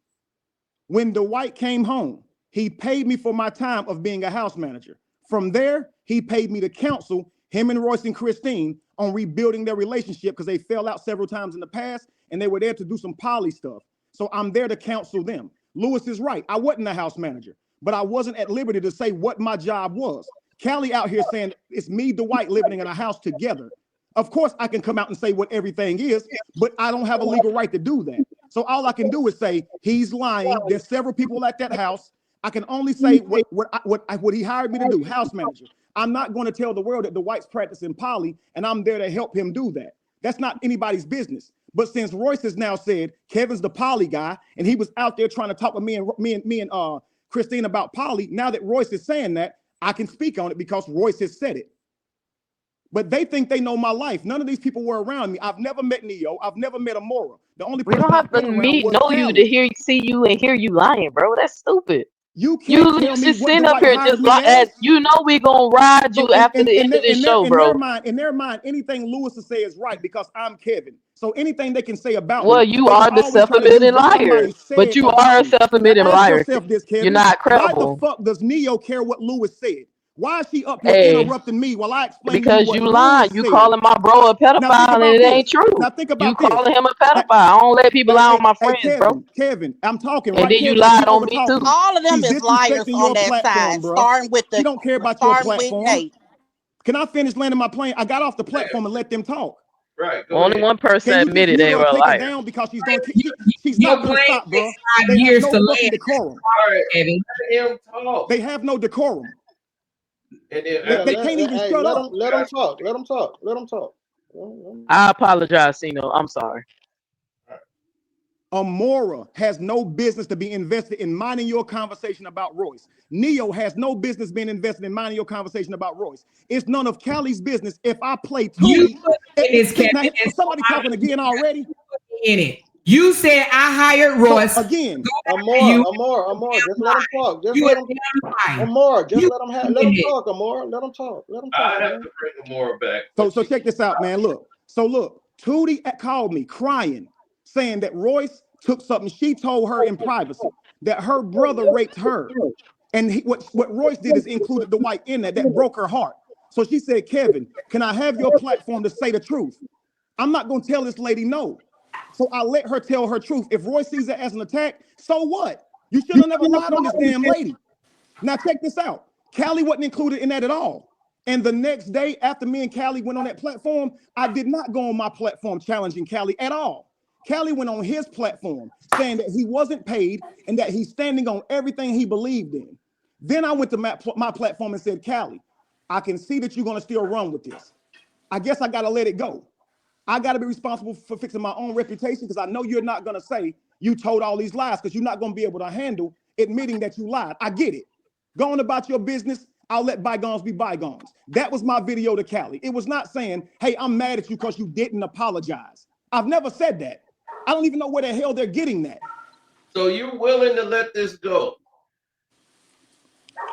When Dwight came home, he paid me for my time of being a house manager. From there, he paid me to counsel him and Royce and Christine on rebuilding their relationship because they fell out several times in the past and they were there to do some poly stuff. So I'm there to counsel them. Lewis is right. I wasn't a house manager, but I wasn't at liberty to say what my job was. Cali out here saying it's me, Dwight, living in a house together. Of course, I can come out and say what everything is, but I don't have a legal right to do that. So all I can do is say he's lying. There's several people at that house. I can only say what he hired me to do, house manager. I'm not going to tell the world that Dwight's practicing poly, and I'm there to help him do that. That's not anybody's business. But since Royce has now said Kevin's the poly guy, and he was out there trying to talk with me and Christine about poly, now that Royce is saying that, I can speak on it because Royce has said it. But they think they know my life. None of these people were around me. I've never met Neo. I've never met Amora. The only we don't have to know you to see you and hear you lying, bro. That's stupid. You just sitting up here just as you know we gonna ride you after the end of this show, bro. In their mind, anything Lewis will say is right because I'm Kevin. So anything they can say about me, you are the self-admitted liar. But you are a self-admitted liar. You're not credible. Why the fuck does Neo care what Lewis said? Why is she up here interrupting me while I explain? Because you lying. You calling my bro a pedophile and it ain't true. Now think about you calling him a pedophile. I don't let people lie on my friends, bro. Kevin, I'm talking. And then you lied on me too. All of them is liars on that side. Starting with the. You don't care about your platform. Can I finish landing my plane? I got off the platform and let them talk. Right. Only one person admitted they were a liar. Down because she's not going to stop, bro. They years have to no land. decorum. Kevin. Let him talk. They have no decorum. And then, they can't even shut up. Let them talk. Let them talk. Let them talk. I apologize, Sino. I'm sorry. Amora has no business to be invested in minding your conversation about Royce. Neo has no business being invested in minding your conversation about Royce. It's none of Cali's business if I play Tony. Somebody talking again already? In it. You said I hired Royce. So again. Amor, just let him talk. Just let him Amor, just let him talk, Amor. Let him talk. Let him talk. I have to bring Amor back. So check this out, man. Look, Tootie called me crying, saying that Royce took something she told her in privacy, that her brother raped her. And what Royce did is included Dwight in that broke her heart. So she said, Kevin, can I have your platform to say the truth? I'm not going to tell this lady no. So I let her tell her truth. If Roy sees it as an attack, so what? You should have never lied on this damn lady. Now check this out. Cali wasn't included in that at all. And the next day after me and Cali went on that platform, I did not go on my platform challenging Cali at all. Cali went on his platform saying that he wasn't paid and that he's standing on everything he believed in. Then I went to my platform and said, Cali, I can see that you're going to still run with this. I guess I got to let it go. I got to be responsible for fixing my own reputation because I know you're not going to say you told all these lies because you're not going to be able to handle admitting that you lied. I get it. Go on about your business. I'll let bygones be bygones. That was my video to Cali. It was not saying, hey, I'm mad at you because you didn't apologize. I've never said that. I don't even know where the hell they're getting that. So you're willing to let this go?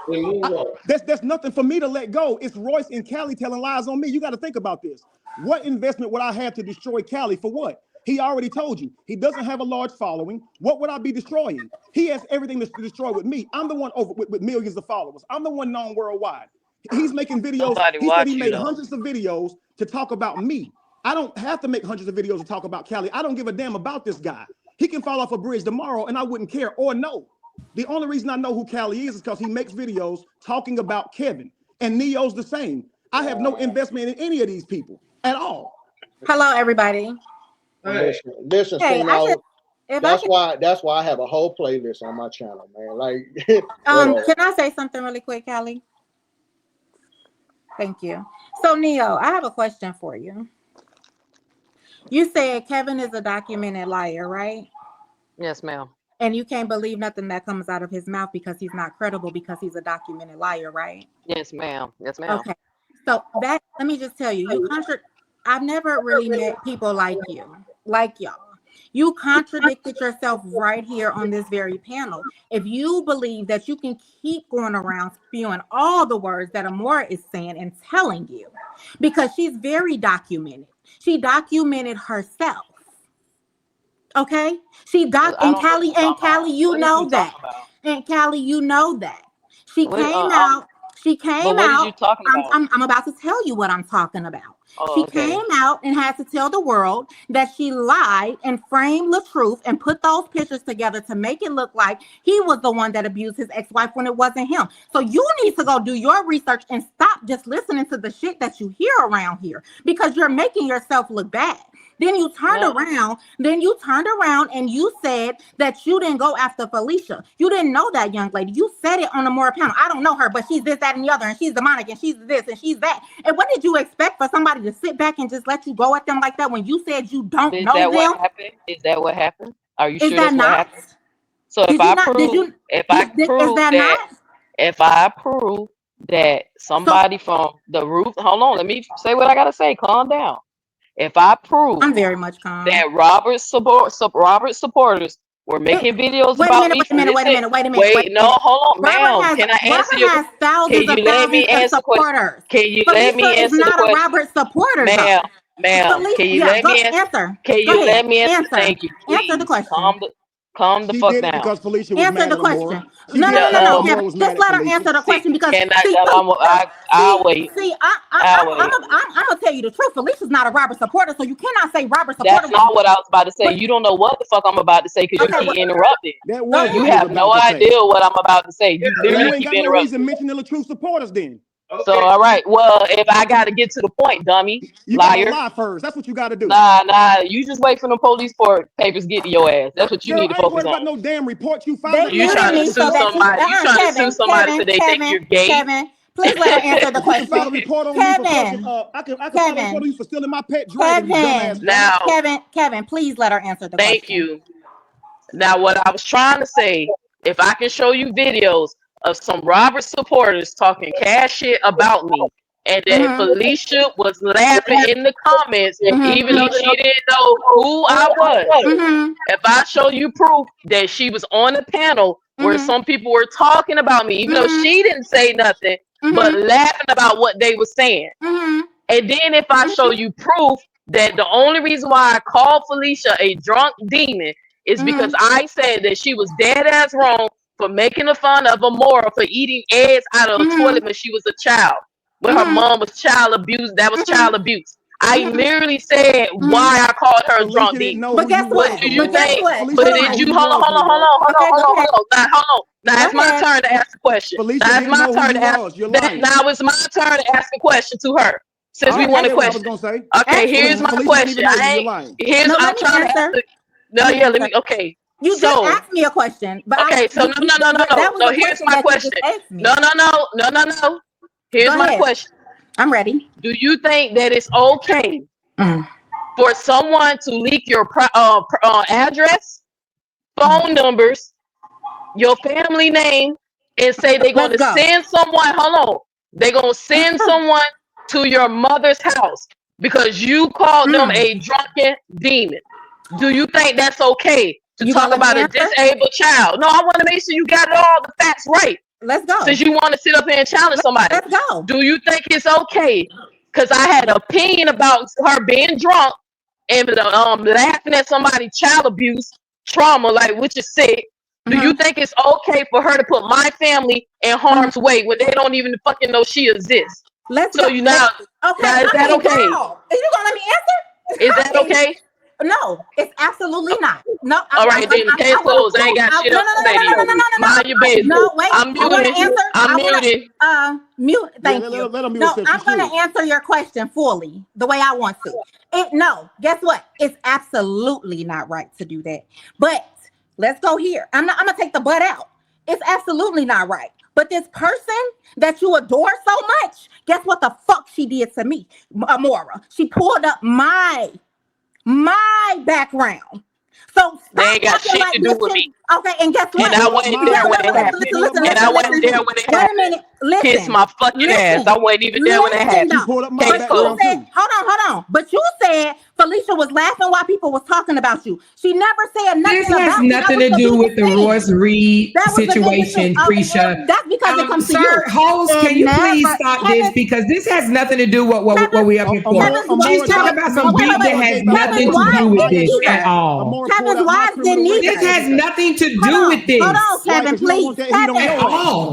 And move on. There's nothing for me to let go. It's Royce and Cali telling lies on me. You got to think about this. What investment would I have to destroy Cali for what? He already told you. He doesn't have a large following. What would I be destroying? He has everything to destroy with me. I'm the one with millions of followers. I'm the one known worldwide. He's making videos. He said he made hundreds of videos to talk about me. I don't have to make hundreds of videos to talk about Cali. I don't give a damn about this guy. He can fall off a bridge tomorrow and I wouldn't care or no. The only reason I know who Cali is because he makes videos talking about Kevin. And Neo's the same. I have no investment in any of these people at all. Hello, everybody. Listen, Hey, so that's why I have a whole playlist on my channel, man. Like, can I say something really quick, Callie? Thank you. So, Neo, I have a question for you. You said Kevin is a documented liar, right? Yes, ma'am. And you can't believe nothing that comes out of his mouth because he's not credible because he's a documented liar, right? Yes, ma'am. Yes, ma'am. Okay. So that, let me just tell you, I've never really met people like you, like y'all. You contradicted yourself right here on this very panel. If you believe that you can keep going around spewing all the words that Amora is saying and telling you, because she's very documented. She documented herself. Okay? And Cali, you know that. And Cali, you know that. She came out. What you talking about? I'm about to tell you what I'm talking about. She came out and had to tell the world that she lied and framed the truth and put those pictures together to make it look like he was the one that abused his ex-wife when it wasn't him. So you need to go do your research and stop just listening to the shit that you hear around here because you're making yourself look bad. Then you turned around and you said that you didn't go after Felicia. You didn't know that young lady. You said it on the Moore panel. I don't know her, but she's this, that, and the other, and she's demonic, and she's this, and she's that. And what did you expect for somebody to sit back and just let you go at them like that when you said you don't know them? What happened? Is that what happened? Are you sure that's what happened? So if I prove that somebody from the roof, hold on, let me say what I gotta say. Calm down. If I prove I'm very much calm that Robert supporters were making videos about me. Wait, no, hold on, ma'am. Can I answer your question? Can you let me answer the question? Can you let me answer the question? Robert supporter, ma'am, can you let me answer? Can you let me answer? Thank you. Answer the question. Calm the fuck down. Because Felicia was answer mad the question. No. Just let her answer the question because I'll wait. See, I'm gonna tell you the truth. Felicia's not a Robert supporter, so you cannot say Robert supporter. That's not what I was about to say. You don't know what the fuck I'm about to say because you keep interrupting. You have no idea what I'm about to say. You literally keep interrupting. No reason mentioning the true supporters then. Okay. So all right, well, if I gotta get to the point, dummy, you liar. Gotta lie first. That's what you gotta do. Nah. You just wait for the police papers get to your ass. That's what you need to focus on. About no damn report you filed. You trying to sue somebody? You trying to sue somebody so they think you're gay? Kevin, please let her answer the question. File a report on Kevin. I can file a report on you for stealing my pet dragon. Kevin, please let her answer the question. Thank you. Now, what I was trying to say, if I can show you videos of some Robert supporters talking cash shit about me, and then Felicia was laughing in the comments, even though she didn't know who I was. If I show you proof that she was on a panel where some people were talking about me, even though she didn't say nothing, but laughing about what they were saying. And then if I show you proof that the only reason why I called Felicia a drunk demon is because I said that she was dead ass wrong for making fun of Amora for eating eggs out of a toilet when she was a child. when her mom was child abuse. That was child abuse. I literally said why I called her a drunk demon. But guess what? Do you But guess think? what? But did you hold on? Now it's my turn to ask the question. Now it's my turn to ask. Now it's my turn to ask a question to her. Since we want a question. Okay, here's my question. I'm trying to answer. No, yeah, let me. Okay. You just asked me a question, but okay. So no. Here's my question. No. Here's my question. I'm ready. Do you think that it's okay for someone to leak your address, phone numbers, your family name, and say they're going to send someone? Hold on. They're going to send someone to your mother's house because you called them a drunken demon. Do you think that's okay to talk about a disabled child? No, I want to make sure you got all the facts right. Let's go. Since you want to sit up here and challenge somebody. Let's go. Do you think it's okay? Because I had an opinion about her being drunk and laughing at somebody's child abuse, trauma, which is sick. Do you think it's okay for her to put my family in harm's way when they don't even fucking know she exists? Let's go. Okay. Now is that okay? Are you gonna let me answer? Is that okay? No, it's absolutely not. No. All right, then case closed. I ain't got shit else to say to you. Mind your business. No, wait. I'm muted. I'm muted. Mute. Thank you. No, I'm gonna answer your question fully the way I want to. No, guess what? It's absolutely not right to do that. But let's go here. I'm gonna take the but out. It's absolutely not right. But this person that you adore so much, guess what the fuck she did to me, Amora? She pulled up my background. So they ain't got shit to do with me. Okay, and guess what? And I wasn't there when it happened. And I wasn't there when it happened. Wait a minute. Listen. Kiss my fucking ass. I wasn't even there when it happened. Hold on. But you said Felicia was laughing while people was talking about you. She never said nothing about it. This has nothing to do with the Royce Reed situation, Prisha. That's because it comes to you. Host, can you please stop this? Because this has nothing to do with what we up here for. She's talking about some beef that has nothing to do with this at all. Kevin's wife didn't either. This has nothing to do with this. Hold on, Kevin, please.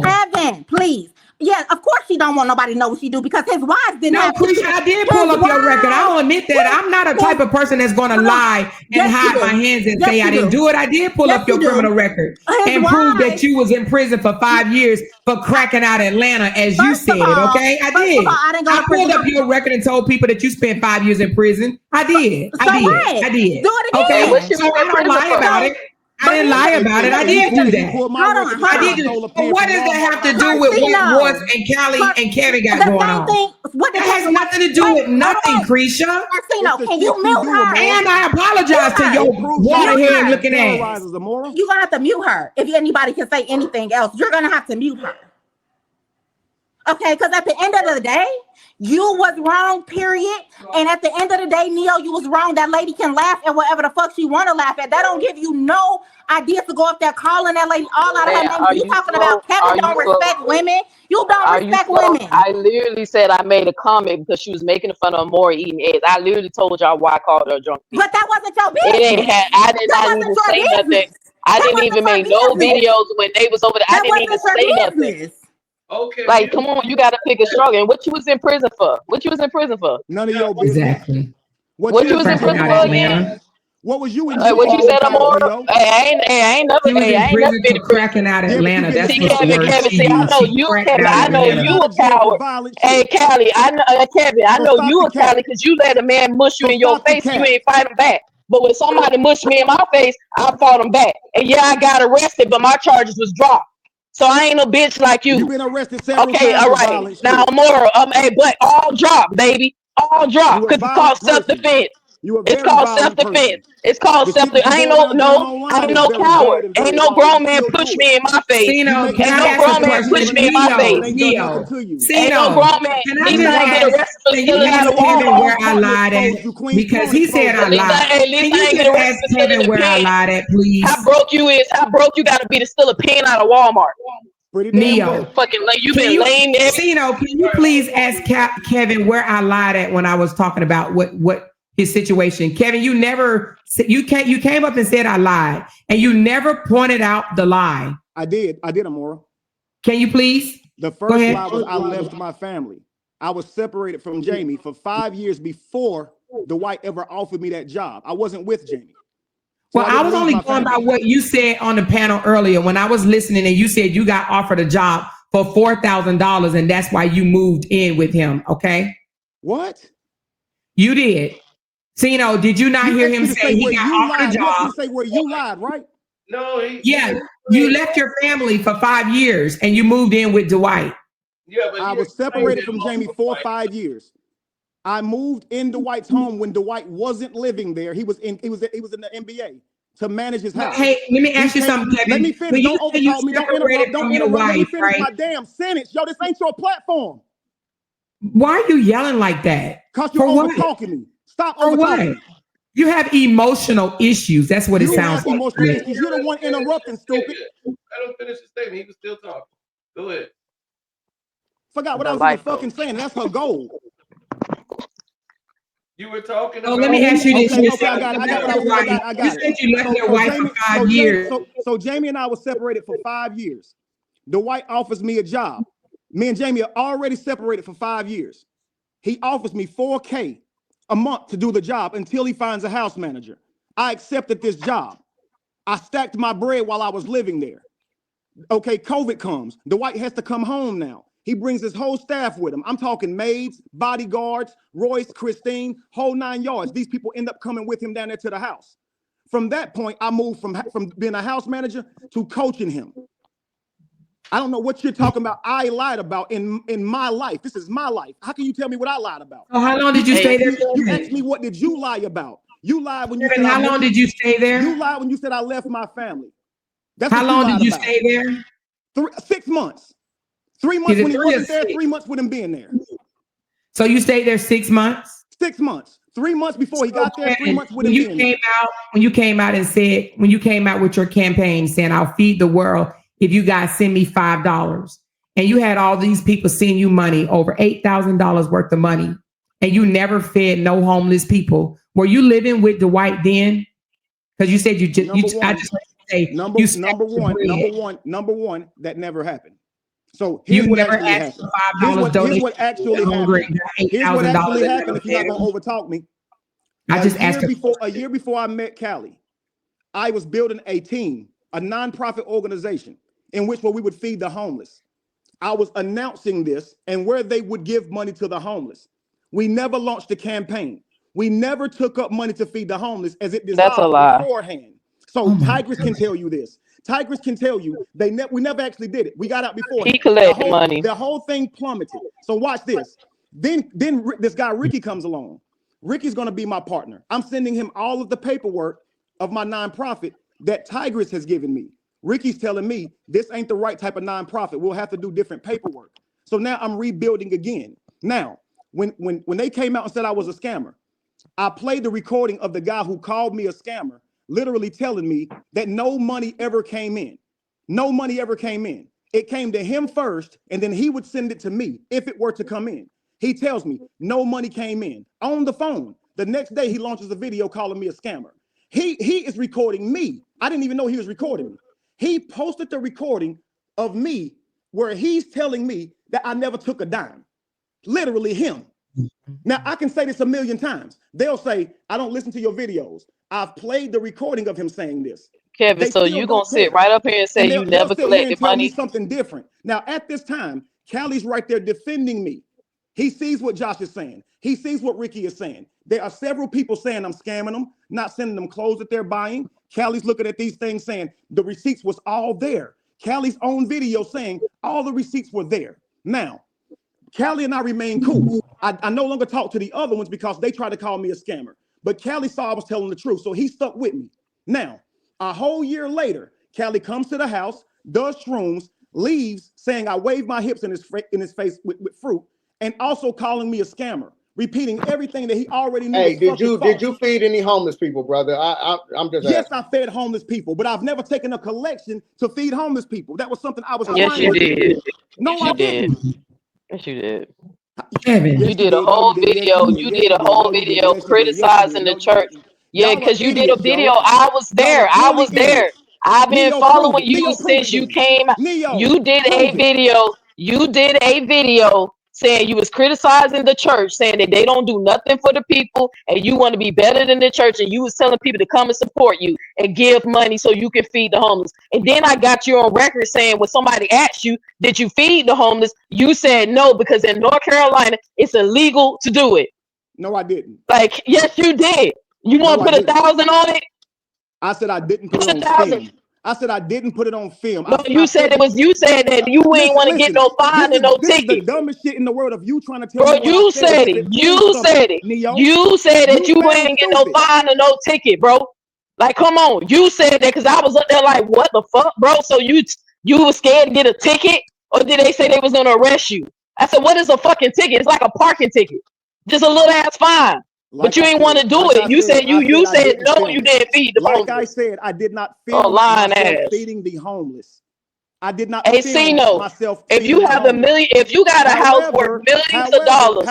Kevin, please. Yeah, of course she don't want nobody to know what she do because his wife didn't have. No, Krisha, I did pull up your record. I'll admit that. I'm not a type of person that's going to lie and hide my hands and say I didn't do it. I did pull up your criminal record and prove that you was in prison for 5 years for cracking out Atlanta, as you said, okay? I did. I pulled up your record and told people that you spent 5 years in prison. I did. I did. Do it again. Okay, so I don't lie about it. I didn't lie about it. I did do that. I did do. But what does that have to do with what Royce and Cali and Kevin got going on? That has nothing to do with nothing, Krisha. Can you mute her? And I apologize to your waterhead looking ass. You're gonna have to mute her. If anybody can say anything else, you're gonna have to mute her. Okay, because at the end of the day, you was wrong, period. And at the end of the day, Neo, you was wrong. That lady can laugh at whatever the fuck she want to laugh at. That don't give you no idea to go up there calling that lady all out of her name. You talking about Kevin don't respect women. You don't respect women. I literally said I made a comment because she was making fun of Maury eating eggs. I literally told y'all why I called her drunk. But that wasn't your business. I did not even say nothing. I didn't even make no videos when they was over there. I didn't even say nothing. Okay. Like, come on, you gotta pick a struggle. And what you was in prison for? None of your business. Exactly. What you was in prison for again? What was you in? What you said, Amora? I ain't never been cracking out Atlanta. That's Kevin, see, I know you, Kevin. I know you a coward. Hey, Cali, I know Kevin. I know you a coward because you let a man mush you in your face. You ain't fight him back. But when somebody mushed me in my face, I fought him back. And yeah, I got arrested, but my charges was dropped. So I ain't no bitch like you. You've been arrested several times. Okay, all right. Now, Amora, but all drop, baby. All drop. Because it's called self-defense. It's called self-defense. It's called self-defense. I ain't no coward. Ain't no grown man push me in my face. Ain't no grown man push me in my face. Ain't no grown man. Can you ask Kevin where I lied at? Because he said I lied. Can you just ask Kevin where I lied at, please? How broke you gotta be to steal a pen out of Walmart. Neo, fucking you've been lame. Cino, can you please ask Kevin where I lied at when I was talking about what his situation? Kevin, you came up and said I lied, and you never pointed out the lie. I did, Amora. Can you please? The first lie was I left my family. I was separated from Jamie for 5 years before Dwight ever offered me that job. I wasn't with Jamie. So Well, I was didn't only lose my going by family. what you said on the panel earlier when I was listening, and you said you got offered a job for $4,000, and that's why you moved in with him. Okay, What? you did. So, did you not hear asked him me to say he where got you offered a lied. You asked me job? to say where you lied, right? No, Yeah, you left your family for 5 years and you moved in with Dwight. Yeah, but I he was explained separated it from all Jamie to for Dwight. 5 years. I moved in Dwight's home when Dwight wasn't living there. He was in the NBA to manage his house. Hey, let me ask you came, something, Kevin. let me finish. When you Don't say you overtalk me. Don't separated interrupt. Don't from your interrupt. Let me wife, finish right? my damn sentence. Yo, this ain't your platform. Why are you yelling like that? Because you're For over what? talking me. Stop For over what? talking me. You have emotional issues. That's what it You sounds have like. emotional issues. You're the one interrupting, stupid. Let him finish his statement. He was still talking. Go ahead. Forgot what The I was even life fucking coach. saying. That's her goal. You were talking Oh, about. let me ask you this. Okay, You okay, I got it. I got what I was. I got You it. said you left your wife for 5 years. So Jamie and I were separated for 5 years. Dwight offers me a job. Me and Jamie are already separated for 5 years. He offers me $4K a month to do the job until he finds a house manager. I accepted this job. I stacked my bread while I was living there. Okay, COVID comes. Dwight has to come home now. He brings his whole staff with him. I'm talking maids, bodyguards, Royce, Christine, whole 9 yards. These people end up coming with him down there to the house. From that point, I moved from being a house manager to coaching him. I don't know what you're talking about. I lied about in my life. This is my life. How can you tell me what I lied about? So how long did you stay there? You asked me what did you lie about? You lied when you Kevin, said how long did you stay there? You lied when you said I left my family. That's How what you long lied did you about. stay there? 6 months. 3 months Is it when he 3 or wasn't there, 6? 3 months with him being there. So you stayed there 6 months? 6 months. 3 months before he got there, 3 months with him being there. When you came out with your campaign saying, I'll feed the world if you guys send me $5. And you had all these people send you money, over $8,000 worth of money, and you never fed no homeless people. Were you living with Dwight then? Because you said Number one, that never happened. So you here's what never actually asked happened. for $5 Here's what actually happened. Here's what actually happened. If you're not gonna overtalk me, a year before I met Cali, I was building a team, a nonprofit organization in which we would feed the homeless. I was announcing this and where they would give money to the homeless. We never launched a campaign. We never took up money to feed the homeless as it That's a dissolved lie. beforehand. So Tigress can tell you this. Tigress can tell you we never actually did it. We got out beforehand. He collected money. The whole thing plummeted. So watch this. Then this guy Ricky comes along. Ricky's gonna be my partner. I'm sending him all of the paperwork of my nonprofit that Tigress has given me. Ricky's telling me this ain't the right type of nonprofit. We'll have to do different paperwork. So now I'm rebuilding again. Now, when they came out and said I was a scammer, I played the recording of the guy who called me a scammer, literally telling me that no money ever came in. No money ever came in. It came to him first, and then he would send it to me if it were to come in. He tells me no money came in on the phone. The next day, he launches a video calling me a scammer. He is recording me. I didn't even know he was recording me. He posted the recording of me where he's telling me that I never took a dime. Literally him. Now, I can say this a million times. They'll say, I don't listen to your videos. I've played the recording of him saying this. Kevin, so you gonna sit right up here and say you never collected money? Something different. Now, at this time, Cali's right there defending me. He sees what Josh is saying. He sees what Ricky is saying. There are several people saying I'm scamming them, not sending them clothes that they're buying. Cali's looking at these things saying the receipts was all there. Cali's own video saying all the receipts were there. Now, Cali and I remain cool. I no longer talk to the other ones because they tried to call me a scammer. But Cali saw I was telling the truth, so he stuck with me. Now, a whole year later, Cali comes to the house, does shrooms, leaves saying I waved my hips in his face with fruit, and also calling me a scammer, repeating everything that he already knew. Hey, did you feed any homeless people, brother? I'm just yes, asking. I fed homeless people, but I've never taken a collection to feed homeless people. That was something I was. Yes, you did. No, I didn't. Yes, you did. Kevin. You did a whole video. You did a whole video criticizing the church. Yeah, because you did a video. I was there. I was there. I've been following you since you came. You did a video. You did a video saying you was criticizing the church, saying that they don't do nothing for the people, and you want to be better than the church, and you was telling people to come and support you and give money so you can feed the homeless. And then I got you on record saying when somebody asked you, did you feed the homeless? You said no, because in North Carolina, it's illegal to do it. No, I didn't. Like, yes, you did. You want to put 1,000 on it? I said I didn't put it on film. I said I didn't put it on film. No, you said it was. You said that you ain't want to get no fine and no this ticket. This is the dumbest shit in the world. Of you trying to tell bro, me you said it. You said it. You said that you ain't get no fine and no ticket, bro. Like, come on. You said that because I was up there like, what the fuck, bro? So you was scared to get a ticket, or did they say they was gonna arrest you? I said, what is a fucking ticket? It's like a parking ticket, just a little ass fine. But you ain't want to do it. You said you said no. You didn't feed the homeless. Like I said, I did not film myself feeding the homeless. I did not film myself. If you have if you got a house worth millions of dollars,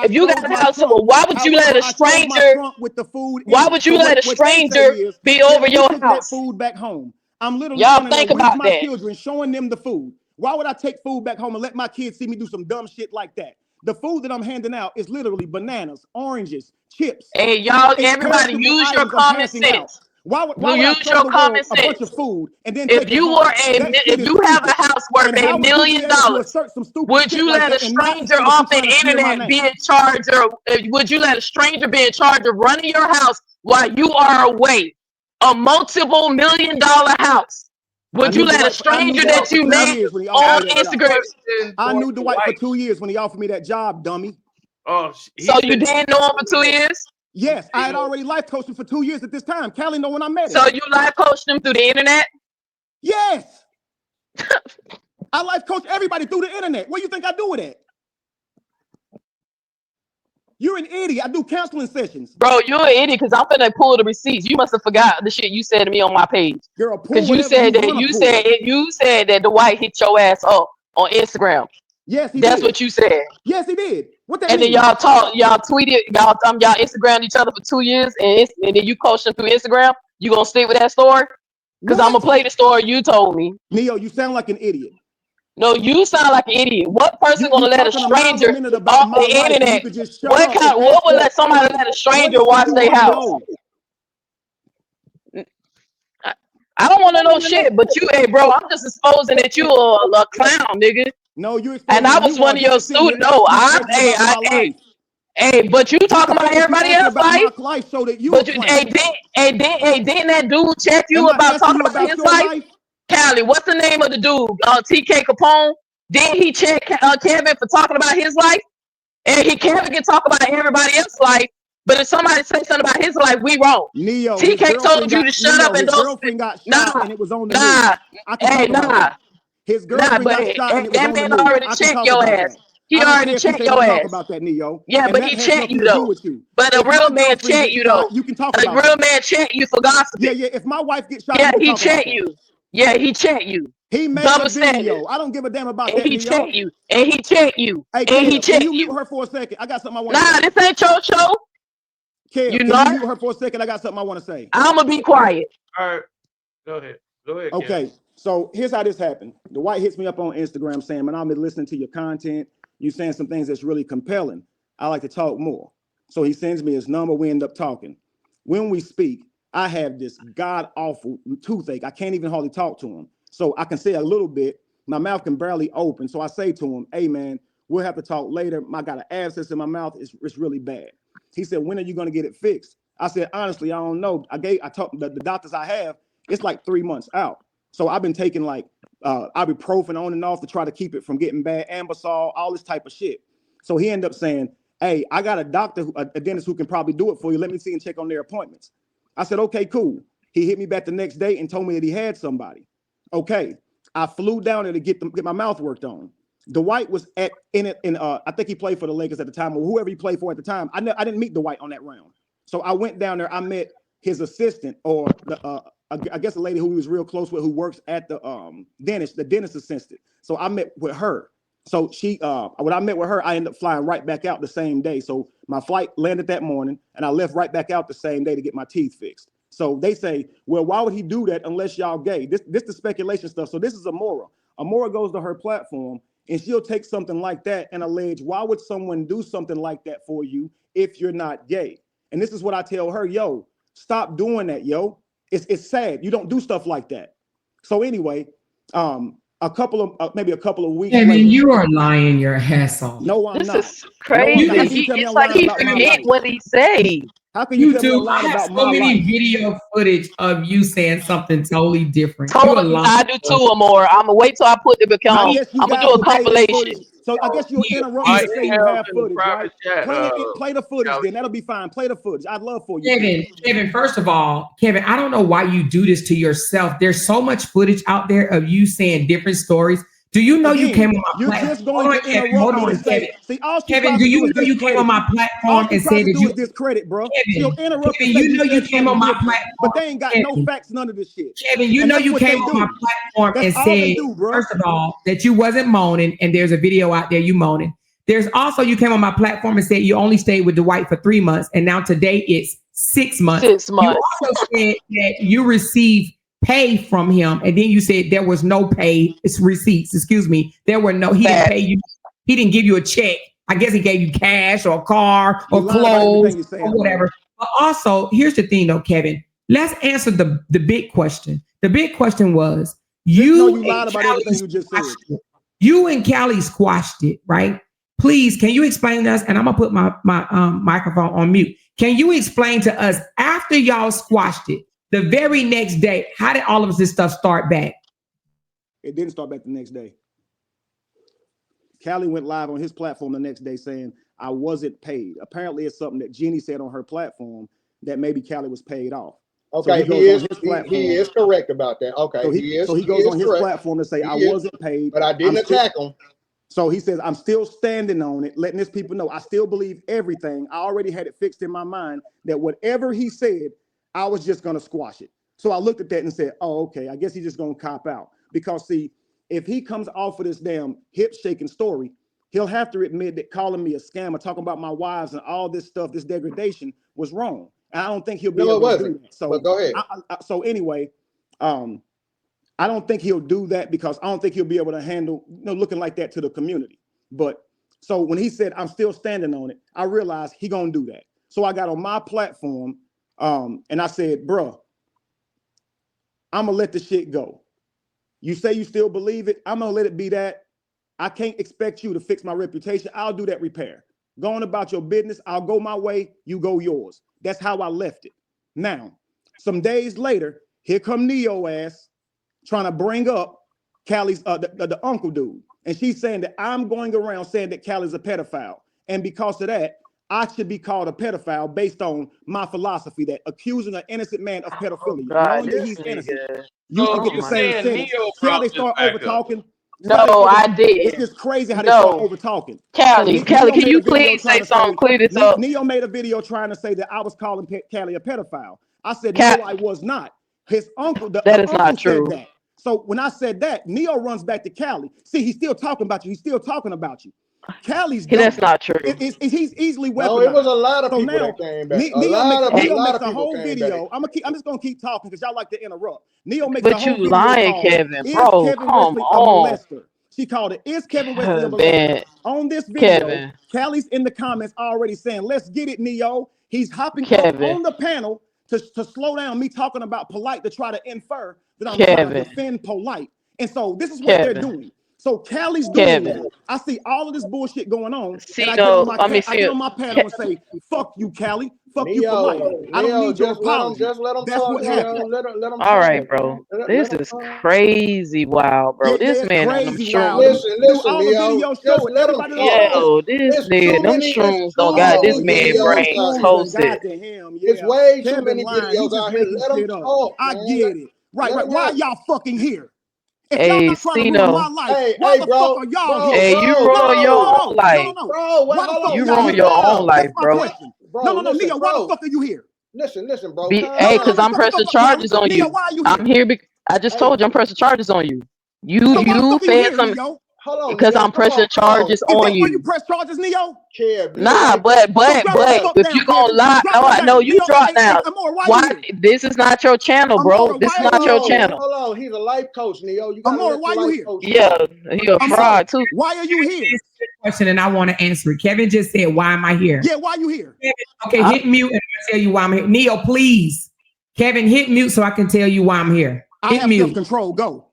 if you got a house, why would you let a stranger with the food? Why would you let a stranger be over your house? Food back home. I'm literally think about my children, showing them the food. Why would I take food back home and let my kids see me do some dumb shit like that? The food that I'm handing out is literally bananas, oranges, chips. Hey, y'all, everybody use your common sense. Why would I show the world a bunch of food and then if you have a house worth $1 million, would you let a stranger off the internet be in charge, or would you let a stranger be in charge of running your house while you are away? A multiple $1 million house. Would you let a stranger that you met on Instagram? I knew Dwight for 2 years when he offered me that job, dummy. Oh, so you didn't know him for 2 years? Yes, I had already life coached him for 2 years at this time. Cali know when I met him. So you life coached him through the internet? Yes. I life coach everybody through the internet. What do you think I do with that? You're an idiot. I do counseling sessions. Bro, you're an idiot because I'm gonna pull the receipts. You must have forgot the shit you said to me on my page. Because you said that Dwight hit your ass up on Instagram. Yes, he That's did. what you said. Yes, he did. What that and mean? Then y'all tweeted, y'all Instagrammed each other for 2 years, and then you coached him through Instagram. You gonna stick with that story? Because I'm gonna play the story you told me. Neo, you sound like an idiot. No, you sound like an idiot. What person gonna let a stranger off the internet? What would let somebody let a stranger watch their house? I don't want to know shit, but you, hey, bro, I'm just exposing that you a clown, nigga. No, you. And I was one of your students. No, hey, but you talking about everybody else's life. So that you. But didn't that dude check you about talking about his life? Cali, what's the name of the dude? TK Capone. Didn't he check Kevin for talking about his life? And Kevin can talk about everybody else's life. But if somebody says something about his life, we wrong. Neo, TK told you to shut up and don't. Girlfriend got shot and it was on the news. His girlfriend got shot and it was on the news. That man already checked your ass. He already checked your ass. Talk about that, Neo. Yeah, but he checked you though. But a real man checked you though. You can talk about a real man checked you for gossiping. Yeah. If my wife gets shot, yeah, he checked you. Yeah, he checked you. He made a video. I don't give a damn about that. He checked you. And he checked you. Hey, and he checked you. You Mute her for a second. I got something I want to say. Nah, this ain't your show. Can you mute her for a second? I got something I want to say. I'm gonna be quiet. All right, go ahead. Okay, Kevin. So here's how this happened. Dwight hits me up on Instagram saying, "Man, I've been listening to your content. You saying some things that's really compelling. I like to talk more." So he sends me his number. We end up talking. When we speak, I have this god awful toothache. I can't even hardly talk to him. So I can say a little bit. My mouth can barely open. So I say to him, "Hey man, we'll have to talk later. I got an abscess in my mouth. It's really bad." He said, "When are you going to get it fixed?" I said, "Honestly, I don't know." I talked the doctors I have. It's like 3 months out. So I've been taking like ibuprofen on and off to try to keep it from getting bad, Ambisol, all this type of shit. So he ended up saying, "Hey, I got a doctor, a dentist who can probably do it for you. Let me see and check on their appointments." I said, "Okay, cool." He hit me back the next day and told me that he had somebody. Okay, I flew down there to get my mouth worked on. Dwight was I think he played for the Lakers at the time, or whoever he played for at the time. I didn't meet Dwight on that round. So I went down there. I met his assistant, or I guess a lady who he was real close with, who works at the dentist assistant. So I met with her. So when I met with her, I ended up flying right back out the same day. So my flight landed that morning, and I left right back out the same day to get my teeth fixed. So they say, well, why would he do that unless y'all gay? This the speculation stuff. So this is Amora. Amora goes to her platform and she'll take something like that and allege, why would someone do something like that for you if you're not gay? And this is what I tell her, yo, stop doing that, yo. It's sad. You don't do stuff like that. So anyway, maybe a couple of weeks Kevin, later, you are lying your ass off. no, I'm This not. is crazy. No, It's like he forget what he say. How can you tell me I'm YouTube, I lying have about so my many life? video footage of you saying something totally different. You a Totally, liar. I do 2 or more. I'm gonna wait till I put the I become. guess you I'm gonna guys do a will play this compilation. footage. So I guess you'll interrupt me to say you have footage, right? Play the footage, then that'll be fine. Play the footage. I'd love for you. Kevin, first of all, Kevin, I don't know why you do this to yourself. There's so much footage out there of you saying different stories. Do you know you came on my platform? You're just going to interrupt me and say, see, all she Kevin, tried do to do you is know you came on my platform and said that you discredit, bro. Kevin, She'll interrupt Kevin, and say you know you came on my platform, but they ain't got no Kevin. facts, none of this shit. Kevin, you know you came on my platform and said, first of all, that you wasn't moaning, and there's a video out there you moaning. There's also, you came on my platform and said you only stayed with Dwight for 3 months, and now today it's 6 months. 6 months. You also said that you received pay from him, and then you said there was no pay, it's receipts, excuse me. There were no, he didn't pay you, he didn't give you a check. I guess he gave you cash or a car or clothes or whatever. But also, here's the thing though, Kevin. Let's answer the big question. The big question was, you lied about everything you just said. You and Cali squashed it, right? Please, can you explain to us? And I'm gonna put my microphone on mute. Can you explain to us, after y'all squashed it, the very next day, how did all of this stuff start back? It didn't start back the next day. Cali went live on his platform the next day saying, I wasn't paid. Apparently, it's something that Jeannie said on her platform that maybe Cali was paid off. Okay, so he is correct about that. Okay, so he goes on his platform to say, I wasn't paid. But I didn't attack him. So he says, I'm still standing on it, letting his people know I still believe everything. I already had it fixed in my mind that whatever he said, I was just going to squash it. So I looked at that and said, oh, okay, I guess he's just going to cop out. Because see, if he comes off of this damn hip shaking story, he'll have to admit that calling me a scammer, talking about my wives and all this stuff, this degradation was wrong. And I don't think he'll be able to do that. So go ahead. So anyway, I don't think he'll do that because I don't think he'll be able to handle looking like that to the community. But so when he said, I'm still standing on it, I realized he gonna do that. So I got on my platform and I said, bro, I'm gonna let the shit go. You say you still believe it, I'm gonna let it be that. I can't expect you to fix my reputation. I'll do that repair. Go on about your business. I'll go my way, you go yours. That's how I left it. Now, some days later, here come Neo ass trying to bring up Cali's the uncle dude. And she's saying that I'm going around saying that Cali's a pedophile. And because of that, I should be called a pedophile based on my philosophy that accusing an innocent man of pedophilia, knowing that he's innocent, you can get the same sentence. See how they start over talking? No, I did. It's just crazy how they start over talking. Cali, can you please say something? Clear this up. Neo made a video trying to say that I was calling Cali a pedophile. I said, no, I was not. His uncle, that is not true. Said that. So when I said that, Neo runs back to Cali. See, he's still talking about you. He's still talking about you. Cali's that's not true. He's easily weaponized. No, it was a lot of people that came back. Neo makes a whole video. I'm just gonna keep talking because y'all like to interrupt. Neo makes a whole video. Lying, Kevin, bro. Kevin come Wesley on. A molester? She called it, is Kevin Wesley a molester? On this video, Cali's in the comments already saying, let's get it, Neo. He's hopping up on the panel to slow down me talking about polite to try to infer that I'm trying to defend polite. And so this is what they're doing. So Cali's doing that. I see all of this bullshit going on. And I get on my panel and say, fuck you, Cali. Fuck you for life. I don't need your apology. Just let them That's talk. what happened. Let them all right, bro. This is crazy wild, bro. This man on them shrooms. Listen, Leo. Just let them talk. Yo, this nigga, them shrooms don't got this man brain toasted. It's way too many videos out here. Let them talk. I get it. Right. Why y'all fucking here? Hey, Cino. Hey, bro. Hey, you ruin your own life. You ruin your own life, bro. No, Neo, why the fuck are you here? Listen, bro. Hey, because I'm pressing charges on you. I'm here. I just told you I'm pressing charges on you. You said something. Hold on, because Neo. I'm pressing charges Is on that where you you. press charges, Neo? Kev, you Nah, like but So drop the fuck if down, you gonna Kevin. lie, Drop that no, down. you Neo, drop down. Amora, why Why? you here? This is not your channel, bro. Amora, This is why are not you your here? channel. Hold on, he's a life coach, Neo. You gotta Amora, let why the you life here? coach. Yeah, he a Amora, fraud too. why are you here? Question, and I want to answer it. Kevin just said, "Why am I here?" Yeah, why you here? Kevin, okay, hit mute, and I'll tell you why I'm here. Neo, please. Kevin, hit mute so I can tell you why I'm here. I Hit have mute. self-control. Go.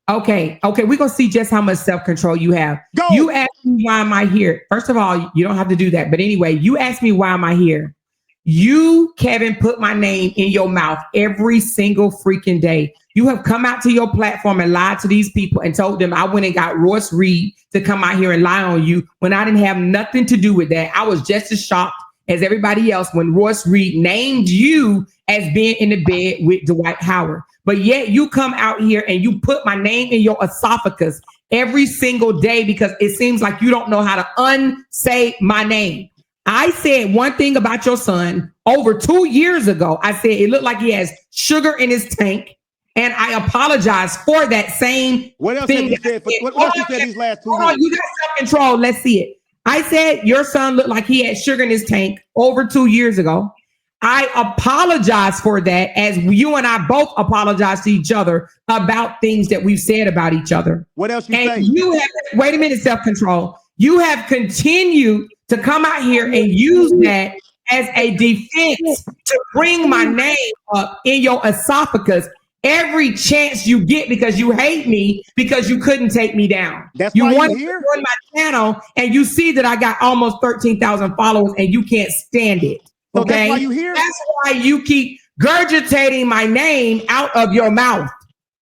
Okay, we're gonna see just how much self-control you have. Go. You asked me why am I here. First of all, you don't have to do that. But anyway, you asked me why am I here. You, Kevin, put my name in your mouth every single freaking day. You have come out to your platform and lied to these people and told them I went and got Royce Reed to come out here and lie on you when I didn't have nothing to do with that. I was just as shocked as everybody else when Royce Reed named you as being in the bed with Dwight Howard. But yet you come out here and you put my name in your esophagus every single day because it seems like you don't know how to unsay my name. I said one thing about your son over 2 years ago. I said it looked like he has sugar in his tank. And I apologize for that same What else thing. have you said? What else you said these last 2 years? You got self-control. Let's see it. I said your son looked like he had sugar in his tank over 2 years ago. I apologize for that, as you and I both apologize to each other about things that we've said about each other. What else you And say? you have, wait a minute, self-control. You have continued to come out here and use that as a defense to bring my name up in your esophagus every chance you get because you hate me because you couldn't take me down. That's you why want you to here? join my channel and you see that I got almost 13,000 followers and you can't stand it. So Okay, that's why you here? That's why you keep gurgitating my name out of your mouth.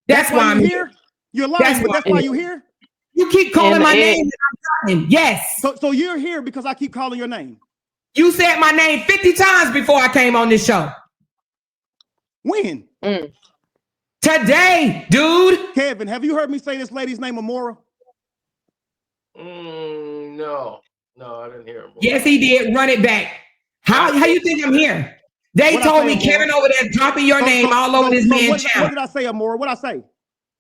That's why I'm here. You're lying, but that's why you here. You keep calling my name and I'm lying. Yes. So you're here because I keep calling your name. You said my name 50 times before I came on this show. When? Today, dude. Kevin, have you heard me say this lady's name, Amora? No, I didn't hear him. Yes, he did. Run it back. How you think I'm here? They What told I me say, Kevin Amora? over there dropping your name all over this man's channel. What did I say, Amora? What I say?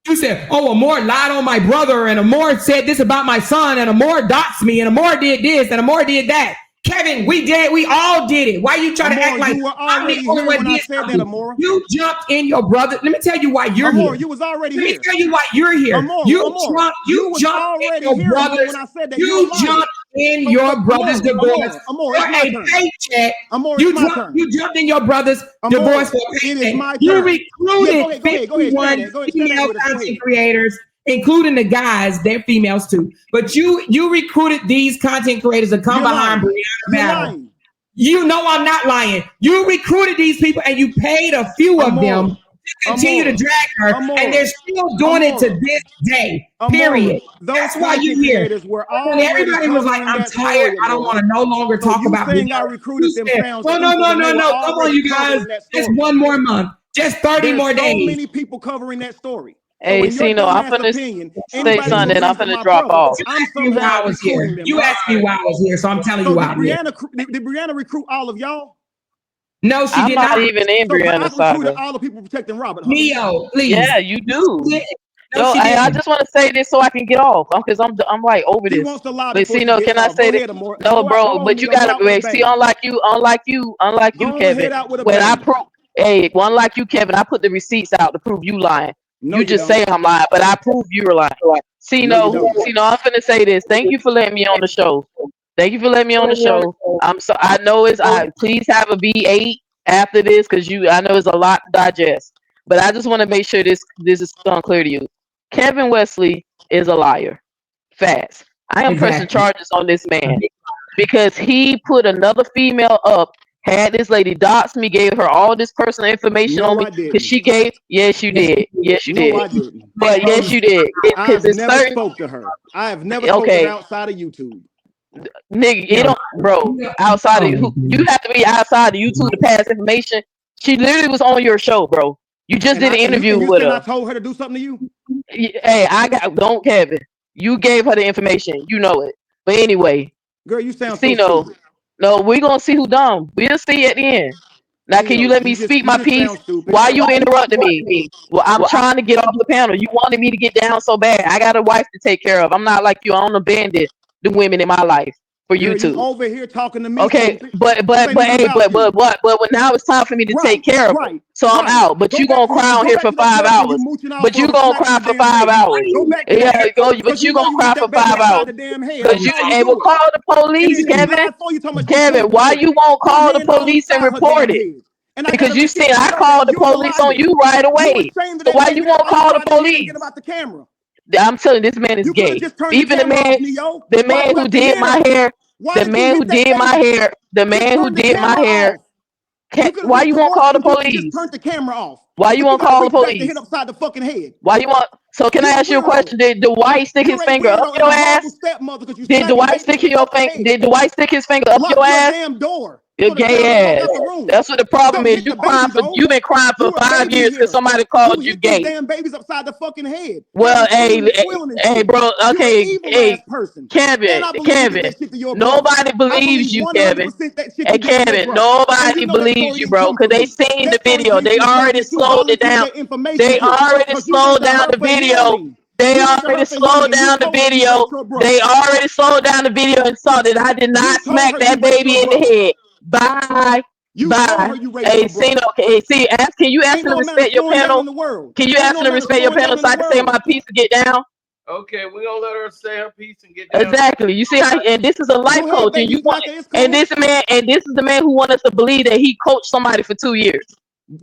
You said, "Oh, Amor lied on my brother, and Amor said this about my son, and Amor doxed me, and Amor did this, and Amor did that." Kevin, we all did it. Why you trying to act like you were I'm already the only here one when I did said something? that, Amora? You jumped in your brother. Let me tell you why you're Amora, here. you was already Let here. me tell you why you're here. Amora, You Amora, you was jumped already in your here, Amora, brother's. when I said that. You jumped in your brother's divorce Amora, for it's my a turn. paycheck. Amora, it's my turn. You jumped in your brother's Amora, divorce for a it paycheck. is my You turn. recruited Yeah, go ahead. 51 Go ahead. female content creators, including the guys, they're females too. But you recruited these content creators to come behind Brianna Battle. You know I'm not lying. You recruited these people and you paid a few of them to continue to drag her, and they're still doing it to this day. Period. That's why you here. And everybody was like, "I'm tired. I don't want to no longer talk about saying I recruited them sounds no. Come on, you guys. Just one more month. Just 30 more days. So many people covering that story. Hey, Cino, I'm finna say something and I'm finna drop off. I'm somehow recruiting them. You asked me why I was here, so I'm telling you why I'm here. Did Brianna recruit all of y'all? No, she did not. I'm not even in Brianna's recruited saga. all the people protecting Robert. Neo, please. Yeah, you do. No, I just want to say this so I can get off, because I'm like over this. But Cino, can I say this? No, bro, but you gotta wait. See, unlike you, Kevin. When I prove, unlike you, Kevin, I put the receipts out to prove you lying. You just say I'm lying, but I prove you're lying. Cino, I'm finna say this. Thank you for letting me on the show. I know please have a B8 after this, because I know it's a lot to digest. But I just want to make sure this is unclear to you. Kevin Wesley is a liar. Facts. I am pressing charges on this man because he put another female up, had this lady dox me, gave her all this personal information on me because she gave. Yes, you did. Yes, you did. I didn't. But yes, you did. I've never spoke to her. I have never spoken outside of YouTube. Nigga, you don't, bro. Outside of you have to be outside of YouTube to pass information. She literally was on your show, bro. You just did an interview with her. I told her to do something to you. Hey, don't, Kevin. You gave her the information. You know it. But anyway, girl, you sound so stupid. No, we're gonna see who dumb. We'll see at the end. Now, can you Neo, let me speak you my just piece? sound stupid. Why you interrupting me? Well, I'm trying to get off the panel. You wanted me to get down so bad. I got a wife to take care of. I'm not like you. I don't abandon the women in my life for you Girl, you two. over here talking to me. Okay, stupid. but This ain't even hey, about you. but now it's time for me to take care of her. So I'm out. But Go you back, gonna cry on go here back for to that 5 place where you hours. mooching off But of you her, gonna smacking cry the for damn 5 baby. hours. Go back to Yeah, that. go. Because But you you know gonna you cry want for that baby 5 upside hours. the damn head. I Cause you saw you hey, well, do it. call the And police, then you Kevin. lied for you talking about you Kevin, drunk why today. you won't Her call the hand all police and upside her report damn it? head. And I got Because a you receipt see, to I show that called the you're the police on liar. you right You away. ashamed of So that why you baby. That's won't why you call the tried to hit and get police? about the camera. I'm telling you, this man is You could have gay. just turned the Even camera off, Neo. the Why'd man you who have to did hit my her? hair, Why the did you man who hit that did my baby? hair, the Just man who turn the did my camera hair. off. You could have Why just you won't call the you could have just police? turned the camera off. Why you But you won't gotta call the reach back to hit police? upside the fucking head. Why you want? So can I You're a ask you a weirdo. question? Did Dwight stick his You're a finger up weirdo and your a horrible ass? stepmother because you Did smacking Dwight babies stick in the your fucking finger? head. Did Dwight stick his finger up Lock your your ass? damn door Your so the child can walk gay out ass. the room. That's what the problem Don't is. hit the baby though. You've been crying for You a 5 baby years because hitter. somebody You called you hit these gay. damn babies upside the fucking head. Well, Having screaming and squealing and shit. bro. You're an Okay, evil hey, ass person. And Kevin, I believe you did Kevin. that shit to your brother. Nobody I believes believe you, Kevin. 100% that shit Hey, you did to your Kevin, brother. And you nobody know that believes story you, didn't bro, come because from they me. seen the That story video. came They from somebody already that you slowed it volunteered down. that information They to. already Because you went slowed to down her the for video. healing. They You went to already her for slowed healing and you down the told her you video. raped your They brother. already slowed down the video and saw that I did You not told smack her that you raped your baby in the brother. head. Bye. You told Bye. her you raped Hey, your brother. Cena, okay, see, can you ask Ain't him to no amount of respect your slowing down panel? in the world. Can you Ain't ask no him to amount of respect your slowing panel down in so the I can say world. my piece and get down? Okay, we're gonna let her say her piece and get down. Exactly. You see how, and this is a life Go ahead, coach, and baby you want, smacker. It's and cool. this is the man who wants us to believe that he coached somebody for 2 years.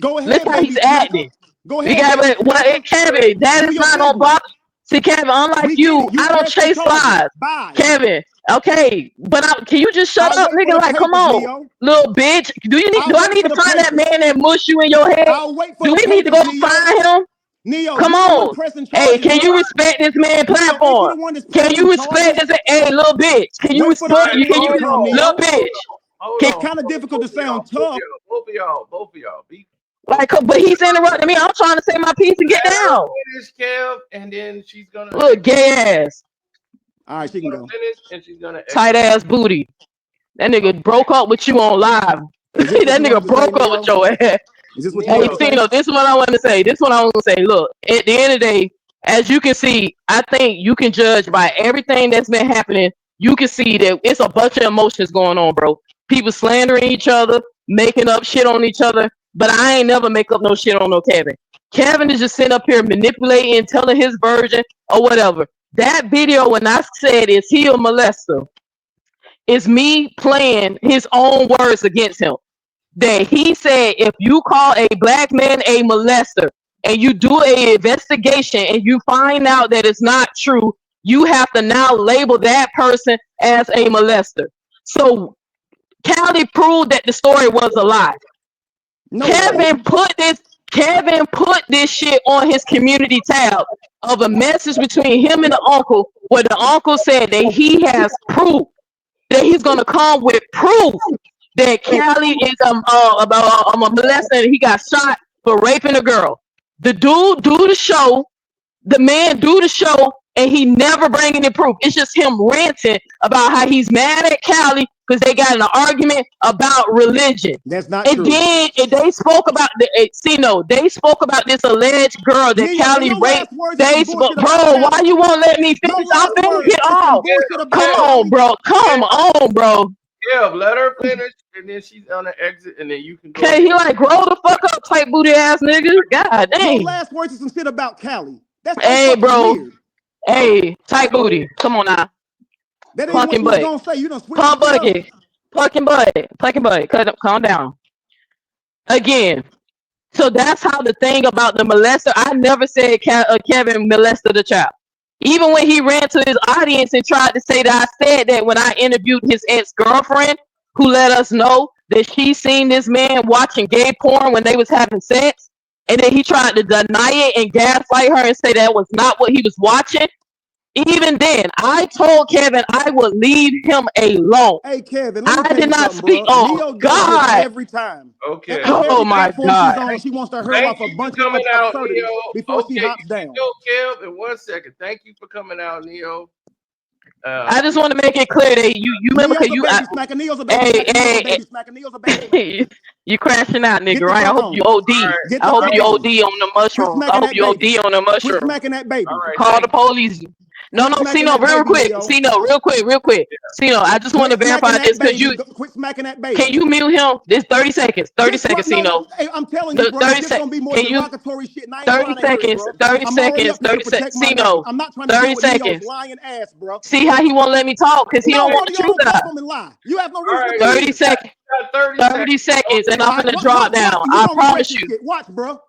Go Look ahead, how he's baby smacker. acting. Go We ahead, got baby well, smacker. Kevin, that Do is your not gonna business. bother. See, Kevin, unlike We get you, it. You I don't pressed the chase charges. lies. Bye. Kevin, okay, but can you just shut I'll up, wait for nigga? the Like, come papers, on, Neo. little bitch. Do I'll I wait need for to the find that papers. man that mush you in your head? I'll wait for Do the we need to papers, go Neo. find him? Neo, Come you the one on. pressing Hey, charges, can you bro. respect this man Neo, ain't you platform? the one that's Can pressing you them respect charges? this? Hey, little bitch. Can you Wait for the respect? All right, papers Can you, to come, little Neo. bitch? hold Can, on. Kind of difficult to Both of y'all, sound tough. both of y'all. Be like, but he's interrupting me. I'm trying to say my piece and get let her down. finish, Kev, and then she's gonna Look, gay ass, All right, she can go. finish, and she's gonna tight exit. ass booty. That nigga broke up with you on live. Is this what That you nigga wanted to say, broke up with Neo? your ass. Is this what you Hey, wanted to Neo, say? Tino, this is what I want to say. This is what I want to say. Look, at the end of the day, as you can see, I think you can judge by everything that's been happening. You can see that it's a bunch of emotions going on, bro. People slandering each other, making up shit on each other. But I ain't never make up no shit on no Kevin. Kevin is just sitting up here manipulating, telling his version or whatever. That video, when I said is he a molester, is me playing his own words against him. That he said if you call a black man a molester and you do a investigation and you find out that it's not true, you have to now label that person as a molester. So Cali proved that the story was a lie. No, it didn't. Kevin put this shit on his community tab of a message between him and the uncle where the uncle said that he has proof that he's gonna come with proof that Cali is about a molester and he got shot for raping a girl. The dude do the show, the man do the show, and he never bring any proof. It's just him ranting about how he's mad at Cali because they got in an argument about religion. That's not And true. then they spoke about they spoke about this alleged girl that Neo, in Cali your raped. last words is They some spoke, bullshit about bro. Why Cali. you won't let me Your finish? I'm last finna words get is some off. bullshit Come about on, Cali. bro. Come on, bro. Kev, let her finish, and then she's gonna exit, and then you can go Okay, ahead. he like grow the fuck up, tight booty ass nigga. God Your dang. last words is some shit about Cali. That's so Hey, fucking bro. weird. Hey, tight booty. Come on now. That ain't what Pumpkin you was butt. gonna say. You done switched some Pump shit up. bucket. Pumpkin butt. Pumpkin butt. Cut up. Calm down. Again. So that's how the thing about the molester. I never said Kevin molested the child. Even when he ran to his audience and tried to say that I said that when I interviewed his ex-girlfriend, who let us know that she seen this man watching gay porn when they was having sex, and then he tried to deny it and gaslight her and say that was not what he was watching. Even then, I told Kevin I would leave him alone. Hey, Kevin, let me I tell did you not something, speak. bro. Oh Neo does this God. every time. Okay. On Oh every my platform she's God. on, she wants to hurl Thank off a you for bunch coming of out, absurdities Neo. before she Okay, hops you can down. go, Kev, in 1 second. Thank you for coming out, Neo. I just want to make it clear that you remember Neo's because a you baby smacker. Neo's a baby hey smacker. Neo's a baby smacker. Neo's a baby smacker. hey You crashing out, Get nigga, the right? I fuck hope on. you OD. Get I the hope fuck you on. OD on the Quit mushroom. I smacking hope that you OD baby. on the Quit mushroom. smacking that baby. All right, Call thank the police. No, Quit no, smacking Cino, that real baby, quick. Neo. Cino, real quick. Cino, I just want to Quit verify smacking this that because baby. you Quit smacking that baby. can you mute him? This 30 seconds. 30 seconds, Cino. Hey, I'm telling No, you, bro, it's just gonna be more Can you derogatory shit, and I ain't 30 trying to hear it, seconds, bro. 30 I'm already seconds, up here to 30 protect seconds. my name. Cino, I'm not trying to 30 deal with Neo's seconds. lying ass, bro. See how he won't let me talk because he don't No, want go the to your truth own out. platform and lie. You have no All reason to right, be 30 here. seconds. you got 30 30 seconds. seconds, and All I'm right, gonna drop down. you I gonna regret promise this you. shit. Watch, bro.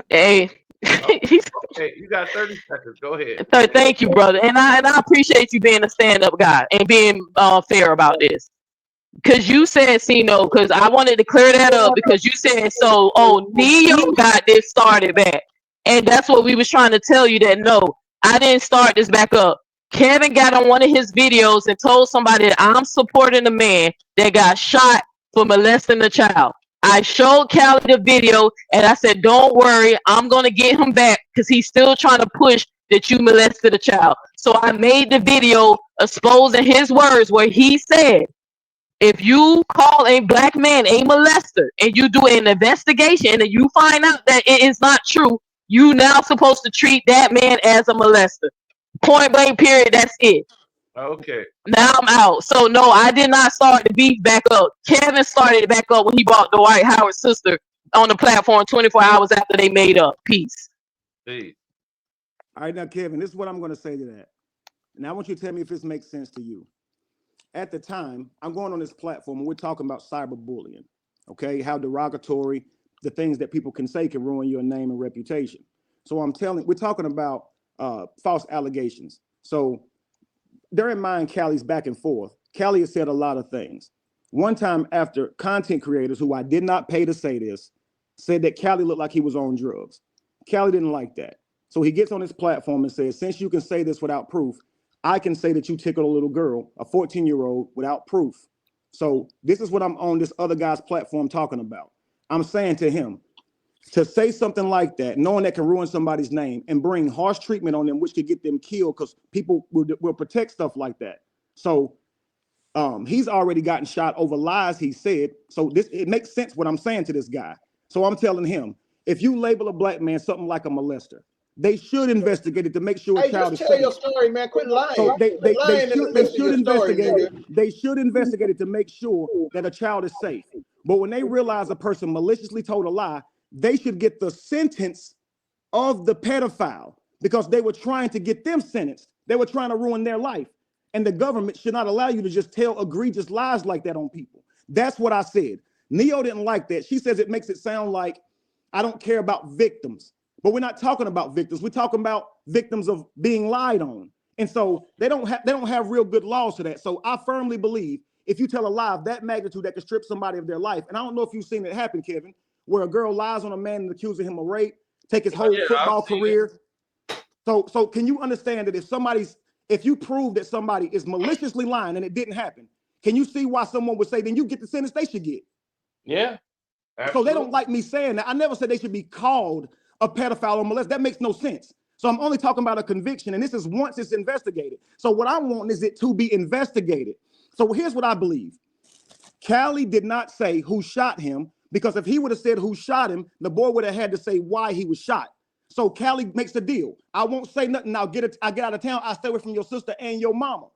Hey. Okay, you got 30 seconds. Go ahead. Thank you, brother. And I appreciate you being a stand-up guy and being fair about this. Because you said, Cino, because I wanted to clear that up because you said, so, oh, Neo got this started back. And that's what we was trying to tell you that, no, I didn't start this back up. Kevin got on one of his videos and told somebody that I'm supporting a man that got shot for molesting a child. I showed Cali the video and I said, don't worry, I'm going to get him back because he's still trying to push that you molested a child. So I made the video exposing his words where he said, if you call a black man a molester and you do an investigation and you find out that it is not true, you now supposed to treat that man as a molester. Point blank period, that's it. Okay. Now I'm out. So no, I did not start the beef back up. Kevin started it back up when he brought Dwight Howard's sister on the platform 24 hours after they made up. Peace. Peace. All right, now, Kevin, this is what I'm going to say to that. Now, I want you to tell me if this makes sense to you. At the time, I'm going on this platform and we're talking about cyberbullying, okay? How derogatory the things that people can say can ruin your name and reputation. So we're talking about false allegations. So during mine, Cali's back and forth, Cali has said a lot of things. One time after content creators, who I did not pay to say this, said that Cali looked like he was on drugs. Cali didn't like that. So he gets on his platform and says, since you can say this without proof, I can say that you tickled a little girl, a 14-year-old, without proof. So this is what I'm on this other guy's platform talking about. I'm saying to him, to say something like that, knowing that can ruin somebody's name and bring harsh treatment on them, which could get them killed, because people will protect stuff like that. So he's already gotten shot over lies he said. So it makes sense what I'm saying to this guy. So I'm telling him, if you label a black man something like a molester, they should investigate it to make sure a child is safe. Tell your story, man. Quit lying. So they should investigate it. Nigga. They should investigate it to make sure that a child is safe. But when they realize a person maliciously told a lie, they should get the sentence of the pedophile because they were trying to get them sentenced. They were trying to ruin their life. And the government should not allow you to just tell egregious lies like that on people. That's what I said. Neo didn't like that. She says it makes it sound like I don't care about victims. But we're not talking about victims. We're talking about victims of being lied on. And so they don't have real good laws to that. So I firmly believe if you tell a lie of that magnitude that could strip somebody of their life, and I don't know if you've seen it happen, Kevin, where a girl lies on a man and accuses him of rape, take his whole football career. So can you understand that if you prove that somebody is maliciously lying and it didn't happen, can you see why someone would say, then you get the sentence they should get? Yeah. Absolutely. So they don't like me saying that. I never said they should be called a pedophile or molest. That makes no sense. So I'm only talking about a conviction, and this is once it's investigated. So what I want is it to be investigated. So here's what I believe. Cali did not say who shot him, because if he would have said who shot him, the boy would have had to say why he was shot. So Cali makes the deal. I won't say nothing. I get out of town. I stay away from your sister and your mama.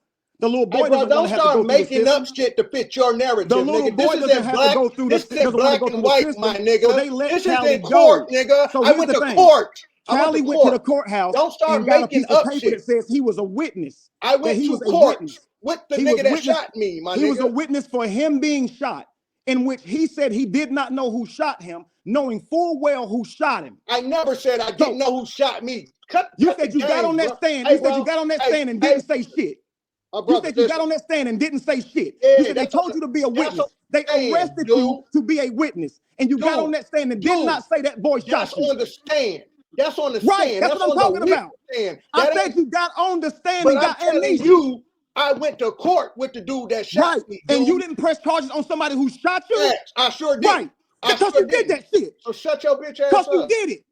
The little boy doesn't want to have to go through the system. Don't start making up shit to fit your narrative, the little nigga. Boy this doesn't have to go through this the isn't black and white, my nigga. So they let this Cali isn't court, go. nigga. So I went to court. Cali went to the courthouse. Don't start and got making a piece up of paper shit. that says he was a witness. I went to court with the nigga that shot me, my nigga. He was a witness for him being shot, in which he said he did not know who shot him, knowing full well who shot him. I never said I didn't know who shot me. You said you got on that stand. You said you got on that stand and didn't say shit. You said you got on that stand and didn't say shit. You said they told you to be a witness. They arrested you to be a witness. And you got on that stand and did not say that boy shot you. That's on the stand. That's on the stand. Right, that's what I'm talking about. I said you got on the stand and got amnesia. You, I went to court with the dude that shot me. And you didn't press charges on somebody who shot you? Yes, I sure did. Right, because you did that shit. So shut your bitch ass up. Because you did it.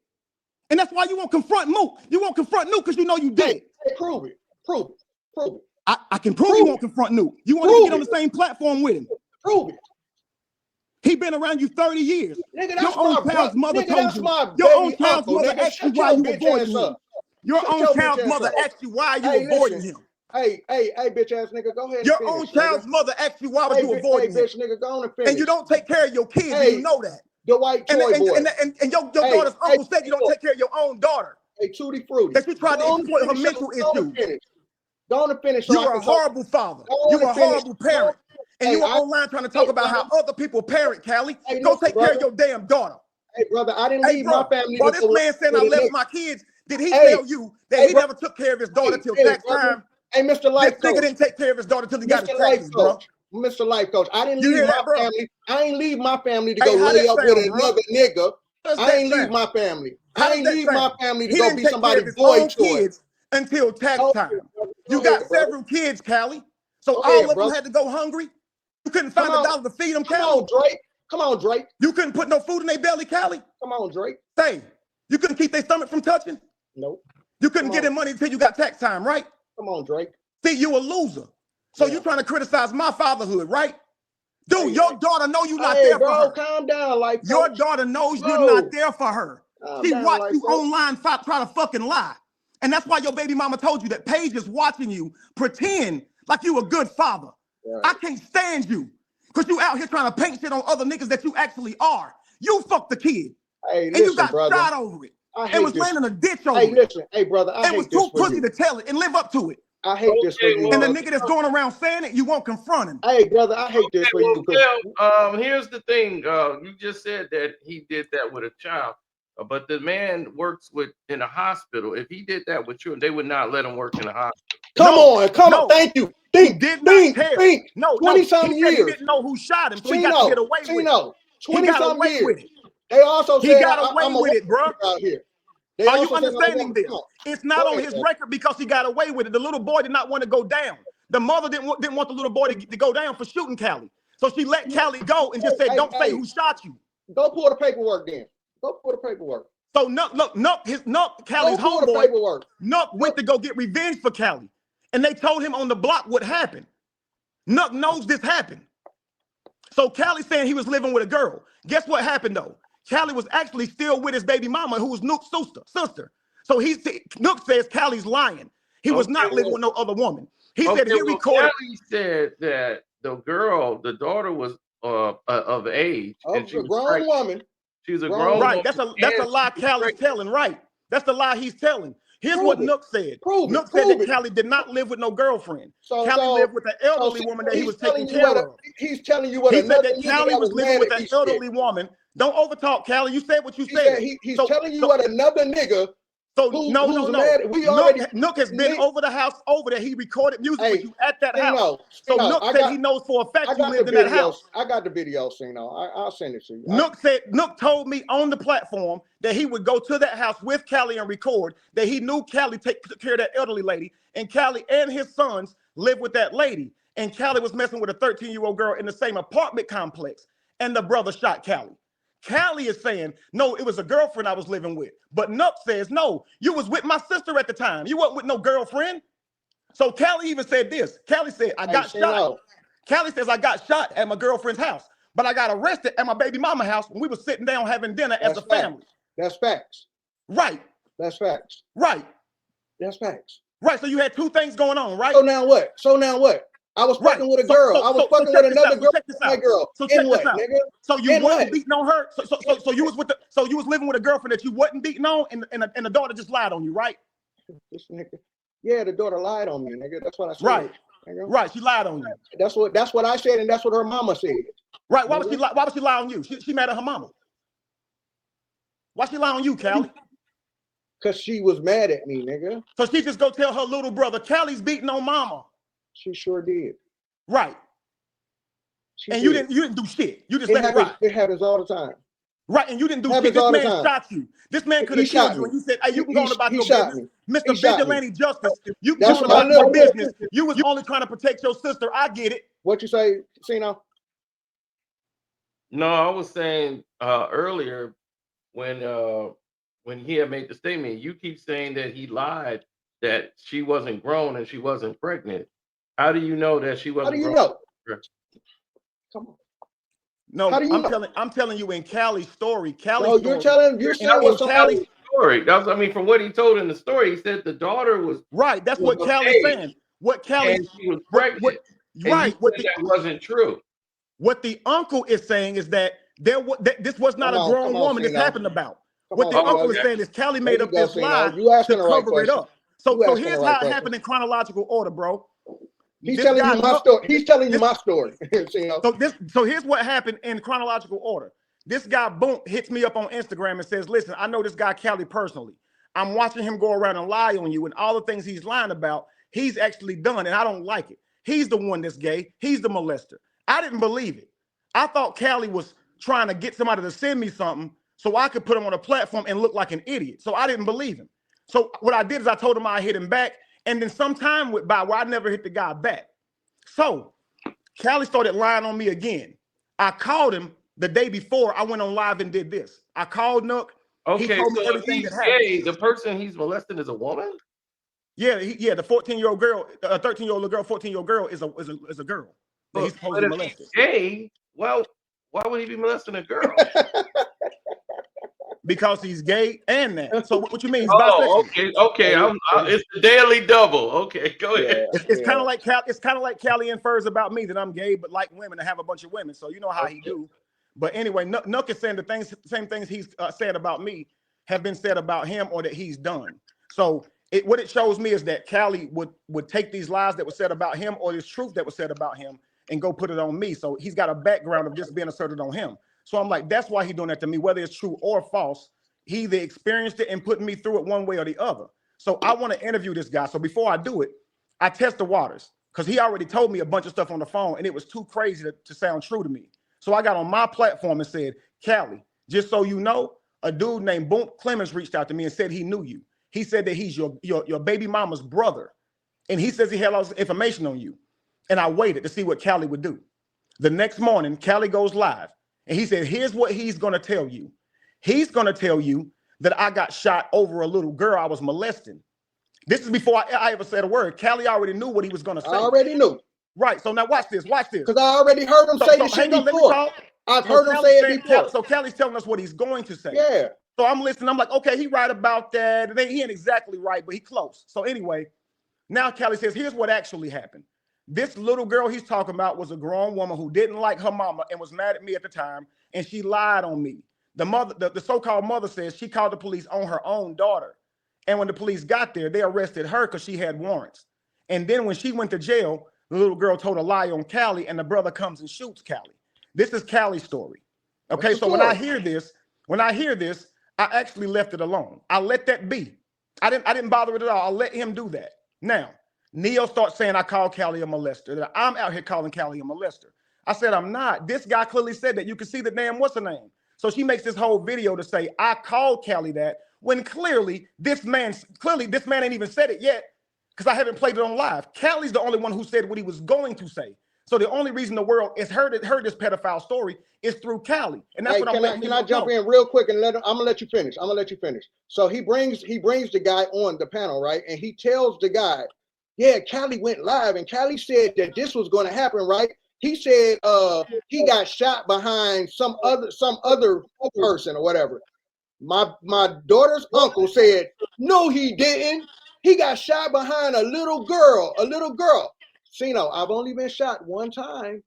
And that's why you won't confront Mook. You won't confront Nuke because you know you did it. Hey, prove it. Prove it. Prove it. I can prove you won't confront Nuke. You want to get on the same platform with him. Prove it. He been around you 30 years. Nigga, Your that's own my child's brother. mother Nigga, told that's you. my Your own baby child's uncle. mother Nigga, asked you shut why your you bitch avoiding ass him. up. Your Shut own your bitch child's ass mother up. asked you why you Hey, avoiding listen. him. Hey, bitch ass nigga, go ahead and Your finish, own nigga. child's mother asked you why was you Hey, avoiding him. bitch nigga, go on and finish. And you don't take care of your kids, and you Hey, know that. the white And, toy and, boy. and your daughter's uncle said you don't take care of your own daughter. Hey, Tutti Frutti. That you tried to Go on exploit her and finish. mental Go on issues. and finish. Go on and finish so You I were can a talk. horrible father. Go on You were a and finish. horrible parent. And Hey, you were online trying to talk hey, about how brother. other people parent, Cali. Hey, Go listen, take care of brother. your damn daughter. Hey, brother, I didn't Hey, leave bro, my family while to this go man saying I with a left nigga. my kids, did he Hey, tell you that hey, he bro. never took care of his daughter till Hey, tax brother. time? Hey, Mr. Life This nigga Coach. didn't take care of his daughter till he got his Mr. Life taxes, bro. Coach. Mr. Life Coach. I didn't You leave hear my that, bro? family. I ain't leave my family to Hey, go how lay that up with sound, bro? another nigga. How does I that ain't leave sound? my family. How I does ain't that leave my sound? family to He go didn't be take care somebody's of his boy own toy. kids until tax Go time. ahead, brother. You Go got ahead, brother. several kids, Cali. So Go all ahead, of them brother. had to go hungry. You couldn't Come find a on. dollar to feed them, Come Cali. on, Drake. Come on, Drake. You couldn't put no food in their belly, Cali. Come on, Drake. Say, you couldn't keep their stomach from touching. Nope. You couldn't Come get on. them money until you got tax time, right? Come on, Drake. See, you a loser. So you trying to criticize my fatherhood, right? Dude, Hey, your daughter know you not hey, there for bro, her. calm down, Life Your Coach. daughter knows you're Bro, not there for her. calm She down, watched Life you Coach. online try to fucking lie. And that's why your baby mama told you that Paige is watching you pretend like you a good father. Right. I can't stand you because you out here trying to paint shit on other niggas that you actually are. You fucked the kid. Hey, And listen, you got brother. shot over it. I And hate was this. laying in a ditch over Hey, it. listen. Hey, brother, I And was hate this too for pussy you. to tell it and live up to it. I hate this for you, And the brother. nigga that's going around saying it, you won't confront him. Hey, brother, I hate this for you. Well, here's the thing. You just said that he did that with a child, but the man works in a hospital. If he did that with children, they would not let him work in a hospital. Come on. Thank you. He did not care. No, 20-something he said he years. didn't know who shot him, so he got to get away with it. 20-something years. With it. They also He said got away I'm a with it, bro. out here. Are you understanding this? It's not Go on ahead, his man. record because he got away with it. The little boy did not want to go down. The mother didn't want the little boy to go down for shooting Cali. So she let Cali go and just said, "Don't say who shot you." Go pull the paperwork then. Go pull the paperwork. So Nuck, Cali's homeboy, Nuck went to go get revenge for Cali. And they told him on the block what happened. Nuck knows this happened. So Cali saying he was living with a girl. Guess what happened though? Cali was actually still with his baby mama, who was Nook's sister. So Nook says Cali's lying. He was not living with no other woman. He said he recorded. Cali said that the daughter was of age, and she was a grown pregnant. woman. She was a grown right. woman. That's a lie Cali's telling. Right. That's the lie he's telling. Here's what Nook said. Nook said that Cali did not live with no girlfriend. Cali lived with an elderly woman that he was taking care of. He's telling you what he said another that Cali was living with an elderly woman. Don't overtalk, Cali. You said what you said. He's telling you what another nigga. So no. Nook has been over the house over there. He recorded music with you at that house. So Nook said he knows for a fact you lived in that house. I got the video, Sino. I'll send it to you. Nook told me on the platform that he would go to that house with Cali and record that he knew Cali took care of that elderly lady, and Cali and his sons lived with that lady. And Cali was messing with a 13-year-old girl in the same apartment complex, and the brother shot Cali. Cali is saying, no, it was a girlfriend I was living with. But Nuck says, no, you was with my sister at the time. You wasn't with no girlfriend. So Cali even said this. Cali said, I got shot. Cali says, I got shot at my girlfriend's house, but I got arrested at my baby mama house when we were sitting down having dinner as a family. That's facts. Right. That's facts. Right. That's facts. Right. So you had two things going on, right? So now what? I was fucking with a girl. I was fucking with another girl. My girl. So check this out. Nigga? So you wasn't beating on her. So you was you was living with a girlfriend that you wasn't beating on, and the daughter just lied on you, right? This nigga. Yeah, the daughter lied on me, nigga. That's what I said. Right. Nigga. Right. She lied on you. That's what I said, and that's what her mama said. Right. Why would she lie on you? She mad at her mama. Why she lie on you, Cali? Cause she was mad at me, nigga. So she just go tell her little brother, Cali's beating on mama. She sure did. Right. You didn't do shit. You just let it ride. It happens all the time. Right, and you didn't do shit. This man shot you. This man could have killed you, and you said, "Hey, you can go on about your business, Mr. Vigilante Justice. You can go on about your business. You was only trying to protect your sister. I get it." What you say, Sino? No, I was saying earlier when he had made the statement, you keep saying that he lied, that she wasn't grown and she wasn't pregnant. How do you know that she wasn't grown? How do you know? Come on. No, How do you I'm telling you in Cali's story. No, you're saying what somebody. Story. That's I mean, from what he told in the story, he said the daughter was right. That's what was Cali's saying. What Cali? and she was pregnant. Right. What that wasn't true. What the uncle is saying is that this was not a grown woman this happened about. What the uncle is saying is Cali made up this lie to cover it up. So here's how it happened in chronological order, bro. He's telling you my story. He's telling you my story. So here's what happened in chronological order. This guy, boom, hits me up on Instagram and says, listen, I know this guy Cali personally. I'm watching him go around and lie on you, and all the things he's lying about, he's actually done, and I don't like it. He's the one that's gay. He's the molester. I didn't believe it. I thought Cali was trying to get somebody to send me something so I could put him on a platform and look like an idiot. So I didn't believe him. So what I did is I told him I hit him back, and then some time went by where I never hit the guy back. So Cali started lying on me again. I called him the day before I went on live and did this. I called Nook. Okay, he told me so everything he's that happened. gay. The person he's molesting is a woman? Yeah, the 14-year-old girl, 13-year-old girl, 14-year-old girl is a girl. That he's supposed to molest. Gay? Well, why would he be molesting a girl? Because he's gay and that. So what you mean? He's bisexual. Okay. It's the daily double. Okay, go ahead. It's kind of like Cali infers about me that I'm gay, but like women and have a bunch of women. So you know how he do. But anyway, Nook is saying the same things he's said about me have been said about him or that he's done. So what it shows me is that Cali would take these lies that were said about him or this truth that was said about him and go put it on me. So he's got a background of just being asserted on him. So I'm like, that's why he's doing that to me, whether it's true or false. He either experienced it and put me through it one way or the other. So I want to interview this guy. So before I do it, I test the waters because he already told me a bunch of stuff on the phone and it was too crazy to sound true to me. So I got on my platform and said, Cali, just so you know, a dude named Boom Clemens reached out to me and said he knew you. He said that he's your baby mama's brother. And he says he had all this information on you. And I waited to see what Cali would do. The next morning, Cali goes live. And he said, here's what he's going to tell you. He's going to tell you that I got shot over a little girl I was molesting. This is before I ever said a word. Cali already knew what he was going to say. I already knew. Right. So now watch this. Because I already heard him say this shit before. I've heard him say it before. So Cali's telling us what he's going to say. Yeah. So I'm listening. I'm like, okay, he right about that. He ain't exactly right, but he close. So anyway, now Cali says, here's what actually happened. This little girl he's talking about was a grown woman who didn't like her mama and was mad at me at the time, and she lied on me. The mother, the so-called mother says she called the police on her own daughter. And when the police got there, they arrested her because she had warrants. And then when she went to jail, the little girl told a lie on Cali, and the brother comes and shoots Cali. This is Cali's story. Okay, so when I hear this, I actually left it alone. I let that be. I didn't bother it at all. I let him do that. Now, Neo starts saying I call Cali a molester, that I'm out here calling Cali a molester. I said, I'm not. This guy clearly said that. You can see the damn what's her name. So she makes this whole video to say I called Cali that, when clearly this man ain't even said it yet because I haven't played it on live. Cali's the only one who said what he was going to say. So the only reason the world has heard this pedophile story is through Cali. And that's what I'm letting you know. Can I jump in real quick and I'm gonna let you finish. So he brings the guy on the panel, right? And he tells the guy, yeah, Cali went live and Cali said that this was going to happen, right? He said he got shot behind some other person or whatever. My daughter's uncle said, no, he didn't. He got shot behind a little girl. Sino, I've only been shot one time.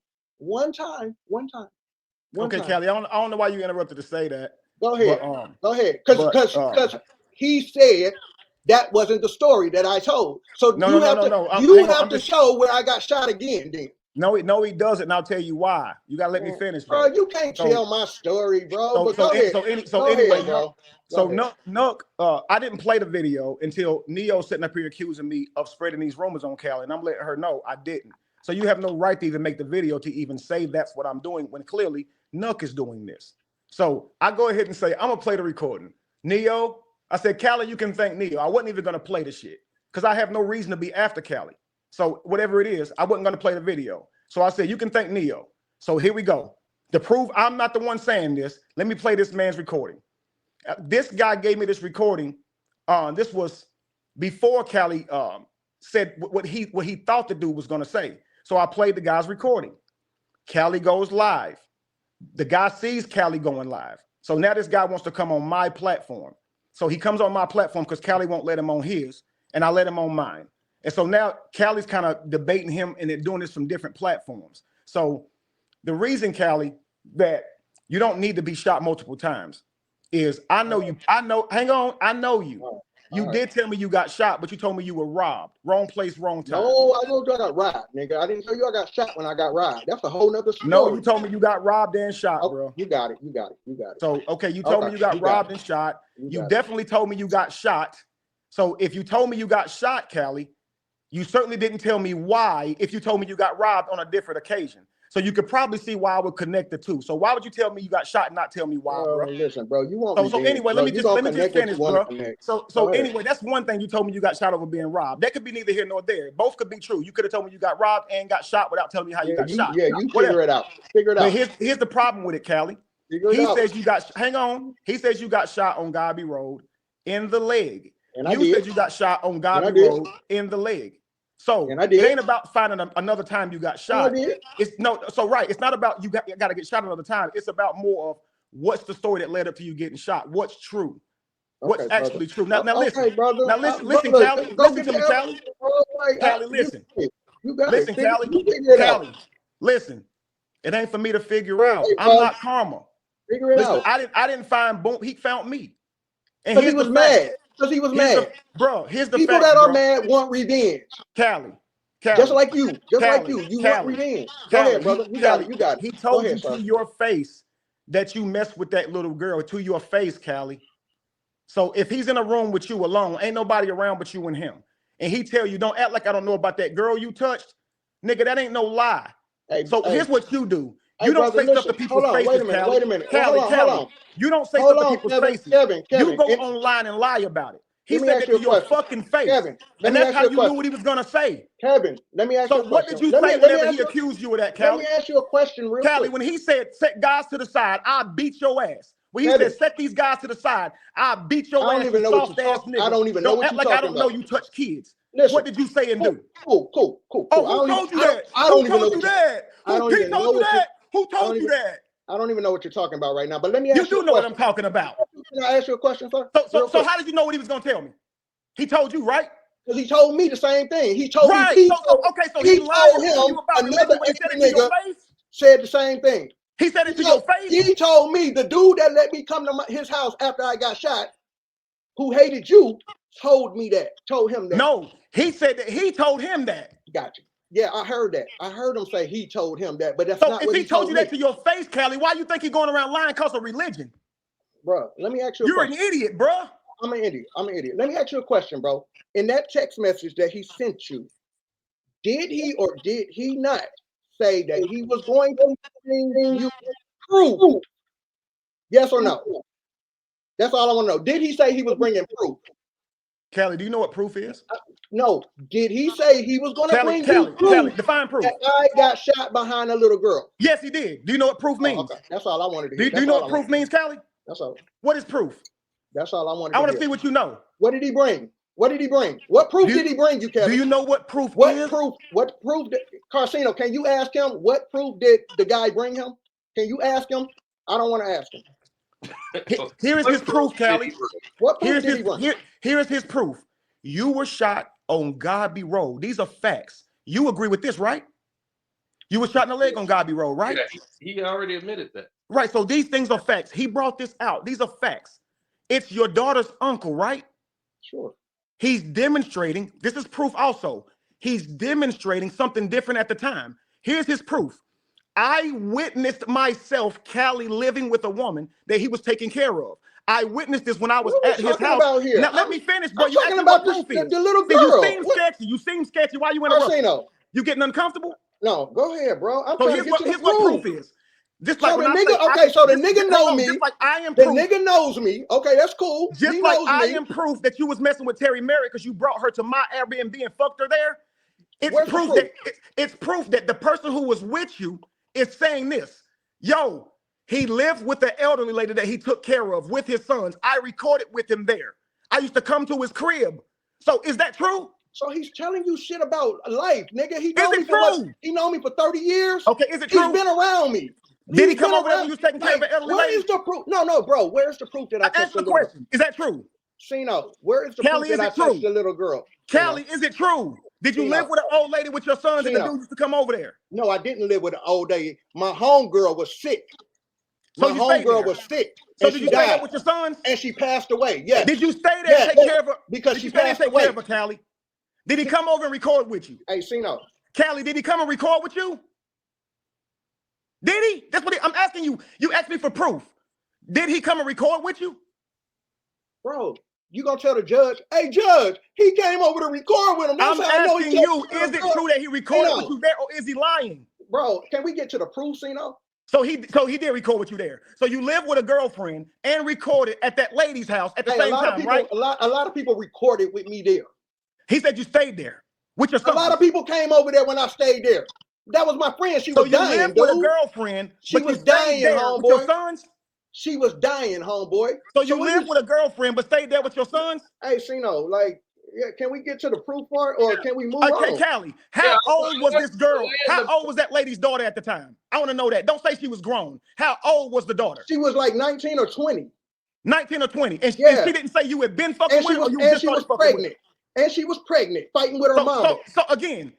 Okay, Cali, I don't know why you interrupted to say that. Go ahead. Go ahead. Because he said that wasn't the story that I told. So you have to show where I got shot again then. No, he doesn't, and I'll tell you why. You gotta let me finish, bro. You can't tell my story, bro. Nook, I didn't play the video until Neo sitting up here accusing me of spreading these rumors on Cali, and I'm letting her know I didn't. So you have no right to even make the video to even say that's what I'm doing when clearly Nook is doing this. So I go ahead and say I'm gonna play the recording. Neo, I said, Cali, you can thank Neo. I wasn't even gonna play the shit because I have no reason to be after Cali. So whatever it is, I wasn't going to play the video. So I said, you can thank Neo. So here we go. To prove I'm not the one saying this, let me play this man's recording. This guy gave me this recording. This was before Cali said what he thought the dude was going to say. So I played the guy's recording. Cali goes live. The guy sees Cali going live. So now this guy wants to come on my platform. So he comes on my platform because Cali won't let him on his, and I let him on mine. And so now Cali's kind of debating him, and they're doing this from different platforms. So the reason, Cali, that you don't need to be shot multiple times is I know you. I know. Hang on. I know you. You did tell me you got shot, but you told me you were robbed. Wrong place, wrong time. No, I know I got robbed, nigga. I didn't tell you I got shot when I got robbed. That's a whole nother story. No, you told me you got robbed and shot, bro. You got it. You got it. You got it. So, okay, you told me you got robbed and shot. You definitely told me you got shot. So if you told me you got shot, Cali, you certainly didn't tell me why if you told me you got robbed on a different occasion. So you could probably see why I would connect the two. So why would you tell me you got shot and not tell me why, bro? Listen, bro, you want so anyway, let me just finish, bro. So anyway, that's one thing you told me you got shot over being robbed. That could be neither here nor there. Both could be true. You could have told me you got robbed and got shot without telling me how you got shot. Yeah, you figure it out. Figure it out. But here's the problem with it, Cali. He says you got, hang on. He says you got shot on Godby Road in the leg. And you said you got shot on Godby Road in the leg. So it ain't about finding another time you got shot. It's it's not about you got to get shot another time. It's about more of what's the story that led up to you getting shot. What's true? What's actually true? Now listen. Brother. Now listen, Cali. Listen to me, Cali. Cali, listen. Listen, Cali. Listen. It ain't for me to figure out. I'm not karma. Figure it out. I didn't find Boom. He found me. And he was mad. Because he was mad. Bro, here's the people that are mad want revenge. Cali. Just like you. Just like you. You want revenge. Go ahead, brother. You got it. You got it. He told you to your face that you messed with that little girl, to your face, Cali. So if he's in a room with you alone, ain't nobody around but you and him, and he tell you, don't act like I don't know about that girl you touched, nigga, that ain't no lie. Here's what you do. You don't say stuff to people's faces, Cali. Wait a minute. Cali. You don't say stuff to people's faces. Kevin, you go online and lie about it. He said that to your fucking face. Kevin, and that's how you knew what he was gonna say. Kevin, let me ask you a question. So what did you say whenever he accused you of that, Cali? Let me ask you a question real quick. Cali, when he said, set guys to the side, I beat your ass. When he said, set these guys to the side, I beat your ass, you soft ass nigga. I don't even know what you're talking about. I don't know you touch kids. Listen, what did you say and do? Cool. Oh, who told you that? Who told you that? Who told you that? Who told you that? I don't even know what you're talking about right now, but let me ask you. You do know what I'm talking about. Can I ask you a question, sir? So how did you know what he was gonna tell me? He told you, right? Because he told me the same thing. He told me. He told him another nigga said the same thing. He said it to your face. He told me the dude that let me come to his house after I got shot, who hated you, told me that. Told him that. No, he said that he told him that. Gotcha. Yeah, I heard that. I heard him say he told him that, but that's not what he told you that to your face, Cali. Why you think he going around lying because of religion? Bro, let me ask you a question. You're an idiot, bro. I'm an idiot. Let me ask you a question, bro. In that text message that he sent you, did he or did he not say that he was going to bring you proof? Yes or no? That's all I want to know. Did he say he was bringing proof? Cali, do you know what proof is? No. Did he say he was going to bring you proof? Cali, define proof. That I got shot behind a little girl. Yes, he did. Do you know what proof means? Okay. That's all I wanted to hear. Do you know what proof means, Cali? That's all. What is proof? That's all I wanted to hear. I want to see what you know. What did he bring? What did he bring? What proof did he bring you, Kevin? Do you know what proof is? What proof did Carcino, can you ask him what proof did the guy bring him? Can you ask him? I don't want to ask him. Here is his proof, Cali. What proof did he bring? Here is his proof. You were shot on Godby Road. These are facts. You agree with this, right? You were shot in the leg on Godby Road, right? Yeah, he already admitted that. Right, so these things are facts. He brought this out. These are facts. It's your daughter's uncle, right? Sure. He's demonstrating, this is proof also. He's demonstrating something different at the time. Here's his proof. I witnessed myself, Cali, living with a woman that he was taking care of. I witnessed this when I was at his house. Now, let me finish, bro. You talking about the little girl. You seem sketchy. You seem sketchy. Why you interrupting? You getting uncomfortable? No, go ahead, bro. So here's what proof is. Just like so the nigga know me. Just like I am the proof. Nigga knows me. Okay, that's cool. Just like I am proof that you was messing with Terry Merritt because you brought her to my Airbnb and fucked her there. It's proof that the person who was with you is saying this. Yo, he lived with the elderly lady that he took care of with his sons. I recorded with him there. I used to come to his crib. So is that true? So he's telling you shit about life, nigga. He know me for 30 years. Okay, is it true? He's been around me. Did he come over there when you was taking care of an elderly Where lady? is the proof? No, bro. Where's the proof that I touched Answer the the little? question. Is that true? Cino, where is the Kelly, proof that I is it touched true? the little girl? Kelly, is it true? Did you live with an old lady with your sons and the dude used to come over there? No, I didn't live with an old lady. My homegirl was sick. So My you stayed homegirl there? was sick. So And did she you stay there died. with your sons? And she passed away. Yes. Did you stay there Yes. and take care of her? Because Did she you stay there and passed take away. care of her, Callie? Did he come over and record with you? Hey, Cino. Callie, did he come and record with you? Did he? That's what I'm asking you. You asked me for proof. Did he come and record with you? Bro, you gonna tell the judge, hey, judge, he came over to record with him. That's I'm how I know he asking you, told is it true that he recorded with you there, or is he lying? Bro, can we get to the proof, Cino? So he did record with you there. So you lived with a girlfriend and recorded at that lady's house at the same time, right? A lot of people recorded with me there. He said you stayed there with your sons. A lot of people came over there when I stayed there. That was my friend. She was dying, So you lived with a girlfriend, she but was you dying, stayed there with your homeboy. sons? She was dying, homeboy. So you lived with a girlfriend, but stayed there with your sons? Hey, Cino, like, yeah, can we get to the proof part, or can we move Okay, on? Callie, how old was this girl? How old was that lady's daughter at the time? I want to know that. Don't say she was grown. How old was the daughter? She was like 19 or 20. 19 or 20. And, Yeah. and she didn't say you had been fucking And with she her, was, or you and just she was started fucking with pregnant. And she was pregnant, fighting with her her? mama. So again,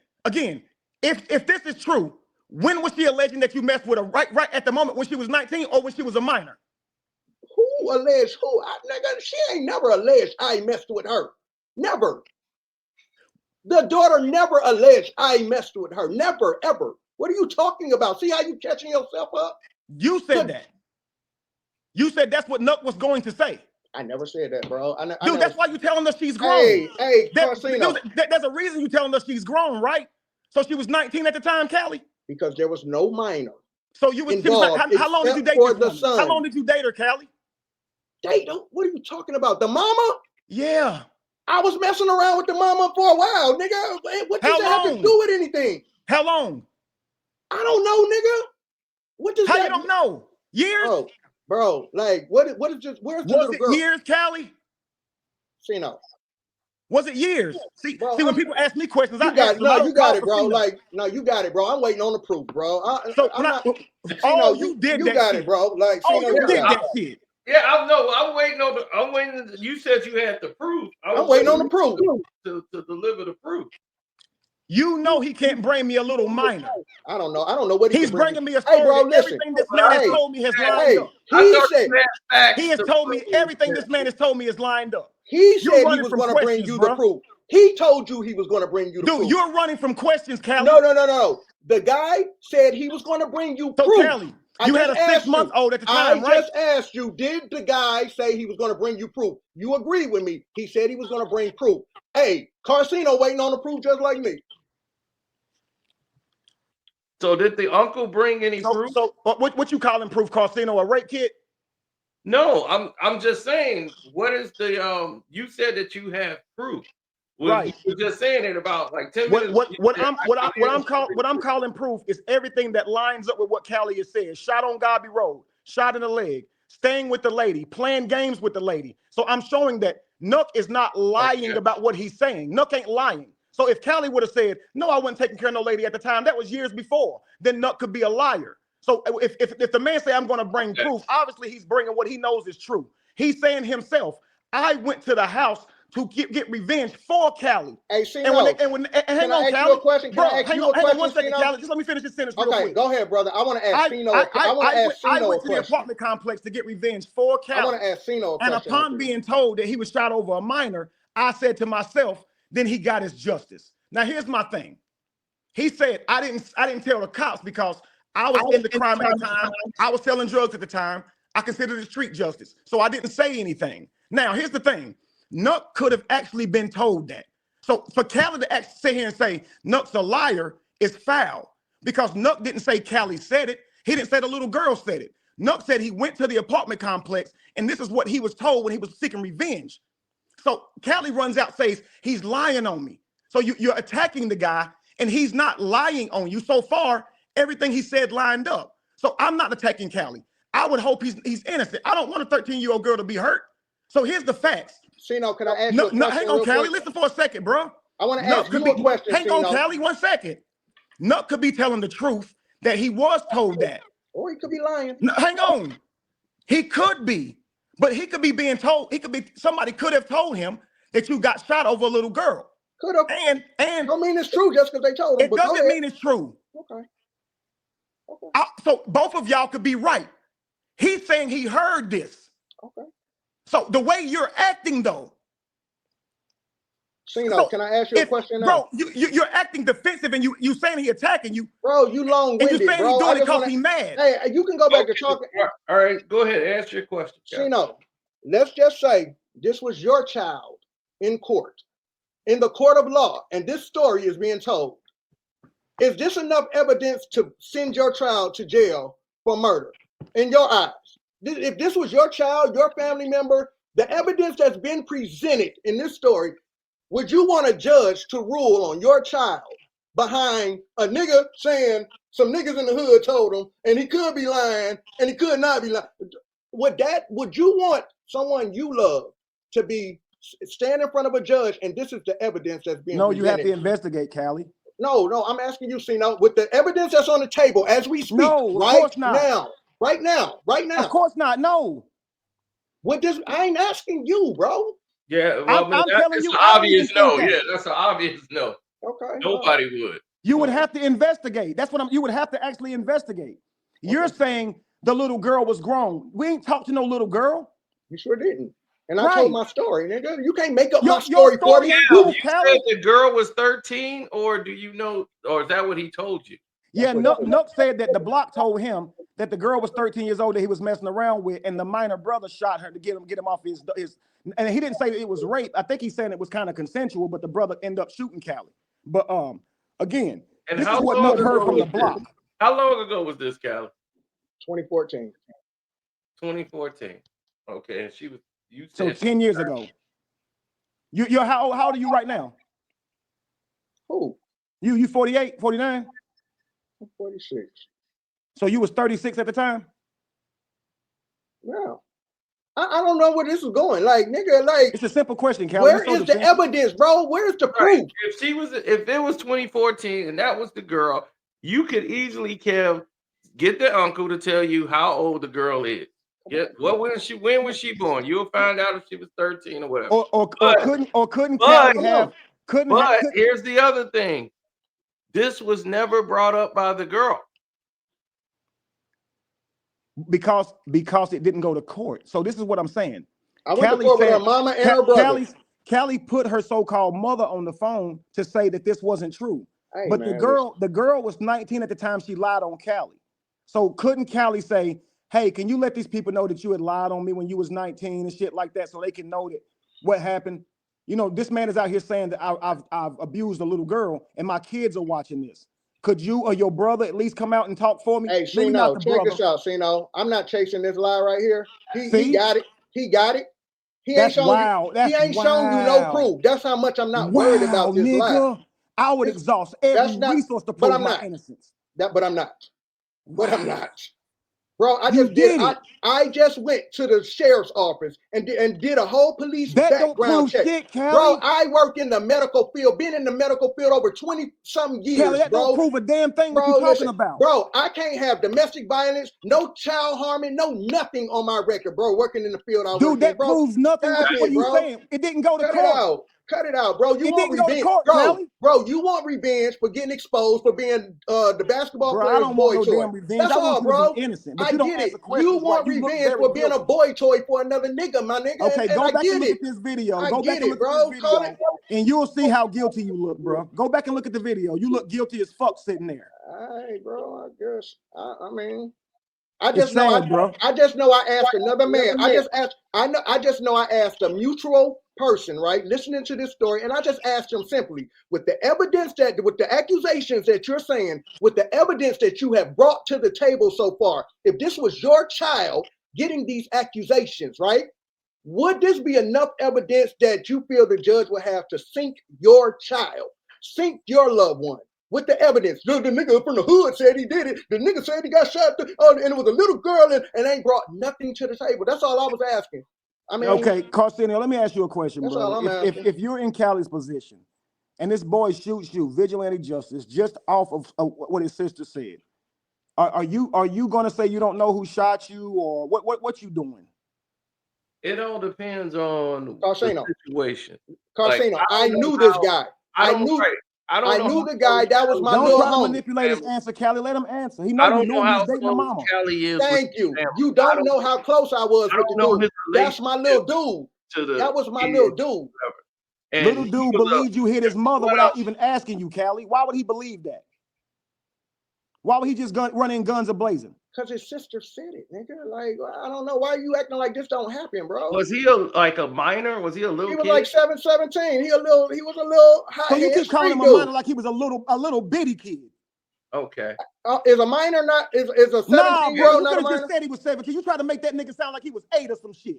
if this is true, when was she alleging that you messed with her? Right at the moment when she was 19, or when she was a minor? Who alleged who? Nigga, she ain't never alleged I messed with her. Never. The daughter never alleged I messed with her. Never, ever. What are you talking about? See how you catching yourself up? You said that. You said that's what Nuck was going to say. I never said that, bro. Dude, that's why you telling us she's grown. Hey, Carcino. There's a reason you telling us she's grown, right? So she was 19 at the time, Callie? Because there was no minor. So she was like, how long did you date for this woman? How long did you date her, Callie? Date? What are you talking about? The mama? Yeah. I was messing around with the mama for a while, nigga. What does that have to do with anything? How long? I don't know, nigga. What does How that? You don't know? Years? Bro, like what is just where's the little girl? Was it years, Callie? Cino. Was it years? See, bro, when people ask me questions, you got it, bro. Like, no, you got it, bro. I'm waiting on the proof, bro. You did that. You got it, bro. Like, you did that shit. Yeah, I'm waiting on the. I'm waiting. You said you had the proof. I'm waiting on the proof to deliver the proof. You know he can't bring me a little minor. I don't know. I don't know what he's bringing me a story. Hey, bro, listen. Everything this man has told me has lined up. He has told me everything this man has told me is lined up. He said he was going to bring you the proof. He told you he was going to bring you the proof. Dude, you're running from questions, Callie. No. The guy said he was going to bring you proof. Callie, you had a 6-month-old at the time, right? I just asked you, did the guy say he was going to bring you proof? You agreed with me. He said he was going to bring proof. Hey, Carcino waiting on the proof just like me. So did the uncle bring any proof? So what you calling proof, Carcino? A rape kit? No, I'm just saying. What is the You said that you have proof. Right. You're just saying it about like 10 minutes. What I'm calling proof is everything that lines up with what Callie has said. Shot on Gobby Road, shot in the leg, staying with the lady, playing games with the lady. So I'm showing that Nuck is not lying about what he's saying. Nuck ain't lying. So if Callie would have said, no, I wasn't taking care of no lady at the time, that was years before, then Nuck could be a liar. So if the man say I'm going to bring proof, obviously he's bringing what he knows is true. He's saying himself, I went to the house to get revenge for Callie. Hey, Cino, hang on, Callie. Hang on 1 second, Callie. Just let me finish this sentence real quick. Okay, go ahead, brother. I want to ask Cino. I went to the apartment complex to get revenge for Callie. I want to ask Cino a question. And upon being told that he was shot over a minor, I said to myself, then he got his justice. Now here's my thing. He said, I didn't tell the cops because I was in the crime at the time. I was selling drugs at the time. I considered it street justice. So I didn't say anything. Now, here's the thing. Nuck could have actually been told that. So for Callie to actually sit here and say Nuck's a liar is foul because Nuck didn't say Callie said it. He didn't say the little girl said it. Nuck said he went to the apartment complex and this is what he was told when he was seeking revenge. So Callie runs out, says he's lying on me. So you're attacking the guy and he's not lying on you. So far, everything he said lined up. So I'm not attacking Callie. I would hope he's innocent. I don't want a 13-year-old girl to be hurt. So here's the facts. Cino, can I ask you a question? Hang on, Callie. Listen for a second, bro. I want to ask you a question, Hang on, Callie, 1 second. Nuck could be telling the truth that he was told that. Or he could be lying. No, hang on. He could be, but he could be being told. He could be. Somebody could have told him that you got shot over a little girl. Could have. And don't mean it's true just because they told him. It doesn't mean it's true. Okay. So both of y'all could be right. He's saying he heard this. Okay. So the way you're acting, though. Can I ask you a question now? Bro, you're acting defensive and you saying he attacking you. Bro, you long-winded, and you saying bro. he's doing it because he's mad. Hey, you can go back to talking. All right, go ahead. Answer your question. Let's just say this was your child in court, in the court of law, and this story is being told. Is this enough evidence to send your child to jail for murder in your eyes? If this was your child, your family member, the evidence that's been presented in this story, would you want a judge to rule on your child behind a nigga saying some niggas in the hood told him, and he could be lying, and he could not be lying? Would you want someone you love to be stand in front of a judge, and this is the evidence that's being presented? You have to investigate, Cali. No, I'm asking you, Cino, with the evidence that's on the table as we speak, right now. Of course not. No. I ain't asking you, bro. Yeah, well, that's an obvious no. Yeah, that's an obvious no. Okay. Nobody would. You would have to investigate. That's what you would have to actually investigate. Okay. You're saying the little girl was grown. We ain't talked to no little girl. You sure didn't. And I told my story, nigga. You can't make up my story for me. You said the girl was 13, or do you know, or is that what he told you? Yeah, Nook said that the block told him that the girl was 13 years old that he was messing around with, and the minor brother shot her to get him off his. And he didn't say that it was rape. I think he's saying it was kind of consensual, but the brother ended up shooting Cali. But again, and this is what Nook heard from the block. How long ago was this, Cali? 2014. 2014. Okay, and she was. So 10 years ago. You're how old are you right now? Who? You 48, 49? I'm 46. So you was 36 at the time? Yeah. I don't know where this is going. Like, nigga, like, it's a simple question, Cal. Where is the evidence, bro? Where's the proof? If it was 2014 and that was the girl, you could easily, Kev, get the uncle to tell you how old the girl is. Yeah, when was she born? You'll find out if she was 13 or whatever. But here's the other thing. This was never brought up by the girl. Because it didn't go to court. So this is what I'm saying. I went to court with her mama and her brother. Cali put her so-called mother on the phone to say that this wasn't true. Hey, but man, the girl was 19 at the time she lied on Cali. So couldn't Cali say, hey, can you let these people know that you had lied on me when you was 19 and shit like that, so they can know that what happened? You know, this man is out here saying that I've abused a little girl and my kids are watching this. Could you or your brother at least come out and talk for me? Hey, Cino, check this out, Cino. I'm not chasing this lie right here. He got it. He got it. He ain't shown you no proof. That's how much I'm not worried about this lie. I would exhaust every resource to prove my innocence. But I'm not. Bro, I just went to the sheriff's office and did a whole police background check. Shit, bro, I work in the medical field, been in the medical field over 20-something years, Kelly, that don't prove a damn thing what you're talking about. Bro, I can't have domestic violence, no child harming, no nothing on my record, bro, working in the field. Dude, that proves nothing. What are you saying? It didn't go to court. Cut it out, bro. You want revenge, bro. You want revenge for getting exposed for being the basketball player's boy toy. That's all, bro. Innocent, I get it. You want revenge for being a boy toy for another nigga, my nigga. Okay, go back and look at this video. Go back and look at this video, and you'll see how guilty you look, bro. Go back and look at the video. You look guilty as fuck sitting there. All right, bro. I guess. I mean. I just know I asked another man. I just know I asked a mutual person, right, listening to this story, and I just asked him simply, with the accusations that you're saying, with the evidence that you have brought to the table so far, if this was your child getting these accusations, right, would this be enough evidence that you feel the judge would have to sink your child, sink your loved one? With the evidence, the nigga from the hood said he did it. The nigga said he got shot, and it was a little girl, and ain't brought nothing to the table. That's all I was asking. I mean, okay, Carstenio, let me ask you a question, that's brother. All I'm if you're in Cali's position, and this boy shoots you, vigilante justice, just off of what his sister said, Are you gonna say you don't know who shot you, or what you doing? It all depends on Carsino. the situation. Carsino, Like, I knew this guy. I knew the guy. That was my Don't little try to homie. manipulate his answer, Callie. Let him answer. He I know don't you know knew he how was dating a close mama. Callie is. Thank with you. the family. You don't know how close I was I with don't the know dude. his That's my little dude. to the That was my kids, little dude. whatever. And Little he dude was believed you hit his mother flat without out- even asking you, Callie. Why would he believe that? Why would he just run in guns a-blazing? Cause his sister said it, nigga. Like, I don't know why you acting like this don't happen, bro. Was he like a minor? Was he a little He was kid? like 17. He was a little hot. So you keep calling him a minor like he was a little bitty kid. Okay. Is a minor not is a 17-year-old Nah, bro, you not could a have minor? just said he was 17. You try to make that nigga sound like he was 8 or some shit.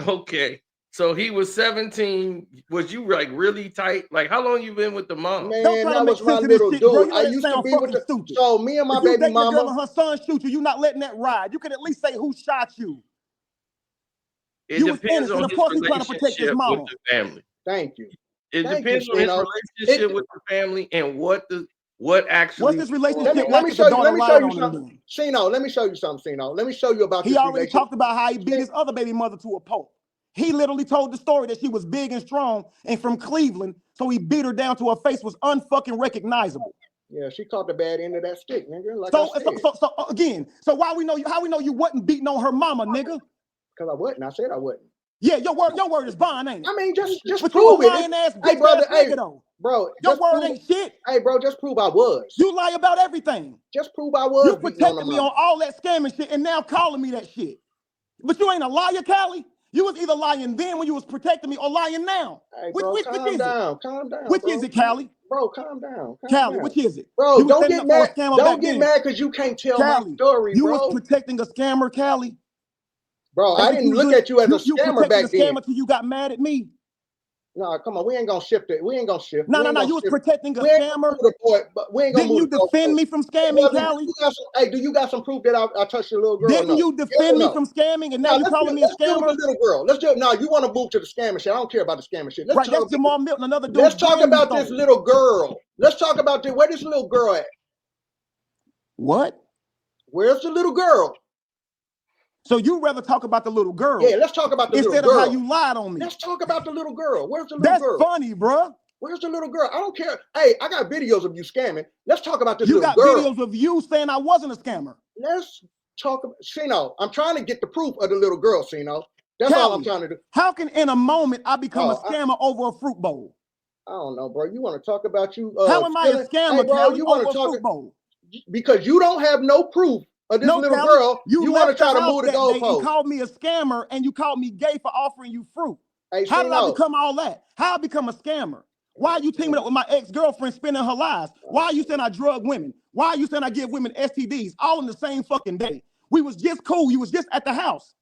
Okay. So he was 17. Was you like really tight? Like how long you been with the mom? Man, Don't try to that make was my sense of this little shit, dude. bro. You I let it used to sound be with fucking the stupid. so me and my If you baby date your girl mama. and her son shoot you, you not letting that ride. You can at least say who shot you. It You was depends innocent. on Of his course he's trying to protect his relationship with mama. the family. Thank you. It Thank depends you, on his Sino. relationship with the family and what actually. What's his relationship Let like me if show the you. daughter Let me show lied you on him something. then? Sino, let me show you something, Sino. Let me show you about He this already relationship. talked about how he beat his other baby mother to a pulp. He literally told the story that she was big and strong and from Cleveland, so he beat her down to her face was unfucking recognizable. Yeah, she caught the bad end of that stick, nigga. Like So, I said. so again, so why we know you? How we know you wasn't beating on her mama, nigga? Because I wasn't. I said I wasn't. Yeah, your word is bond, ain't it? I mean, just But you a prove it. lying ass Hey, bitch brother. ass nigga though. Bro, Your just word prove, ain't shit. hey, bro, just prove I was. You lie about everything. Just prove I was You beating on protected the me mama. on all that scamming shit and now calling me that shit. But you ain't a liar, Callie. You was either lying then when you was protecting me or lying now. Hey, bro, calm down. Calm down. Which bro. is it, Callie? Bro, calm down. Callie, which is it? Bro, You was don't standing get up for a mad. scammer Don't back get then. mad because you can't tell my Callie, story, you bro. was protecting a scammer, Callie. Bro, I didn't look at you as a scammer protected back the then. scammer till you got mad at me. No, come on. We ain't gonna shift it. We ain't gonna shift. No. You was protecting a scammer. We ain't gonna Didn't move you the defend goalpost. me from scamming, Brother, Callie? do you got some proof that I touched your little girl? Didn't or no? you defend me from scamming and now you calling me a Let's deal with scammer? the little girl. Let's do it. No, you want to move to the scamming shit. I don't care about the scamming shit. Right, that's Jamal Milton, another dude. Let's talk about this little girl. Let's talk about where this little girl at. What? Where's the little girl? So you rather talk about the little girl? Yeah, let's talk about the little girl. Instead of how you lied on me. Let's talk about the little girl. Where's the little girl? That's funny, bro. Where's the little girl? I don't care. Hey, I got videos of you scamming. Let's talk about this you little got girl. videos of you saying I wasn't a scammer. Let's talk about Sino. I'm trying to get the proof of the little girl, Sino. That's all I'm trying to do. How can in a moment I become a scammer over a fruit bowl? I don't know, bro. You want to talk about you? How am I a scammer, hey, bro, Callie, you want over to a talk fruit bowl? Because you don't have no proof of this little Callie, girl. You want to left try the to move the house that day and goalpost. called me a scammer and you called me gay for offering you fruit. Hey, how did I become all that? How I become a scammer? Why are you teaming up with my ex-girlfriend spending her lives? Why are you saying I drug women? Why are you saying I give women STDs all in the same fucking day? We was just cool. You was just at the house.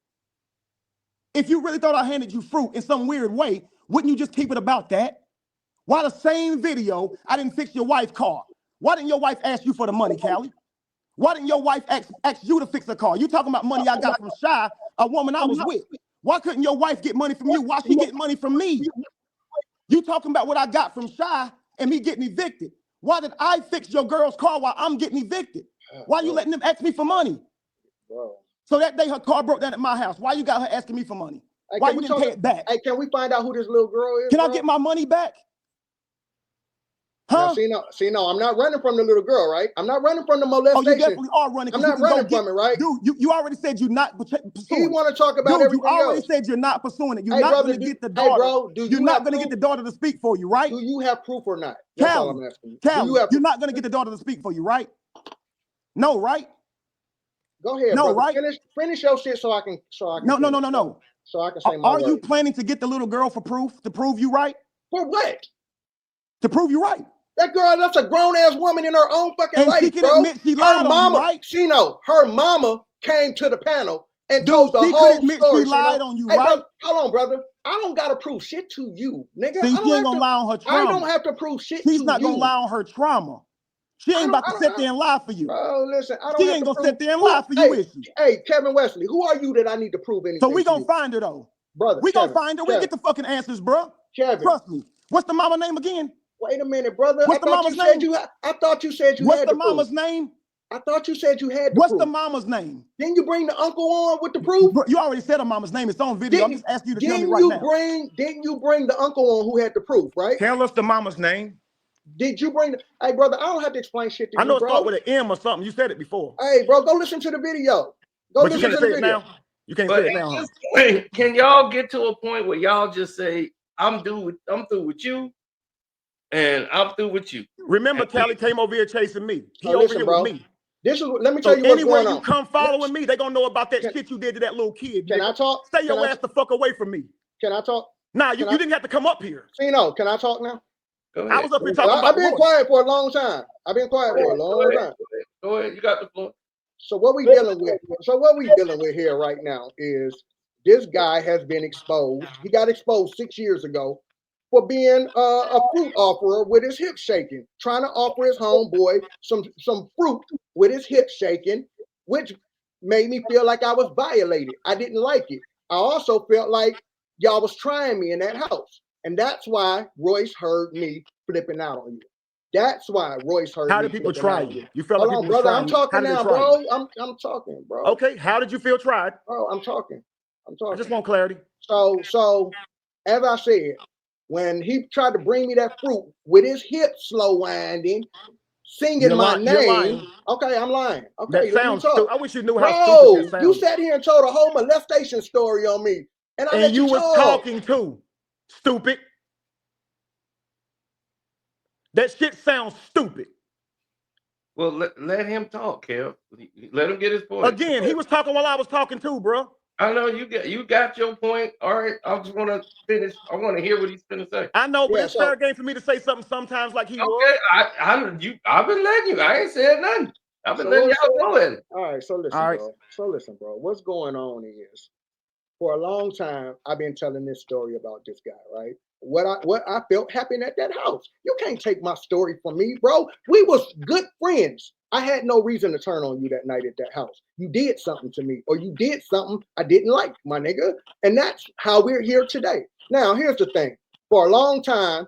If you really thought I handed you fruit in some weird way, wouldn't you just keep it about that? Why the same video, I didn't fix your wife's car? Why didn't your wife ask you for the money, Callie? Why didn't your wife ask you to fix a car? You talking about money I got from Shy, a woman I was with. Why couldn't your wife get money from you? Why she get money from me? You talking about what I got from Shy and me getting evicted. Why did I fix your girl's car while I'm getting evicted? Why you letting them ask me for money? Bro. So that day her car broke down at my house. Why you got her asking me for money? Hey, why you didn't pay it back? Hey, can we find out who this little girl is? Can I get my money back? Huh? Now, no, I'm not running from the little girl, right? I'm not running from the molestation. Oh, you definitely are running. I'm not running from it, right? Dude, you already said you're not pursuing it. You want to talk about everything you already else. said you're not pursuing it. You're not going to get the daughter. Hey, bro, you're not going to get the daughter to speak for you, right? Do you have proof or not? That's all I'm asking you. Callie, you're not going to get the daughter to speak for you, right? No, right? Go ahead, no, brother. Right? Finish your shit so I can. No. So I can say my word. Are you word. planning to get the little girl for proof, to prove you right? For what? To prove you right. That girl, that's a grown-ass woman in her own fucking life, she can bro. admit she lied her mama, on you, right? She know. Her mama came to the panel and told the whole story. She lied on you, hey, right? Brother, hold on, brother. I don't gotta prove shit to you, nigga. See, she ain't gonna lie on her trauma. I don't have to prove shit to you. She's not gonna lie on her trauma. She ain't about to sit there and lie for you. Bro, listen, I don't She have ain't to gonna sit there and lie for you, is she? Hey, Kevin Wesley, who are you that I need to prove anything? So we gonna find her though. Brother, we gonna find her. We get the fucking answers, bro. Kevin. Trust me. What's the mama name again? Wait a minute, brother. What's the mama's name? I thought you said you What's had the to mama's prove. name? I thought you said you had the What's proof. the mama's name? Didn't you bring the uncle on with the proof? You already said her mama's name. It's on video. I'm just asking you to tell me right now. Didn't you bring the uncle on who had the proof, right? Tell us the mama's name. Did you bring hey brother, I don't have to explain shit to you, I know it bro. starts with an M or something. You said it before. Hey, bro, go listen to the video. Go But you listen can't to say the it video. now. You can't say it now, huh? Wait, can y'all get to a point where y'all just say, I'm through with you, and I'm through with you? Remember, Cali came over here chasing me. He So over listen, here bro. with me. Let me tell you what's anywhere going on. you come following me, they gonna know about that shit you did to that little kid. Can nigga. I talk? Stay your ass the fuck away from me. Can I talk? Nah, you didn't have to come up here. No, can I talk now? Go ahead. I was up here talking about I've been quiet for a long time. I've been quiet for a long time. Go ahead. You got the floor. So what we dealing with? So what we dealing with here right now is this guy has been exposed. He got exposed 6 years ago for being a fruit offerer with his hip shaking, trying to offer his homeboy some fruit with his hip shaking, which made me feel like I was violated. I didn't like it. I also felt like y'all was trying me in that house. And that's why Royce heard me flipping out on you. That's why Royce heard me. How did people try you? You felt Hold like on, people brother. was I'm trying talking now, bro. I'm talking, bro. Okay, how did you feel tried? Bro, I'm talking. I just want clarity. So as I said, when he tried to bring me that fruit with his hip slow winding, singing my name. Okay, I'm lying. Okay, that sounds stupid. I wish you knew how stupid that sounds. You sat here and told a whole molestation story on me, and I let you was talk. talking too. Stupid. That shit sounds stupid. Well, let him talk, Kev. Let him get his point. Again, he was talking while I was talking too, bro. I know you got your point. All right, I just want to finish. I want to hear what he's going to say. I know, but it's fair game for me to say something sometimes like he was. I've been letting you. I ain't said nothing. I've been letting y'all go at it. All right, so listen, bro. What's going on is, for a long time, I've been telling this story about this guy, right? What I felt happened at that house. You can't take my story from me, bro. We was good friends. I had no reason to turn on you that night at that house. You did something to me, or you did something I didn't like, my nigga. And that's how we're here today. Now, here's the thing. For a long time,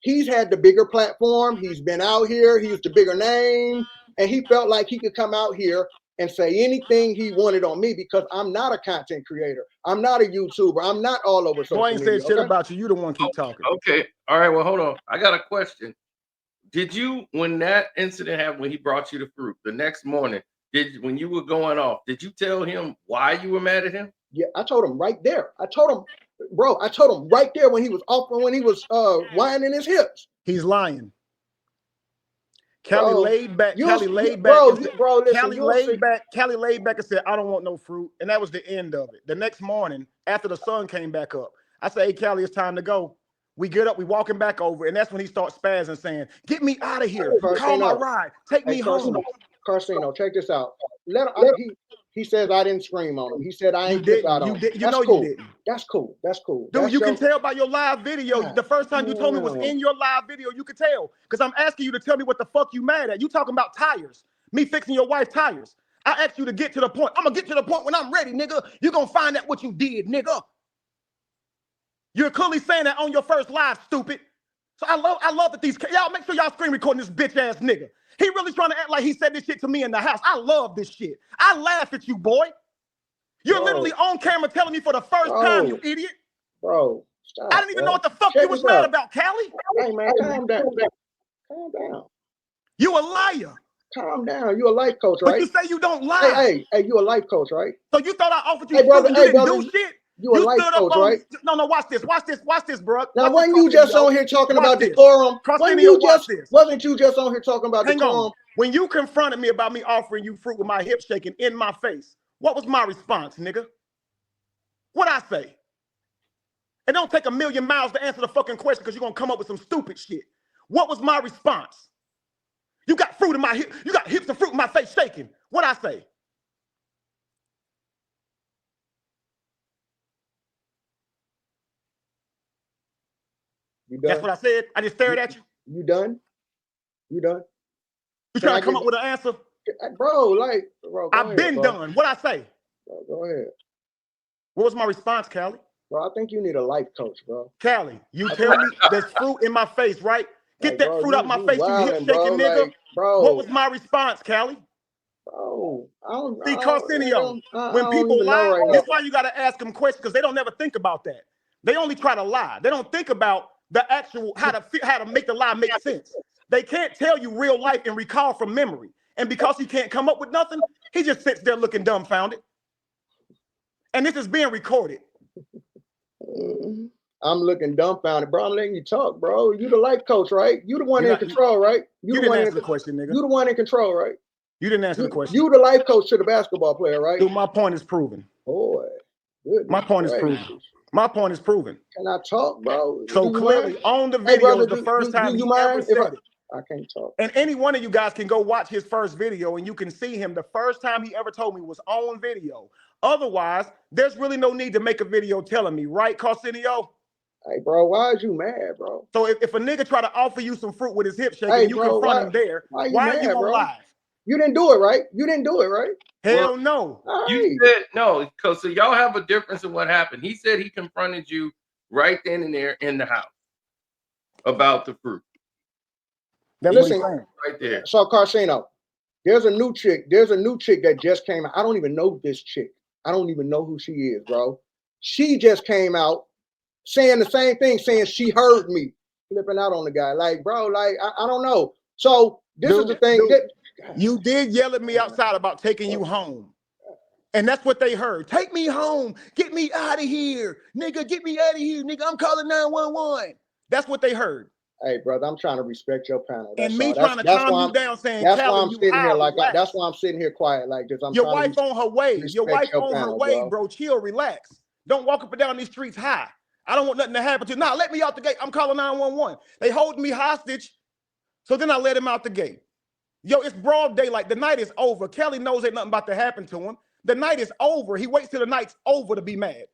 he's had the bigger platform. He's been out here. He's the bigger name. And he felt like he could come out here and say anything he wanted on me because I'm not a content creator. I'm not a YouTuber. I'm not all over social media. Boy, ain't said shit about you. You the one keep talking. Okay. All right. Well, hold on. I got a question. Did you, when that incident happened, when he brought you the fruit, the next morning, when you were going off, did you tell him why you were mad at him? Yeah, I told him right there. I told him right there when he was winding his hips. He's lying. Cali laid back. Cali laid back and said, I don't want no fruit. And that was the end of it. The next morning, after the sun came back up, I said, hey, Cali, it's time to go. We get up, we walking back over, and that's when he starts spazzing, saying, get me out of here. Call my ride. Take me home. Carcino, check this out. He says I didn't scream on him. He said I ain't put out on him. You know you didn't. That's cool. That's cool. Dude, you can tell by your live video. The first time you told me was in your live video, you could tell. Because I'm asking you to tell me what the fuck you mad at. You talking about tires. Me fixing your wife's tires. I asked you to get to the point. I'm going to get to the point when I'm ready, nigga. You're going to find out what you did, nigga. You're clearly saying that on your first live, stupid. So I love that y'all make sure y'all screen recording this bitch ass nigga. He really trying to act like he said this shit to me in the house. I love this shit. I laugh at you, boy. You're literally on camera telling me for the first time, you idiot. Bro, stop. I didn't even know what the fuck you was mad about, Cali. Hey, man, calm down. Calm down. You a liar. Calm down. You a life coach, right? But you say you don't lie. Hey, you a life coach, right? So you thought I offered you fruit and you didn't do shit? You a life coach, right? No, watch this, bro. Now, when you just on here talking about decorum, wasn't you just on here talking about decorum? When you confronted me about me offering you fruit with my hip shaking in my face, what was my response, nigga? What'd I say? It don't take a million miles to answer the fucking question because you're gonna come up with some stupid shit. What was my response? You got fruit in my hip, you got hips and fruit in my face shaking. What'd I say? That's what I said. I just stared at you. You done? You done? You trying to come up with an answer? Bro, I've been done. What'd I say? Bro, go ahead. What was my response, Cali? Bro, I think you need a life coach, bro. Cali, you tell me there's fruit in my face, right? Get that fruit out my face, you hip shaking nigga. Bro. What was my response, Cali? Bro, I don't, See, I don't, Carcinio, I when don't people even know lie, right that's now. why you got to ask them questions because they don't never think about that. They only try to lie. They don't think about the actual how to make the lie make sense. They can't tell you real life and recall from memory. And because he can't come up with nothing, he just sits there looking dumbfounded. And this is being recorded. I'm looking dumbfounded, bro. I'm letting you talk, bro. You the life coach, right? You the one in control, right? You didn't answer the question, nigga. You the one in control, right? You didn't answer the question. You the life coach to the basketball player, right? Dude, my point is proven. Boy, my point is proven. My point is proven. Can I talk, bro? So clearly on the video, brother, the first time you he ever said it. I can't talk. And any one of you guys can go watch his first video and you can see him. The first time he ever told me was on video. Otherwise, there's really no need to make a video telling me, right, Carcinio? Hey, bro, why is you mad, bro? So if a nigga try to offer you some fruit with his hip shaking and you confront him there, why are you on live? You didn't do it, right? You didn't do it, right? Hell no. You said no, because so y'all have a difference in what happened. He said he confronted you right then and there in the house about the fruit. Listen, right there. So Carcino, there's a new chick that just came out. I don't even know this chick. I don't even know who she is, bro. She just came out saying the same thing, saying she heard me flipping out on the guy. Like, bro, like, I don't know. So this is the thing. You did yell at me outside about taking you home. And that's what they heard. Take me home. Get me out of here. Nigga, get me out of here. Nigga, I'm calling 911. That's what they heard. Hey, brother, I'm trying to respect your panel. And me trying to calm you down saying, that's Cali, why I'm sitting here like relax. that's why I'm sitting here quiet like this. Your wife on her way. Your wife on her way, bro. Chill, relax. Don't walk up and down these streets high. I don't want nothing to happen to you. Nah, let me out the gate. I'm calling 911. They hold me hostage. So then I let him out the gate. Yo, it's broad daylight. The night is over. Kelly knows ain't nothing about to happen to him. The night is over. He waits till the night's over to be mad.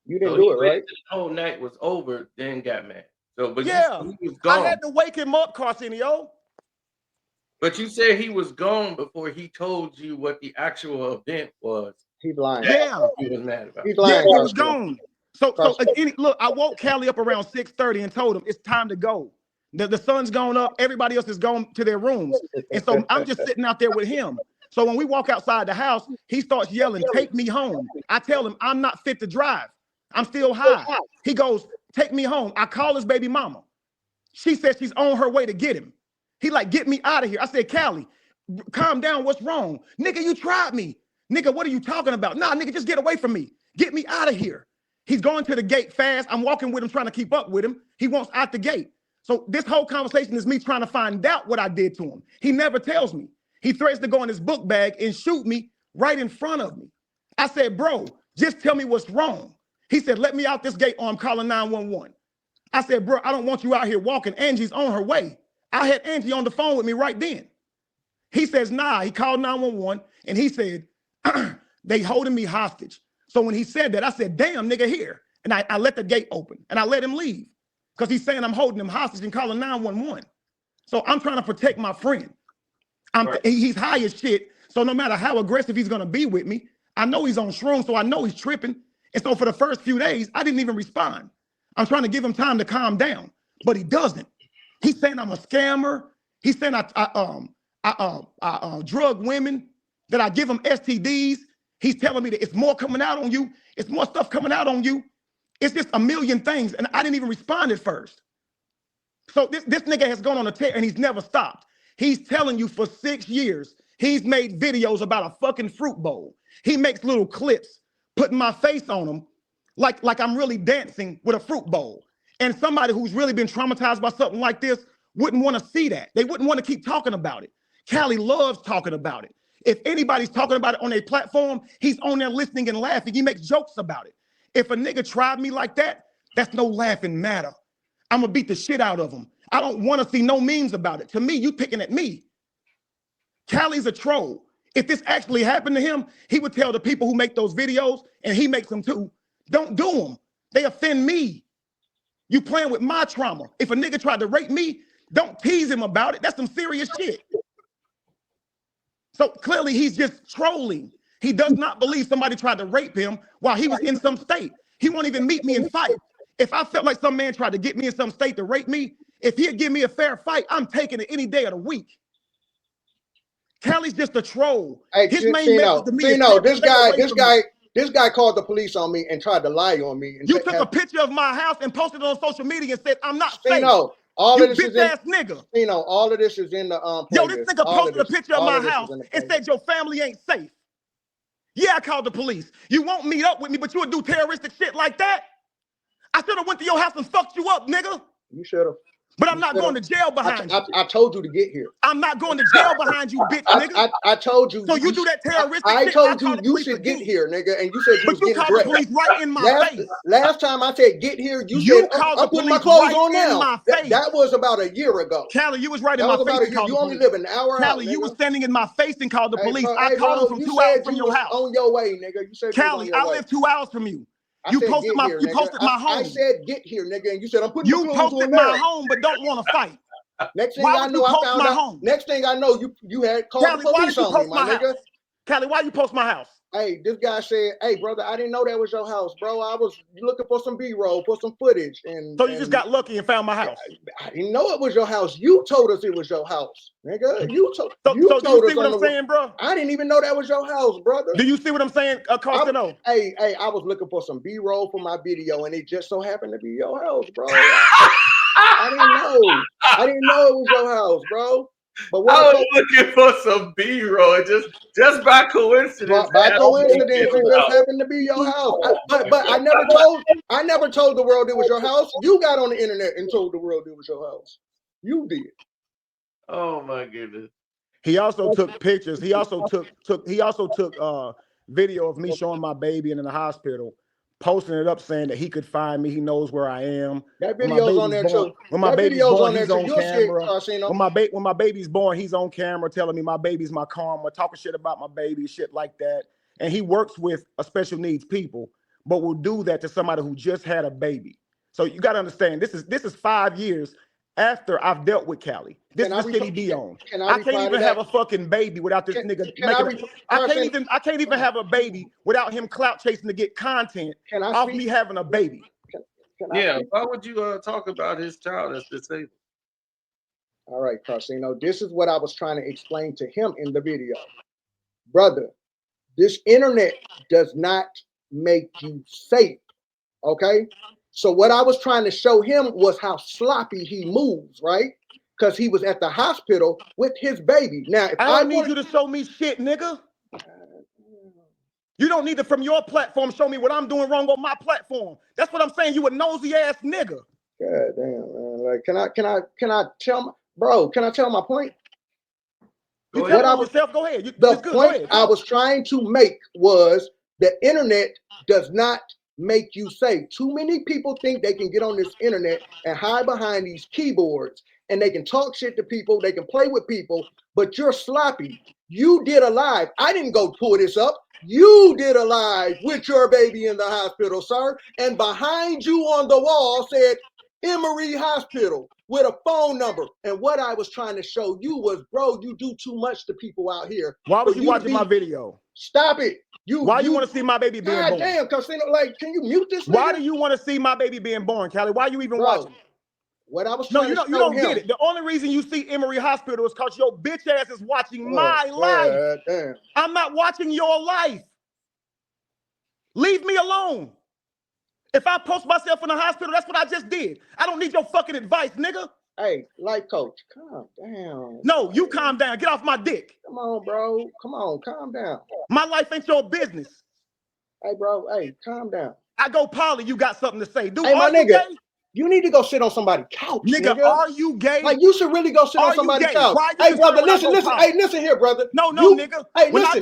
You didn't do it, right? The whole night was over, then got mad. So, but yeah, he was gone. I had to wake him up, Carcinio. But you said he was gone before he told you what the actual event was. He's lying. Yeah, he was mad about. He's lying. Yeah, he was gone. So look, I woke Cali up around 6:30 and told him it's time to go. The sun's gone up. Everybody else is gone to their rooms. And so I'm just sitting out there with him. So when we walk outside the house, he starts yelling, take me home. I tell him I'm not fit to drive. I'm still high. He goes, take me home. I call his baby mama. She says she's on her way to get him. He like, get me out of here. I said, Cali, calm down. What's wrong? Nigga, you tried me. Nigga, what are you talking about? Nah, nigga, just get away from me. Get me out of here. He's going to the gate fast. I'm walking with him, trying to keep up with him. He wants out the gate. So this whole conversation is me trying to find out what I did to him. He never tells me. He threatens to go in his book bag and shoot me right in front of me. I said, bro, just tell me what's wrong. He said, let me out this gate or I'm calling 911. I said, bro, I don't want you out here walking. Angie's on her way. I had Angie on the phone with me right then. He says, nah, he called 911 and he said, they holding me hostage. So when he said that, I said, damn, nigga, here. And I let the gate open and I let him leave because he's saying I'm holding him hostage and calling 911. So I'm trying to protect my friend. He's high as shit. So no matter how aggressive he's going to be with me, I know he's on shrooms, so I know he's tripping. And so for the first few days, I didn't even respond. I'm trying to give him time to calm down, but he doesn't. He's saying I'm a scammer. He's saying I drug women, that I give him STDs. He's telling me that it's more coming out on you. It's more stuff coming out on you. It's just a million things. And I didn't even respond at first. So this nigga has gone on a tear and he's never stopped. He's telling you for 6 years, he's made videos about a fucking fruit bowl. He makes little clips, putting my face on them like I'm really dancing with a fruit bowl. And somebody who's really been traumatized by something like this wouldn't want to see that. They wouldn't want to keep talking about it. Cali loves talking about it. If anybody's talking about it on a platform, he's on there listening and laughing. He makes jokes about it. If a nigga tried me like that, that's no laughing matter. I'm gonna beat the shit out of him. I don't want to see no memes about it. To me, you picking at me. Cali's a troll. If this actually happened to him, he would tell the people who make those videos, and he makes them too, don't do them. They offend me. You playing with my trauma. If a nigga tried to rape me, don't tease him about it. That's some serious shit. So clearly he's just trolling. He does not believe somebody tried to rape him while he was in some state. He won't even meet me and fight. If I felt like some man tried to get me in some state to rape me, if he'd give me a fair fight, I'm taking it any day of the week. Cali's just a troll. Hey, His main message to me is this guy called the police on me and tried to lie on me. And you took a picture of my house and posted it on social media and said, I'm not safe. All you of this bitch ass nigga. All of this is in the Yo, this nigga posted a picture of my house and said your family ain't safe. Yeah, I called the police. You won't meet up with me, but you would do terroristic shit like that? I should have went to your house and fucked you up, nigga. You should have. But I'm not going to jail behind you. I told you to get here. I'm not going to jail behind you, bitch, nigga. I told you. So you do that terroristic shit. I told you you should get here, nigga, and you said you was getting dressed. But you called the police right in my face. Last time I said get here, you said I'm putting my clothes on now. That was about a year ago. Cali, you was right in my face. You only live an hour out. Cali, you was standing in my face and called the police. I called them from 2 hours from your house. On your way, nigga. You said Cali, I live 2 hours from you. You posted my home. I said get here, nigga, and you said I'm putting my clothes on now. You posted my home, but don't want to fight. Next thing I know, I found out. Next thing I know, you had called the police on me, my nigga. Cali, why you post my house? Hey, this guy said, "Hey, brother, I didn't know that was your house, bro. I was looking for some B-roll, for some footage." And so you just got lucky and found my house. I didn't know it was your house. You told us it was your house, nigga. You told. So you see what I'm saying, bro? I didn't even know that was your house, brother. Do you see what I'm saying, Costino? Hey, I was looking for some B-roll for my video, and it just so happened to be your house, bro. I didn't know it was your house, bro. But I was looking for some B-roll, just by coincidence. By coincidence, it just happened to be your house. But I never told the world it was your house. You got on the internet and told the world it was your house. You did. Oh my goodness. He also took pictures. He also took video of me showing my baby in the hospital, posting it up saying that he could find me. He knows where I am. That video's on there too. When my baby's born, he's on camera. When my baby's born, he's on camera telling me my baby's my karma, talking shit about my baby, shit like that. And he works with special needs people, but will do that to somebody who just had a baby. So you got to understand, this is 5 years after I've dealt with Cali. This is the shit he be on. I can't even have a fucking baby without this nigga making. I can't even have a baby without him clout chasing to get content off me having a baby. Yeah, why would you talk about his child as disabled? All right, Carsino, this is what I was trying to explain to him in the video. Brother, this internet does not make you safe, okay? So what I was trying to show him was how sloppy he moves, right? Because he was at the hospital with his baby. Now, if I don't need you to show me shit, nigga. You don't need to, from your platform, show me what I'm doing wrong on my platform. That's what I'm saying. You a nosy ass nigga. God damn, man. Like, can I tell can I tell my point? You tell yourself, go ahead. The point I was trying to make was the internet does not make you safe. Too many people think they can get on this internet and hide behind these keyboards and they can talk shit to people, they can play with people, but you're sloppy. You did a live. I didn't go pull this up. You did a live with your baby in the hospital, sir. And behind you on the wall said Emory Hospital with a phone number. And what I was trying to show you was, bro, you do too much to people out here. Why was you watching my video? Stop it. Why you want to see my baby being born? Damn, Carsino, like, can you mute this? Why do you want to see my baby being born, Cali? Why are you even watching? What I was trying to show you don't get it. The only reason you see Emory Hospital is because your bitch ass is watching my life. Damn. I'm not watching your life. Leave me alone. If I post myself in the hospital, that's what I just did. I don't need your fucking advice, nigga. Hey, life coach, calm down. No, you calm down. Get off my dick. Come on, bro. Come on, calm down. My life ain't your business. Hey, bro. Hey, calm down. I go poly, you got something to say. Dude, hey, my nigga, you need to go sit on somebody's couch, nigga. Are you gay? Like, you should really go sit on somebody's couch. Hey, brother, listen. Hey, listen here, brother. No, nigga. Hey, listen,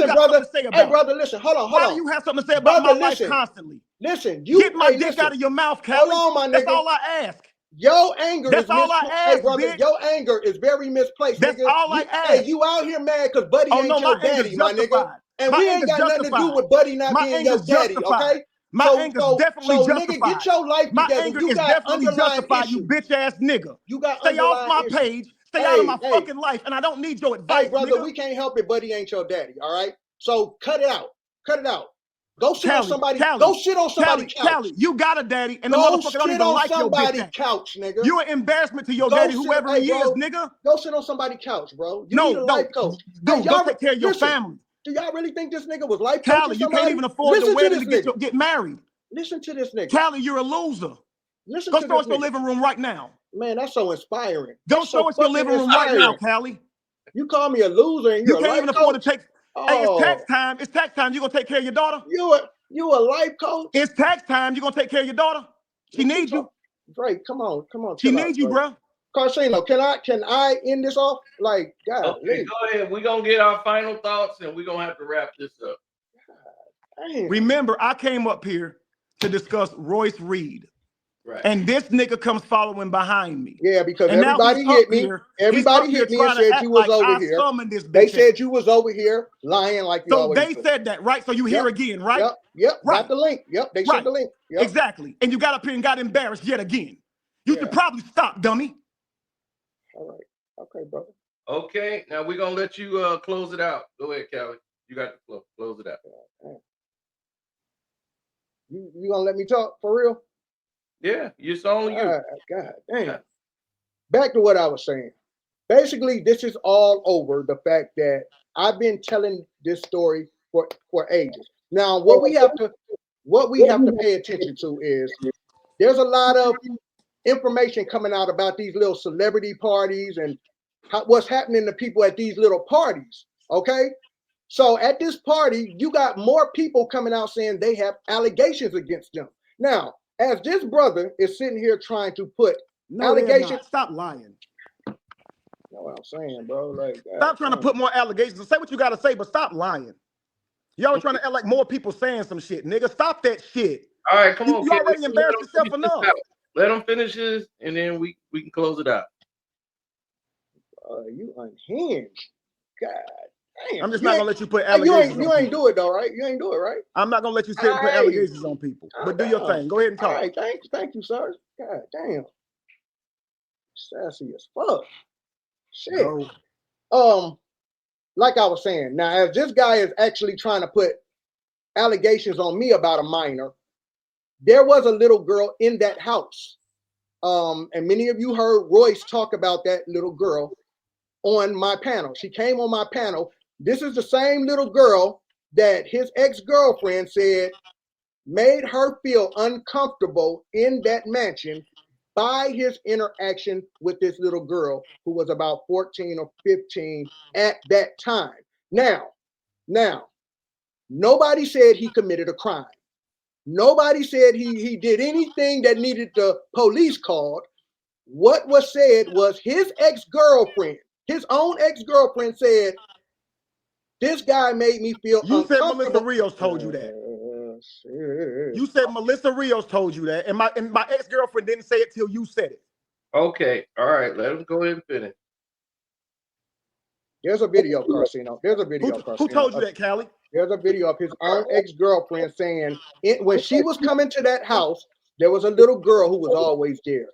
brother. Hey, brother, listen. Hold on. Why do you have something to say about my life constantly? Listen, get my dick out of your mouth, Cali. Hold on, my nigga. That's all I ask. Your anger That's all I ask, hey, brother, bitch. Your anger is very misplaced. That's nigga. all I ask. Hey, you out here mad because Buddy ain't your daddy, my nigga. And we ain't got nothing to do with Buddy not being your daddy, okay? My anger's definitely justified. Nigga, get your life together. My anger is definitely justified, you bitch ass nigga. You got stay off my page. Stay out of my fucking life, and I don't need your advice. Hey, brother, nigga. we can't help it. Buddy ain't your daddy, all right? So cut it out. Cut it out. Go sit on somebody. Go sit on somebody's couch. Cali, you got a daddy, and the Go motherfucker don't sit even on like your bitch somebody's ass. couch, nigga. You an embarrassment to your Go daddy, sit- whoever hey, he bro, is, nigga. Go sit on somebody's couch, bro. You need a life coach. Dude, Hey, go y'all take care of your listen, family. Do y'all really think this nigga was life Cali, coaching you somebody? can't even afford the Listen to wedding this to nigga. get married. Listen to this nigga. Cali, you're a loser. Listen Go to show this us your nigga. living room right now. Man, that's so inspiring. Go That's show so us your fucking living room right now, inspiring. Cali. You call me a loser and You you're a can't life even afford coach? to take. Hey, it's tax time. It's tax time. You gonna take care of your daughter? You a life coach? It's tax time. You gonna take care of your daughter? She needs you. Drake, come on, She chill out, needs you, Drake. bro. Carcino, can I end this off? Like, God, okay, go ahead. We're gonna get our final thoughts and we're gonna have to wrap this up. Damn. Remember, I came up here to discuss Royce Reed. Right. And this nigga comes following behind me. Yeah, because and everybody hit me. Everybody hit me and said you was over here. They said you was over here lying like you always do. So they said that, right? So you hear again, right? Yep. Right. Got the link. Yep. They sent the link. Yep. Exactly. And you got up here and got embarrassed yet again. You should probably stop, dummy. All right. Okay, brother. Okay. Now we're gonna let you close it out. Go ahead, Cali. You got to close it out. You gonna let me talk for real? Yeah, it's only you. God damn. Back to what I was saying. Basically, this is all over the fact that I've been telling this story for ages. Now, what we have to pay attention to is there's a lot of information coming out about these little celebrity parties and what's happening to people at these little parties. Okay. So at this party, you got more people coming out saying they have allegations against them. Now, as this brother is sitting here trying to put allegations. Stop lying. You know what I'm saying, bro? Like, stop trying to put more allegations. Say what you got to say, but stop lying. Y'all trying to act like more people saying some shit, nigga. Stop that shit. All right, come on. You already embarrassed yourself enough. Let them finish this, and then we can close it out. You unhinged. God damn. I'm just not gonna let you put allegations. You ain't do it though, right? You ain't do it, right? I'm not gonna let you sit and put allegations on people. But do your thing. Go ahead and talk. All right, thank you, sir. God damn. Sassy as fuck. Shit. Like I was saying, now as this guy is actually trying to put allegations on me about a minor, there was a little girl in that house. And many of you heard Royce talk about that little girl on my panel. She came on my panel. This is the same little girl that his ex-girlfriend said made her feel uncomfortable in that mansion by his interaction with this little girl who was about 14 or 15 at that time. Now, nobody said he committed a crime. Nobody said he did anything that needed the police called. What was said was his ex-girlfriend, his own ex-girlfriend said, this guy made me feel uncomfortable. You said Melissa Rios told you that. You said Melissa Rios told you that, and my ex-girlfriend didn't say it till you said it. Okay, all right, let him go ahead and finish. There's a video, Carcino. There's a video, Carcino. Who told you that, Cali? There's a video of his own ex-girlfriend saying when she was coming to that house, there was a little girl who was always there.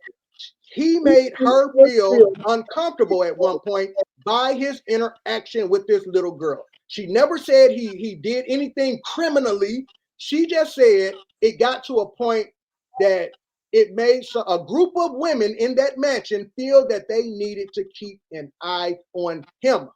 He made her feel uncomfortable at one point by his interaction with this little girl. She never said he did anything criminally. She just said it got to a point that it made a group of women in that mansion feel that they needed to keep an eye on him.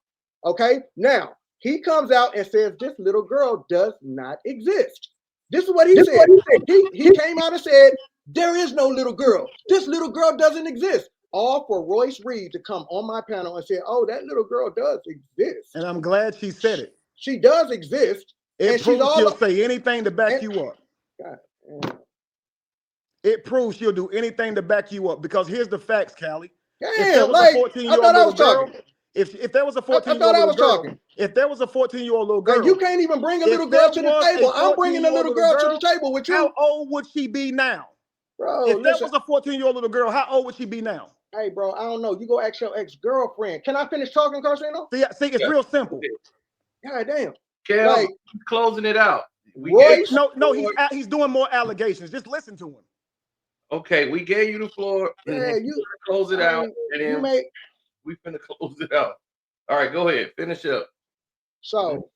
Okay, now he comes out and says this little girl does not exist. This is what he said. He came out and said, there is no little girl. This little girl doesn't exist. All for Royce Reed to come on my panel and say, oh, that little girl does exist. And I'm glad she said it. She does exist. It proves she'll say anything to back you up. God damn. It proves she'll do anything to back you up because here's the facts, Cali. Damn, like, I thought I was talking. If there was a 14-year-old little girl, if there was a 14-year-old little girl, you can't even bring a little girl to the table. I'm bringing a little girl to the table with you. How old would she be now? Bro, if there was a 14-year-old little girl, how old would she be now? Hey, bro, I don't know. You go ask your ex-girlfriend. Can I finish talking, Carcino? See, it's real simple. God damn. Kel, like, closing it out. Royce? No, he's doing more allegations. Just listen to him. Okay, we gave you the floor. Yeah, you close it out, and then we finna close it out. All right, go ahead, finish up. So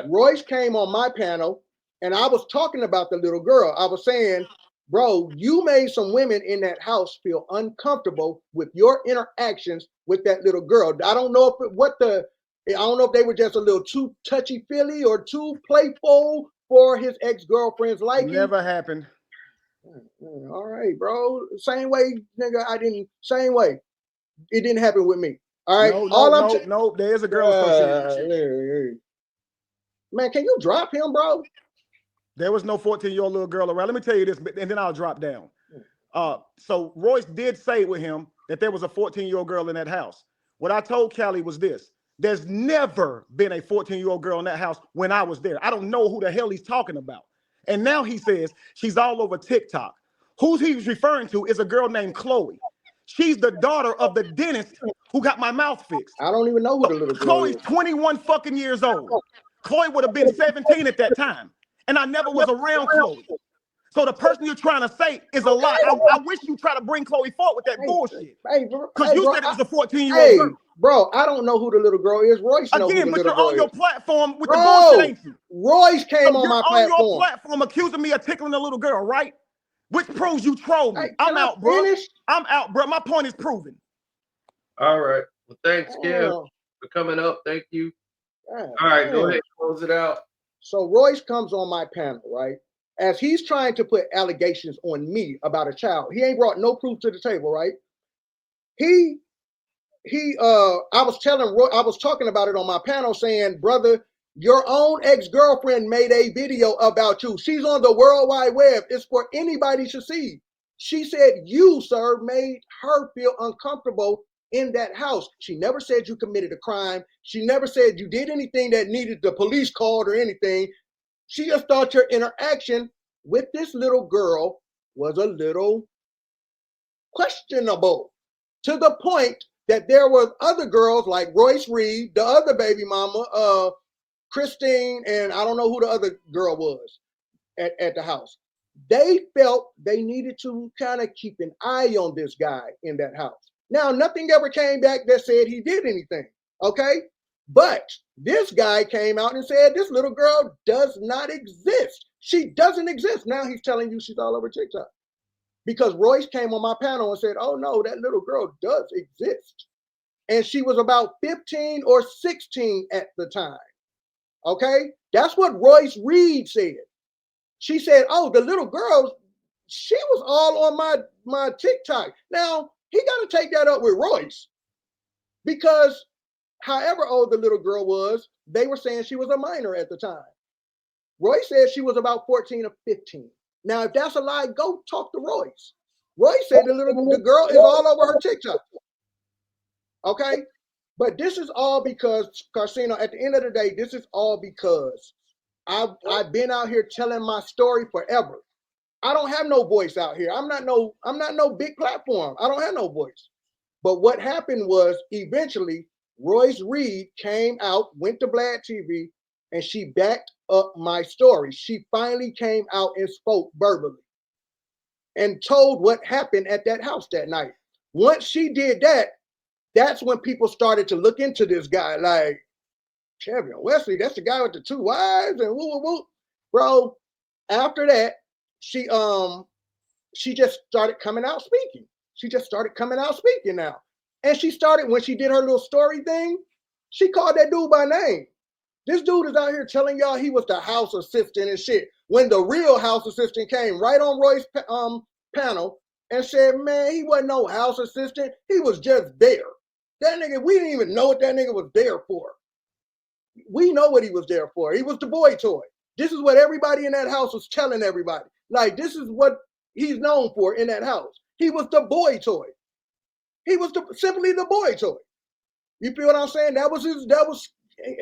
Royce came on my panel And I was talking about the little girl. I was saying, bro, you made some women in that house feel uncomfortable with your interactions with that little girl. I don't know if they were just a little too touchy-feely or too playful for his ex-girlfriend's liking. Never happened. All right, bro. Same way, nigga. Same way. It didn't happen with me. All right. No. There's a girl associated. Man, can you drop him, bro? There was no 14-year-old little girl around. Let me tell you this, and then I'll drop down. So Royce did say with him that there was a 14-year-old girl in that house. What I told Cali was this: there's never been a 14-year-old girl in that house when I was there. I don't know who the hell he's talking about. And now he says she's all over TikTok. Who he's referring to is a girl named Chloe. She's the daughter of the dentist who got my mouth fixed. I don't even know who the little girl Chloe's is. 21 fucking years old. Chloe would have been 17 at that time. And I never was around Chloe. So the person you're trying to say is a lie. I wish you try to bring Chloe forward with that bullshit. Because you said it was a 14-year-old girl. Bro, I don't know who the little girl is. Royce knows who the little girl is. Again, but you're on your platform with the bullshit, ain't you? Royce came on my platform. You're on your platform accusing me of tickling a little girl, right? Which proves you trolled me. Hey, I'm out, bro. I'm out, bro. My point is proven. All right. Well, thanks, Kim, for coming up. Thank you. All right, go ahead. Close it out. So Royce comes on my panel, right? As he's trying to put allegations on me about a child. He ain't brought no proof to the table, right? I was talking about it on my panel saying, brother, your own ex-girlfriend made a video about you. She's on the World Wide Web. It's for anybody to see. She said you, sir, made her feel uncomfortable in that house. She never said you committed a crime. She never said you did anything that needed the police called or anything. She just thought your interaction with this little girl was a little questionable, to the point that there was other girls like Royce Reed, the other baby mama, Christine, and I don't know who the other girl was at the house. They felt they needed to kind of keep an eye on this guy in that house. Now, nothing ever came back that said he did anything, okay? But this guy came out and said this little girl does not exist. She doesn't exist. Now he's telling you she's all over TikTok. Because Royce came on my panel and said, oh no, that little girl does exist. And she was about 15 or 16 at the time. Okay? That's what Royce Reed said. She said, oh, the little girl, she was all on my TikTok. Now, he got to take that up with Royce. Because however old the little girl was, they were saying she was a minor at the time. Royce said she was about 14 or 15. Now, if that's a lie, go talk to Royce. Royce said the girl is all over her TikTok. Okay? But this is all because, Carcino, at the end of the day, this is all because I've been out here telling my story forever. I don't have no voice out here. I'm not no big platform. I don't have no voice. But what happened was eventually Royce Reed came out, went to Vlad TV, and she backed up my story. She finally came out and spoke verbally and told what happened at that house that night. Once she did that, that's when people started to look into this guy like, Kevin Wesley, that's the guy with the two wives and woo, woo, woo. Bro, after that, she just started coming out speaking. She just started coming out speaking now. And she started, when she did her little story thing, she called that dude by name. This dude is out here telling y'all he was the house assistant and shit. When the real house assistant came right on Roy's panel and said, man, he wasn't no house assistant. He was just there. That nigga, we didn't even know what that nigga was there for. We know what he was there for. He was the boy toy. This is what everybody in that house was telling everybody. Like, this is what he's known for in that house. He was the boy toy. He was simply the boy toy. You feel what I'm saying?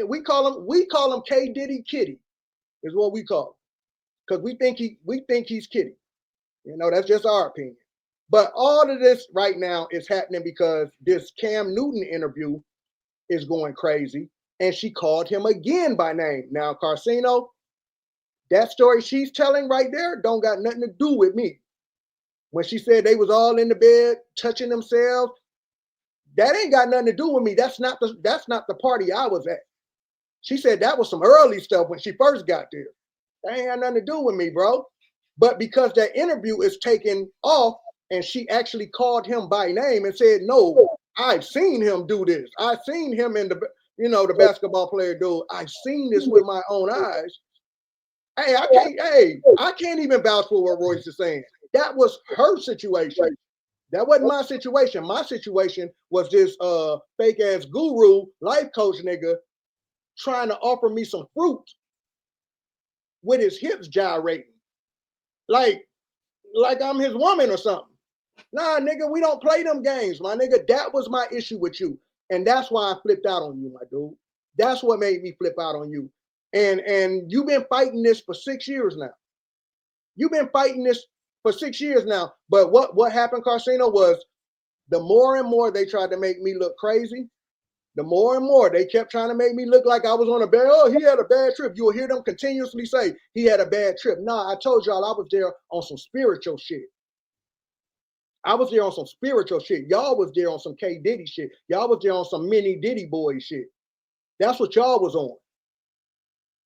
We call him K Diddy Kitty, is what we call him. Because we think he's Kitty. You know, that's just our opinion. But all of this right now is happening because this Cam Newton interview is going crazy. And she called him again by name. Now, Carcino, that story she's telling right there don't got nothing to do with me. When she said they was all in the bed touching themselves, that ain't got nothing to do with me. That's not the party I was at. She said that was some early stuff when she first got there. That ain't had nothing to do with me, bro. But because that interview is taken off and she actually called him by name and said, no, I've seen him do this. I've seen him in the basketball player dude. I've seen this with my own eyes. Hey, I can't even vouch for what Royce is saying. That was her situation. That wasn't my situation. My situation was this fake ass guru life coach nigga trying to offer me some fruit with his hips gyrating. Like I'm his woman or something. Nah, nigga, we don't play them games, my nigga. That was my issue with you. And that's why I flipped out on you, my dude. That's what made me flip out on you. And you've been fighting this for 6 years now. You've been fighting this for 6 years now. But what happened, Carcino, was the more and more they tried to make me look crazy, the more and more they kept trying to make me look like I was on a bad, he had a bad trip. You will hear them continuously say he had a bad trip. Nah, I told y'all I was there on some spiritual shit. I was there on some spiritual shit. Y'all was there on some K Diddy shit. Y'all was there on some mini Diddy boy shit. That's what y'all was on.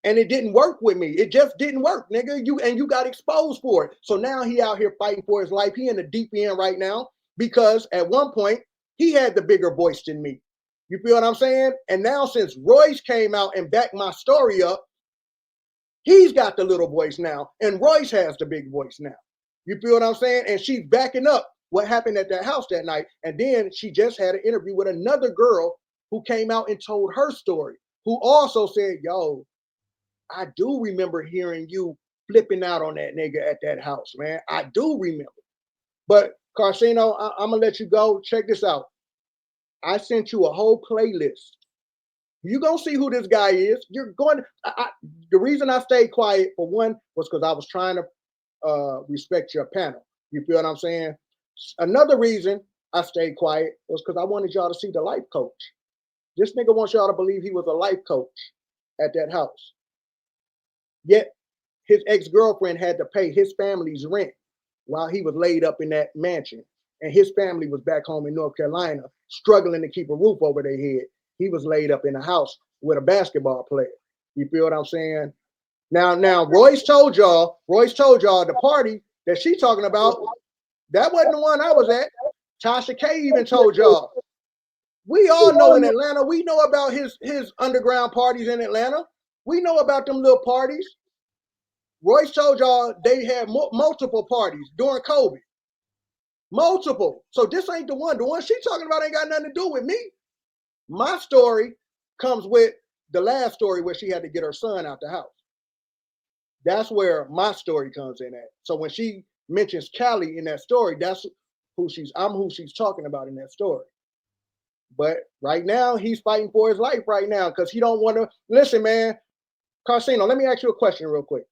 And it didn't work with me. It just didn't work, nigga. You got exposed for it. So now he out here fighting for his life. He in the deep end right now because at one point he had the bigger voice than me. You feel what I'm saying? And now since Royce came out and backed my story up, he's got the little voice now, and Royce has the big voice now. You feel what I'm saying? And she's backing up what happened at that house that night. And then she just had an interview with another girl who came out and told her story, who also said, yo, I do remember hearing you flipping out on that nigga at that house, man. I do remember. But Carcino, I'm going to let you go. Check this out. I sent you a whole playlist. You're going to see who this guy is. You're going to, the reason I stayed quiet, for one, was because I was trying to respect your panel. You feel what I'm saying? Another reason I stayed quiet was because I wanted y'all to see the life coach. This nigga wants y'all to believe he was a life coach at that house. Yet his ex-girlfriend had to pay his family's rent while he was laid up in that mansion. And his family was back home in North Carolina, struggling to keep a roof over their head. He was laid up in a house with a basketball player. You feel what I'm saying? Now, Royce told y'all the party that she talking about, that wasn't the one I was at. Tasha K even told y'all. We all know in Atlanta, we know about his underground parties in Atlanta. We know about them little parties. Royce told y'all they had multiple parties during COVID. Multiple. So this ain't the one. The one she talking about ain't got nothing to do with me. My story comes with the last story where she had to get her son out the house. That's where my story comes in at. So when she mentions Cali in that story, I'm who she's talking about in that story. But right now, he's fighting for his life right now because he don't want to. Listen, man, Carcino, let me ask you a question real quick.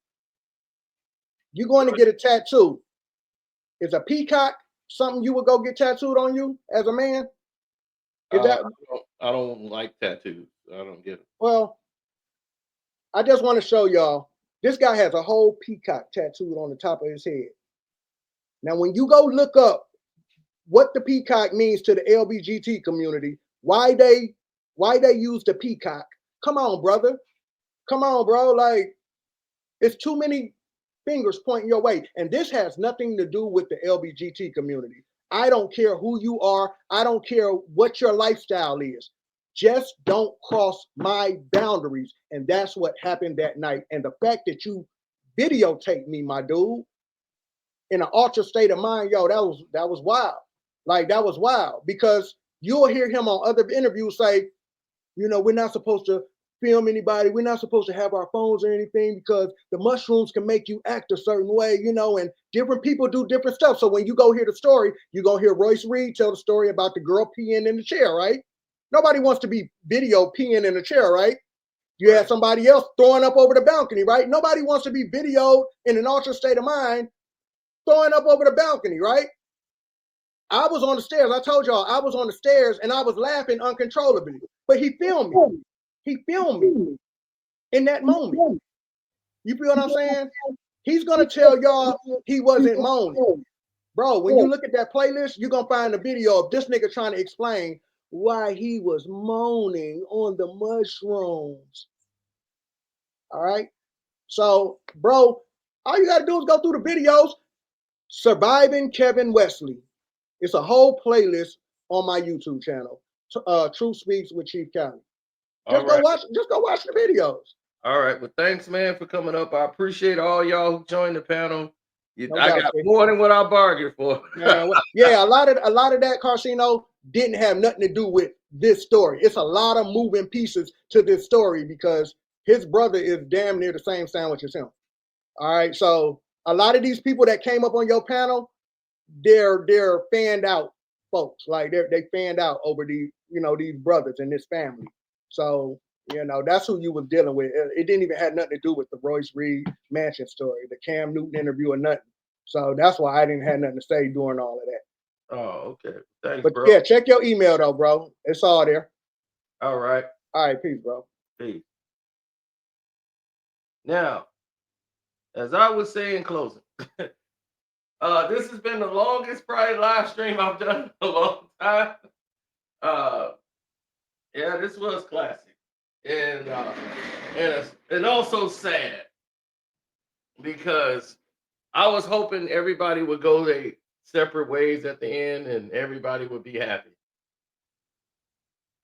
You're going to get a tattoo. Is a peacock something you would go get tattooed on you as a man? I don't like tattoos. I don't get it. Well, I just want to show y'all. This guy has a whole peacock tattooed on the top of his head. Now, when you go look up what the peacock means to the LGBT community, why they use the peacock, come on, brother. Come on, bro. Like, it's too many fingers pointing your way. And this has nothing to do with the LGBT community. I don't care who you are. I don't care what your lifestyle is. Just don't cross my boundaries. And that's what happened that night. And the fact that you videotaped me, my dude, in an altered state of mind, yo, that was wild. Like, that was wild. Because you'll hear him on other interviews say, you know, we're not supposed to film anybody. We're not supposed to have our phones or anything because the mushrooms can make you act a certain way, you know, and different people do different stuff. So when you go hear the story, you're going to hear Royce Reed tell the story about the girl peeing in the chair, right? Nobody wants to be video peeing in a chair, right? You have somebody else throwing up over the balcony, right? Nobody wants to be videoed in an altered state of mind throwing up over the balcony, right? I was on the stairs. I told y'all I was on the stairs and I was laughing uncontrollably. But he filmed me. He filmed me in that moment. You feel what I'm saying? He's going to tell y'all he wasn't moaning. Bro, when you look at that playlist, you're going to find a video of this nigga trying to explain why he was moaning on the mushrooms. All right? So, bro, all you gotta do is go through the videos. Surviving Kevin Wesley. It's a whole playlist on my YouTube channel. Truth Speaks with Chief Cali. Just go watch the videos. All right. Well, thanks, man, for coming up. I appreciate all y'all who joined the panel. No I doubt, got Steve. more than what I bargained for. Yeah, a lot of that, Carcino, didn't have nothing to do with this story. It's a lot of moving pieces to this story because his brother is damn near the same sandwich as him. All right, so a lot of these people that came up on your panel, they're fanned out folks. Like they fanned out over these brothers and this family. So that's who you was dealing with. It didn't even have nothing to do with the Royce Reed Mansion story, the Cam Newton interview, or nothing. So that's why I didn't have nothing to say during all of that. Oh, okay. Thanks, but bro. Yeah, check your email though, bro. It's all there. All right. All right, peace, bro. Peace. Now, as I was saying, closing. This has been the longest probably live stream I've done in a long time. Yeah, this was classic, and also sad because I was hoping everybody would go their separate ways at the end, and everybody would be happy.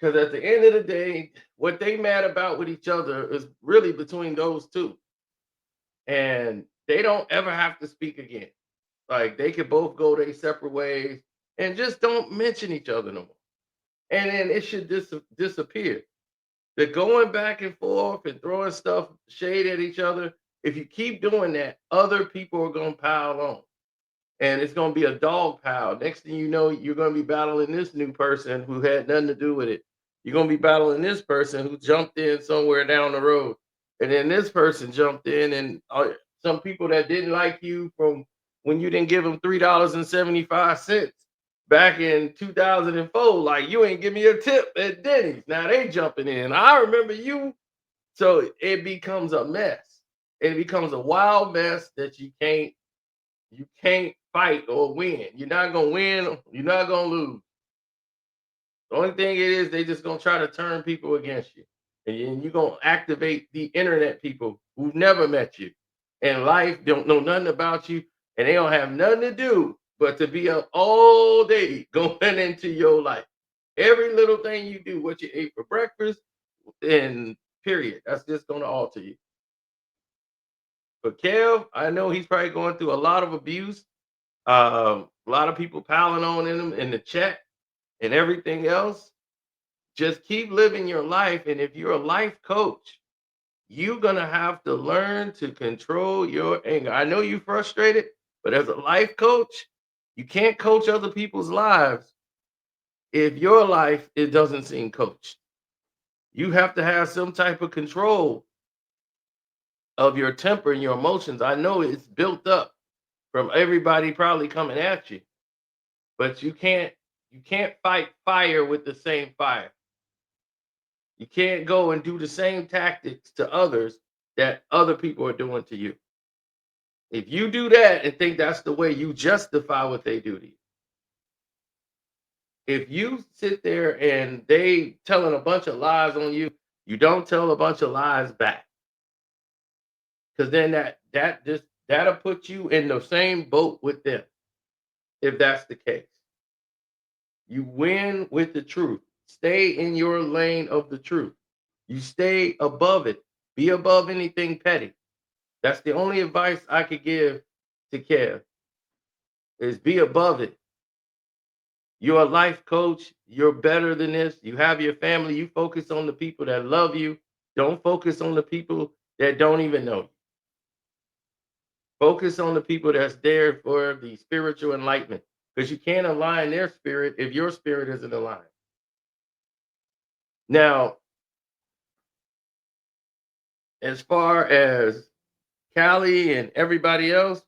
Because at the end of the day, what they mad about with each other is really between those two, and they don't ever have to speak again. Like they could both go their separate ways and just don't mention each other no more. And then it should disappear. The going back and forth and throwing stuff, shade at each other. If you keep doing that, other people are going to pile on. And it's going to be a dog pile. Next thing you know, you're going to be battling this new person who had nothing to do with it. You're going to be battling this person who jumped in somewhere down the road. And then this person jumped in, and some people that didn't like you from when you didn't give them $3.75 back in 2004, like you ain't give me a tip at Denny's. Now they jumping in. I remember you. So it becomes a mess. It becomes a wild mess that you can't fight or win. You're not gonna win. You're not gonna lose. The only thing it is, they just gonna try to turn people against you, and you're gonna activate the internet people who've never met you in life, don't know nothing about you, and they don't have nothing to do but to be up all day going into your life. Every little thing you do, what you ate for breakfast, and period. That's just gonna alter you. But Kev, I know he's probably going through a lot of abuse. A lot of people piling on in him in the chat and everything else. Just keep living your life. And if you're a life coach, you're going to have to learn to control your anger. I know you're frustrated, but as a life coach, you can't coach other people's lives if your life, it doesn't seem coached. You have to have some type of control of your temper and your emotions. I know it's built up from everybody probably coming at you, but you can't fight fire with the same fire. You can't go and do the same tactics to others that other people are doing to you. If you do that and think that's the way you justify what they do to you, if you sit there and they telling a bunch of lies on you, you don't tell a bunch of lies back. Because then that'll put you in the same boat with them. If that's the case, you win with the truth. Stay in your lane of the truth. You stay above it. Be above anything petty. That's the only advice I could give to Kev, is be above it. You're a life coach. You're better than this. You have your family. You focus on the people that love you. Don't focus on the people that don't even know you. Focus on the people that's there for the spiritual enlightenment, because you can't align their spirit if your spirit isn't aligned. Now, as far as Cali and everybody else,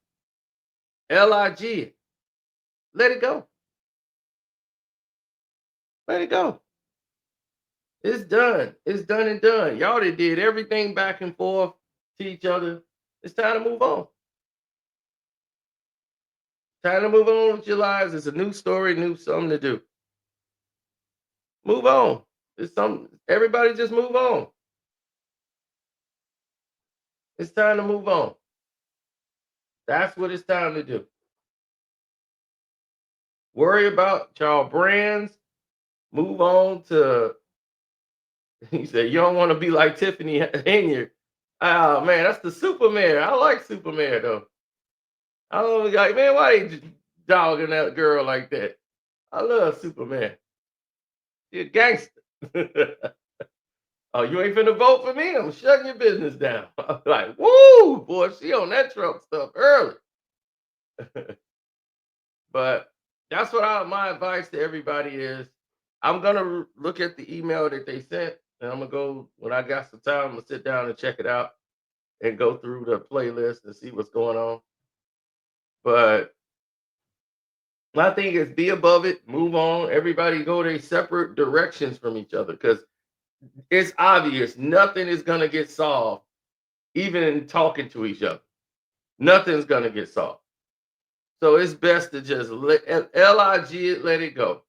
LIG, let it go. Let it go. It's done. It's done and done. Y'all did everything back and forth to each other. It's time to move on. Time to move on with your lives. It's a new story, new something to do. Move on. Everybody just move on. It's time to move on. That's what it's time to do. Worry about y'all brands. Move on to, he said, you don't want to be like Tiffany Henyard. Oh, man, that's the Superman. I like Superman, though. I love the guy. Man, why they dogging that girl like that? I love Superman. You're a gangster. Oh, you ain't finna vote for me? I'm shutting your business down. I'm like, woo, boy, she on that Trump stuff early. But that's what my advice to everybody is. I'm gonna look at the email that they sent, and I'm gonna go when I got some time. I'm gonna sit down and check it out and go through the playlist and see what's going on. But my thing is be above it, move on. Everybody go their separate directions from each other because it's obvious nothing is gonna get solved, even in talking to each other. Nothing's gonna get solved. So it's best to just let it, let it go.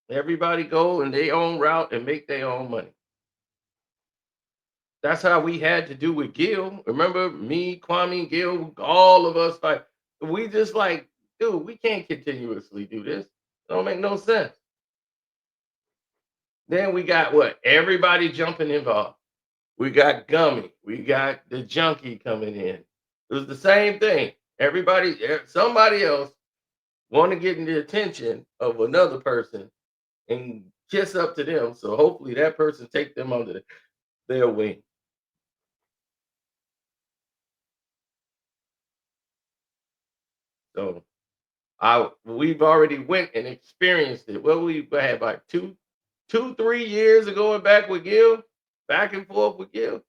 Everybody go in their own route and make their own money. That's how we had to do with Gil. Remember me, Kwame, Gil, all of us, like, we just like, dude, we can't continuously do this. It don't make no sense. Then we got what? Everybody jumping involved. We got Gummy. We got the junkie coming in. It was the same thing. Somebody else want to get in the attention of another person and kiss up to them. So hopefully that person take them under their wing. So we've already went and experienced it. Well, we had like 3 years of going back with Gil, back and forth with Gil.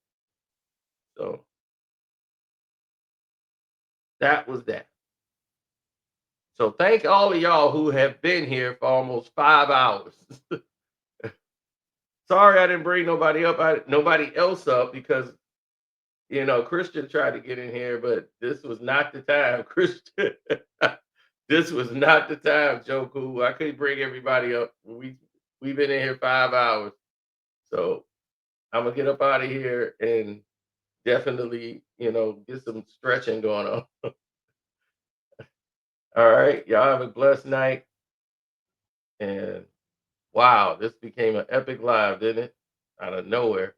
So that was that. So thank all of y'all who have been here for almost 5 hours. Sorry I didn't bring nobody else up because Christian tried to get in here, but this was not the time, Christian. This was not the time, Joku. I couldn't bring everybody up. We've been in here 5 hours. So I'm gonna get up out of here and definitely, get some stretching going on. All right. Y'all have a blessed night. And wow, this became an epic live, didn't it? Out of nowhere.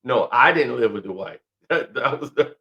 No, I didn't live with Dwight. That was the